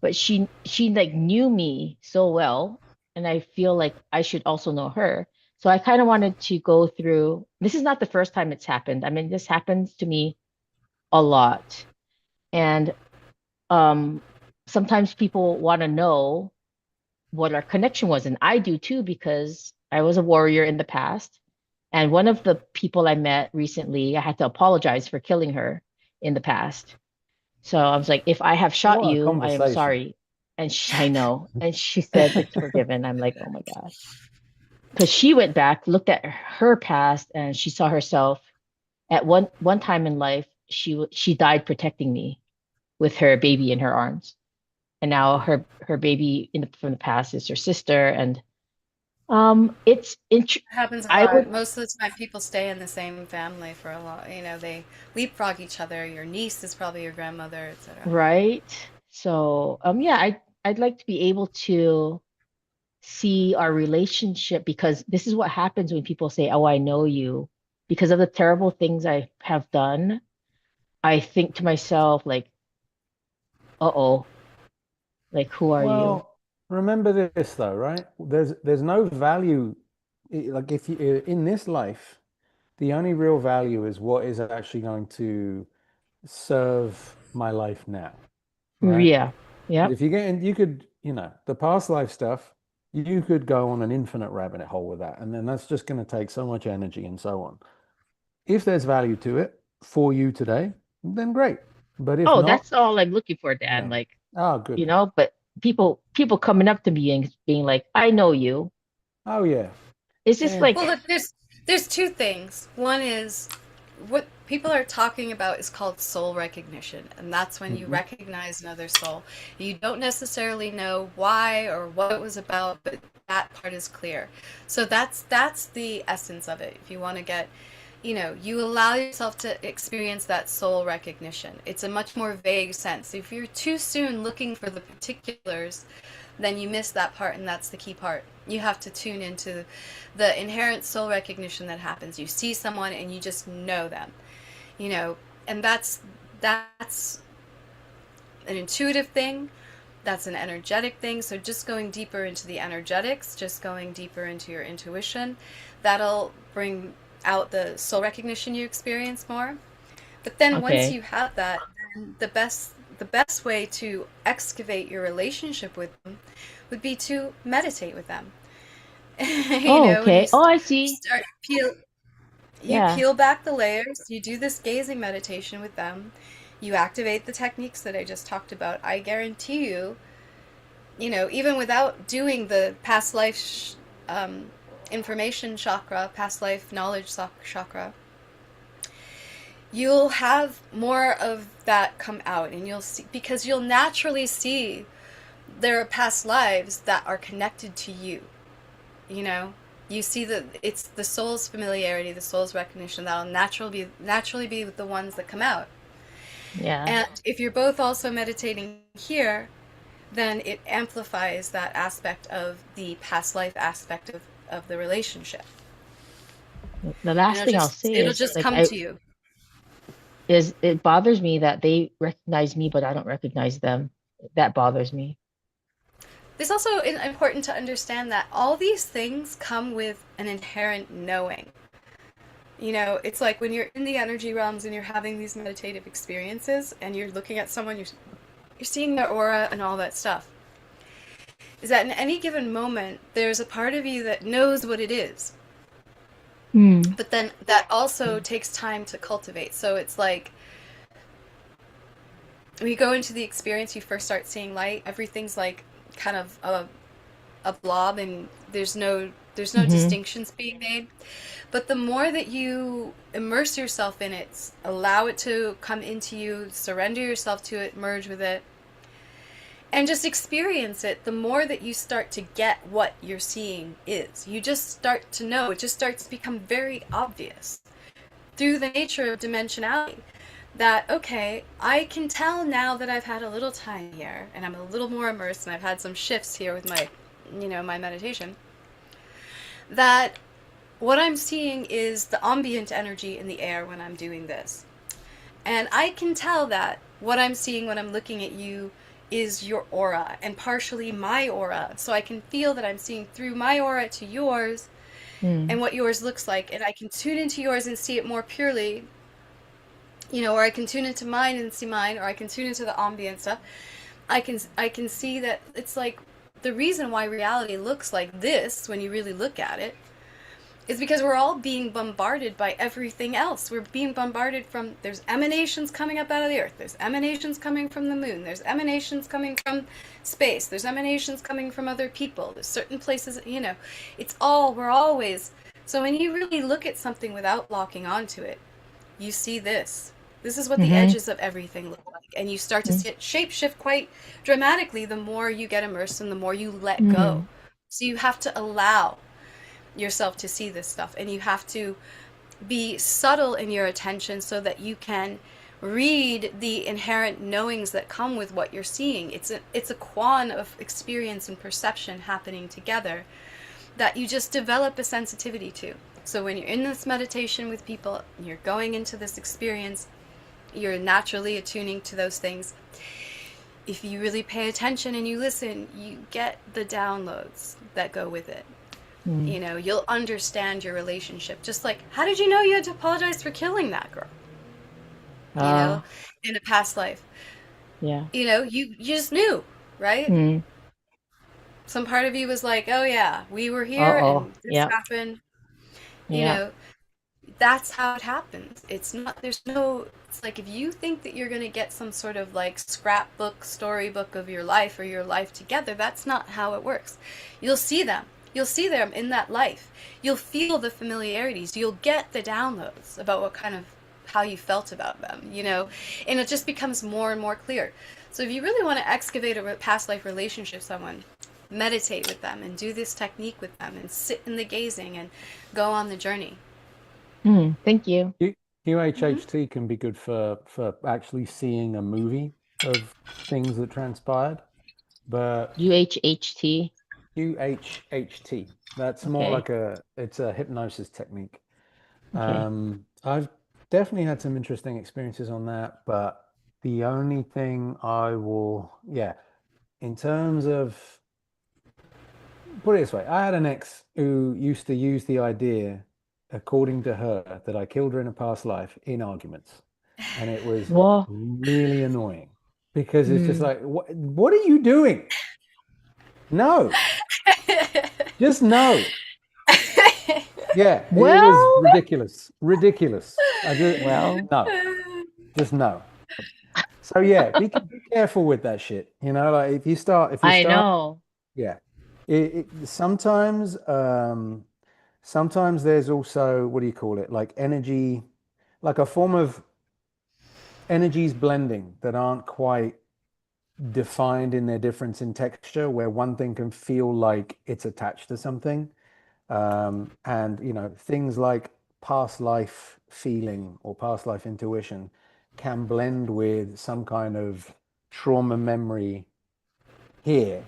But she like knew me so well, and I feel like I should also know her. So I kind of wanted to go through. This is not the first time it's happened. I mean, this happens to me a lot. And um sometimes people want to know what our connection was, and I do too because I was a warrior in the past. And one of the people I met recently, I had to apologize for killing her in the past. So I was like, if I have shot What a you, I am conversation. sorry. And I know. And she said it's forgiven. I'm like, oh my gosh. Because she went back, looked at her past, and she saw herself at one time in life, she died protecting me with her baby in her arms. And now her baby from the past is her sister. And it's Happens a I lot. would Most of the time, people stay in the same family for a lot. They leapfrog each other. Your niece is probably your grandmother, etc. right. So yeah, I'd like to be able to see our relationship because this is what happens when people say, "Oh, I know you." Because of the terrible things I have done, I think to myself, like, "Uh-oh, like who are you?" Well, remember this though, right? There's no value like if you in this life, the only real value is what is actually going to serve my life now, right? Yeah. Because Yep. if you get in, you could, the past life stuff, you could go on an infinite rabbit hole with that, and then that's just going to take so much energy and so on. If there's value to it for you today, then great. But if Oh, not, that's all I'm looking for, Dan. yeah. Like, Oh, good. but people coming up to me and being like, "I know you." Oh, yeah. It's just Yeah. Well, like, look, there's two things. One is what people are talking about is called soul recognition, and that's when you Mhm. recognize another soul. You don't necessarily know why or what it was about, but that part is clear. So that's the essence of it. If you want to get, you allow yourself to experience that soul recognition. It's a much more vague sense. If you're too soon looking for the particulars, then you miss that part, and that's the key part. You have to tune into the inherent soul recognition that happens. You see someone and you just know them, you know, and that's an intuitive thing. That's an energetic thing. So just going deeper into the energetics, just going deeper into your intuition, that'll bring out the soul recognition you experience more. But then once okay, you have that, the best way to excavate your relationship with them would be to meditate with them. oh, And okay, oh, I see, start peel you yeah, peel back the layers, you do this gazing meditation with them, you activate the techniques that I just talked about. I guarantee you, even without doing the past life information chakra, past life knowledge chakra, you'll have more of that come out, and you'll see, because you'll naturally see there are past lives that are connected to you. you know you see that it's the soul's familiarity, the soul's recognition that'll naturally be the ones that come out. yeah. And if you're both also meditating here, then it amplifies that aspect of the past life aspect of the relationship, The and last it'll thing I'll just say it'll is just like come to you. it bothers me that they recognize me, but I don't recognize them. That bothers me. It's also important to understand that all these things come with an inherent knowing. It's like when you're in the energy realms and you're having these meditative experiences and you're looking at someone, you're seeing their aura and all that stuff. Is that in any given moment, there's a part of you that knows what it is, Hmm. but then that also takes time to cultivate. So it's like when you go into the experience, you first start seeing light. Everything's like kind of a blob, and there's no Mm-hmm. distinctions being made. But the more that you immerse yourself in it, allow it to come into you, surrender yourself to it, merge with it, and just experience it, the more that you start to get what you're seeing is. You just start to know. It just starts to become very obvious. through the nature of dimensionality. That, okay, I can tell now that I've had a little time here and I'm a little more immersed and I've had some shifts here with my, my meditation, that what I'm seeing is the ambient energy in the air when I'm doing this. And I can tell that what I'm seeing when I'm looking at you is your aura and partially my aura. So I can feel that I'm seeing through my aura to yours Mm. and what yours looks like. And I can tune into yours and see it more purely, or I can tune into mine and see mine, or I can tune into the ambient stuff. I can see that it's like the reason why reality looks like this when you really look at it is because we're all being bombarded by everything else. We're being bombarded from, there's emanations coming up out of the earth, there's emanations coming from the moon, there's emanations coming from space, there's emanations coming from other people, there's certain places, it's all, we're always, so when you really look at something without locking onto it, you see this. This is what the Mm-hmm. edges of everything look like. And you start to see it shape shift quite dramatically the more you get immersed and the more you let go. Mm-hmm. So you have to allow yourself to see this stuff, and you have to be subtle in your attention so that you can read the inherent knowings that come with what you're seeing. It's a quan of experience and perception happening together that you just develop a sensitivity to. So when you're in this meditation with people, you're going into this experience, you're naturally attuning to those things. If you really pay attention and you listen, you get the downloads that go with it. Mm. You'll understand your relationship. Just like, how did you know you had to apologize for killing that girl? You know, Ah, in a past life. yeah. You just knew, right? Mm. Some part of you was like, oh yeah, we were here Uh-oh. and this Yep. happened. You Yep. know, that's how it happens. It's not, there's no, it's like if you think that you're going to get some sort of like scrapbook, storybook of your life or your life together, that's not how it works. You'll see them. You'll see them in that life. You'll feel the familiarities. You'll get the downloads about what kind of, how you felt about them, and it just becomes more and more clear. So if you really want to excavate a past life relationship with someone, meditate with them and do this technique with them and sit in the gazing and go on the journey. Mm. Thank you. Hmm. QHHT can be good for actually seeing a movie of things that transpired, but UHHT. QHHT, that's more Okay. like it's a hypnosis technique. Okay. I've definitely had some interesting experiences on that, but the only thing yeah, in terms of, put it this way, I had an ex who used to use the idea, according to her, that I killed her in a past life in arguments. And it was Whoa. really annoying because it's just Mm. like, what are you doing? No, just no. Yeah, it was Well, ridiculous. Ridiculous. I just, well, no, just no. So yeah, be careful with that shit. Like if you I start, know. yeah. Sometimes sometimes there's also, what do you call it? Like energy, like a form of energies blending that aren't quite defined in their difference in texture, where one thing can feel like it's attached to something. And things like past life feeling or past life intuition can blend with some kind of trauma memory here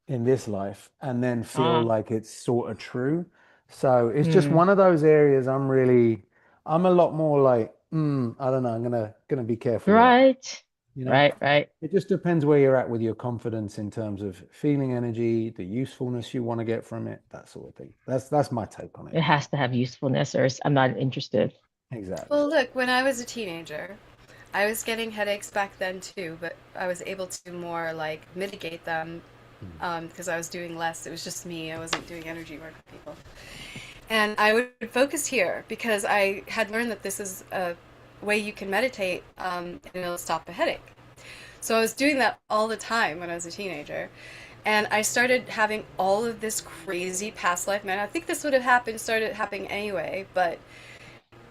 in this life and then feel Ah. like it's sort of true. So it's just Mm. one of those areas I'm a lot more like, I don't know, I'm gonna be careful with that. Right. You know, Right. Right. it just depends where you're at with your confidence in terms of feeling energy, the usefulness you want to get from it, that sort of thing. That's my take on it It anyway. has to have usefulness, or I'm not interested. Exactly. Well, look, when I was a teenager, I was getting headaches back then too, but I was able to more like mitigate them Mm. because I was doing less. It was just me. I wasn't doing energy work with people. And I would focus here because I had learned that this is a way you can meditate and it'll stop a headache. So I was doing that all the time when I was a teenager. And I started having all of this crazy past life, man. I think this would have started happening anyway, but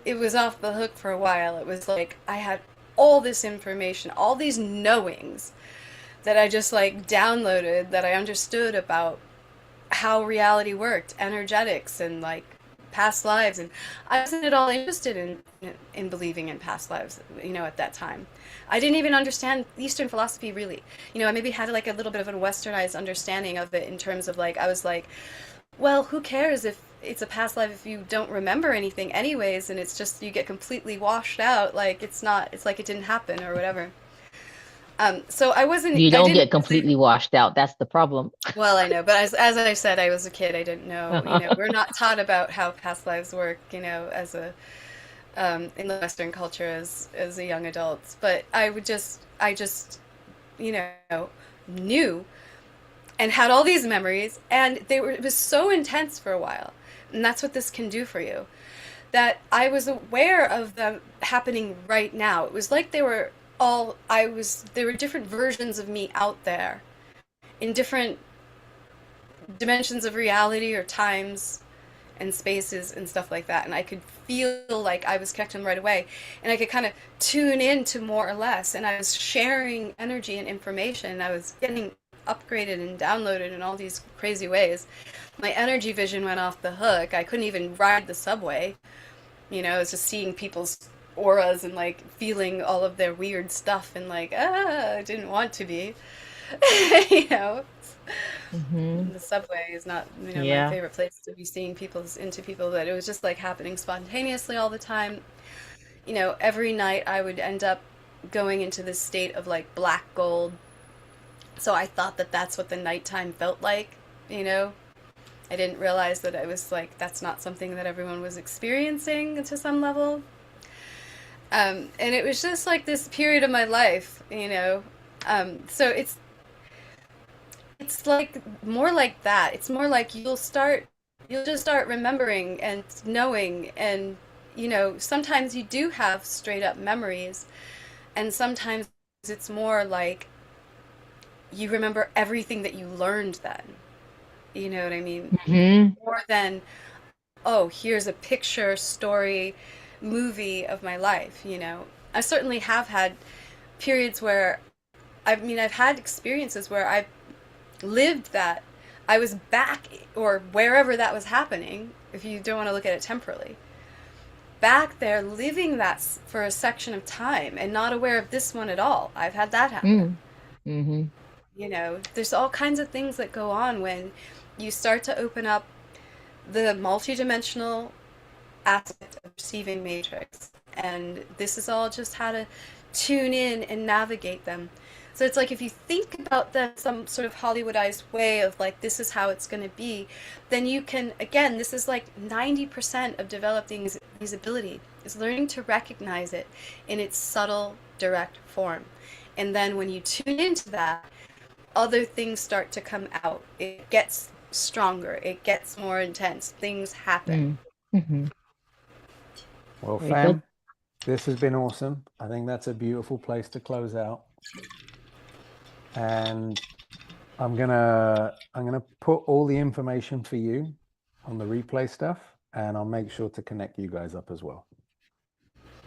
it was off the hook for a while. It was like I had all this information, all these knowings that I just like downloaded that I understood about how reality worked, energetics and like past lives, and I wasn't at all interested in believing in past lives, at that time. I didn't even understand Eastern philosophy really. I maybe had like a little bit of a westernized understanding of it in terms of like I was like, well, who cares if it's a past life if you don't remember anything anyways, and it's just you get completely washed out, like it's like it didn't happen or whatever. So You I don't didn't get really, completely washed out. That's the problem. well, I know, but as I said, I was a kid. I didn't know. We're not taught about how past lives work. As a in the Western culture as a young adult. But I just, you know, knew and had all these memories, and it was so intense for a while, and that's what this can do for you. That I was aware of them happening right now. It was like there were different versions of me out there in different dimensions of reality or times and spaces and stuff like that. And I could feel like I was connecting right away. And I could kind of tune in to more or less. And I was sharing energy and information. And I was getting upgraded and downloaded in all these crazy ways. My energy vision went off the hook. I couldn't even ride the subway. I was just seeing people's auras and like feeling all of their weird stuff and like, I didn't want to be. you know, Hmm. the subway is not, my Yeah. favorite place to be seeing into people, but it was just like happening spontaneously all the time. Every night I would end up going into this state of like black gold. So I thought that that's what the nighttime felt like, you know. I didn't realize that I was like, that's not something that everyone was experiencing to some level. And it was just like this period of my life. So it's like more like that. It's more like you'll just start remembering and knowing, and sometimes you do have straight up memories, and sometimes it's more like you remember everything that you learned then. You know what I mean? Hmm. More than, oh, here's a picture, story, movie of my life. I certainly have had periods where I've had experiences where I've lived that. I was back or wherever that was happening, if you don't want to look at it temporally, back there living that for a section of time and not aware of this one at all. I've had that happen. Mm. Hmm. There's all kinds of things that go on when you start to open up the multidimensional aspect of receiving matrix. And this is all just how to tune in and navigate them. So it's like if you think about them some sort of Hollywoodized way of like this is how it's going to be, then you can, again, this is like 90% of developing these ability is learning to recognize it in its subtle, direct form. And then when you tune into that, other things start to come out. It gets stronger. It gets more intense. Things happen. Mm. Hmm. Well, Very good. fam, this has been awesome. I think that's a beautiful place to close out. And I'm gonna put all the information for you on the replay stuff, and I'll make sure to connect you guys up as well.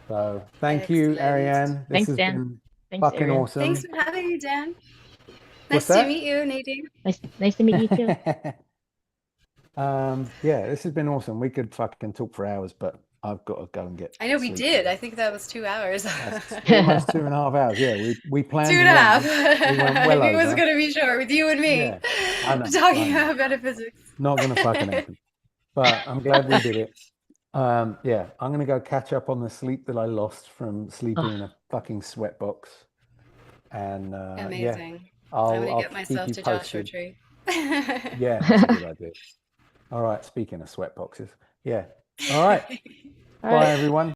So thank you, Excellent. Ariane. This Thanks, has Dan. been Thanks, fucking Ariane. awesome. Thanks for having me, Dan. What's Nice to that? meet you, Nadine. Nice to meet you too. Yeah, this has been awesome. We could fucking talk for hours, but I've got to go and get I know we sleep. did. I think that was 2 hours. That's almost 2.5 hours. Yeah, we planned 2.5. one. We went I well knew it was over. going to be short with you and me Yeah, I know. talking about metaphysics. Not gonna fucking happen. But I'm glad we did it. Yeah, I'm gonna go catch up on the sleep that I lost from sleeping in Oh, a fucking sweatbox. And yeah, Amazing. I'm I'll going to get keep myself you to Joshua posted. Tree. Yeah, that's a good idea. All right, speaking of sweatboxes, yeah. All right. all Bye, right. everyone.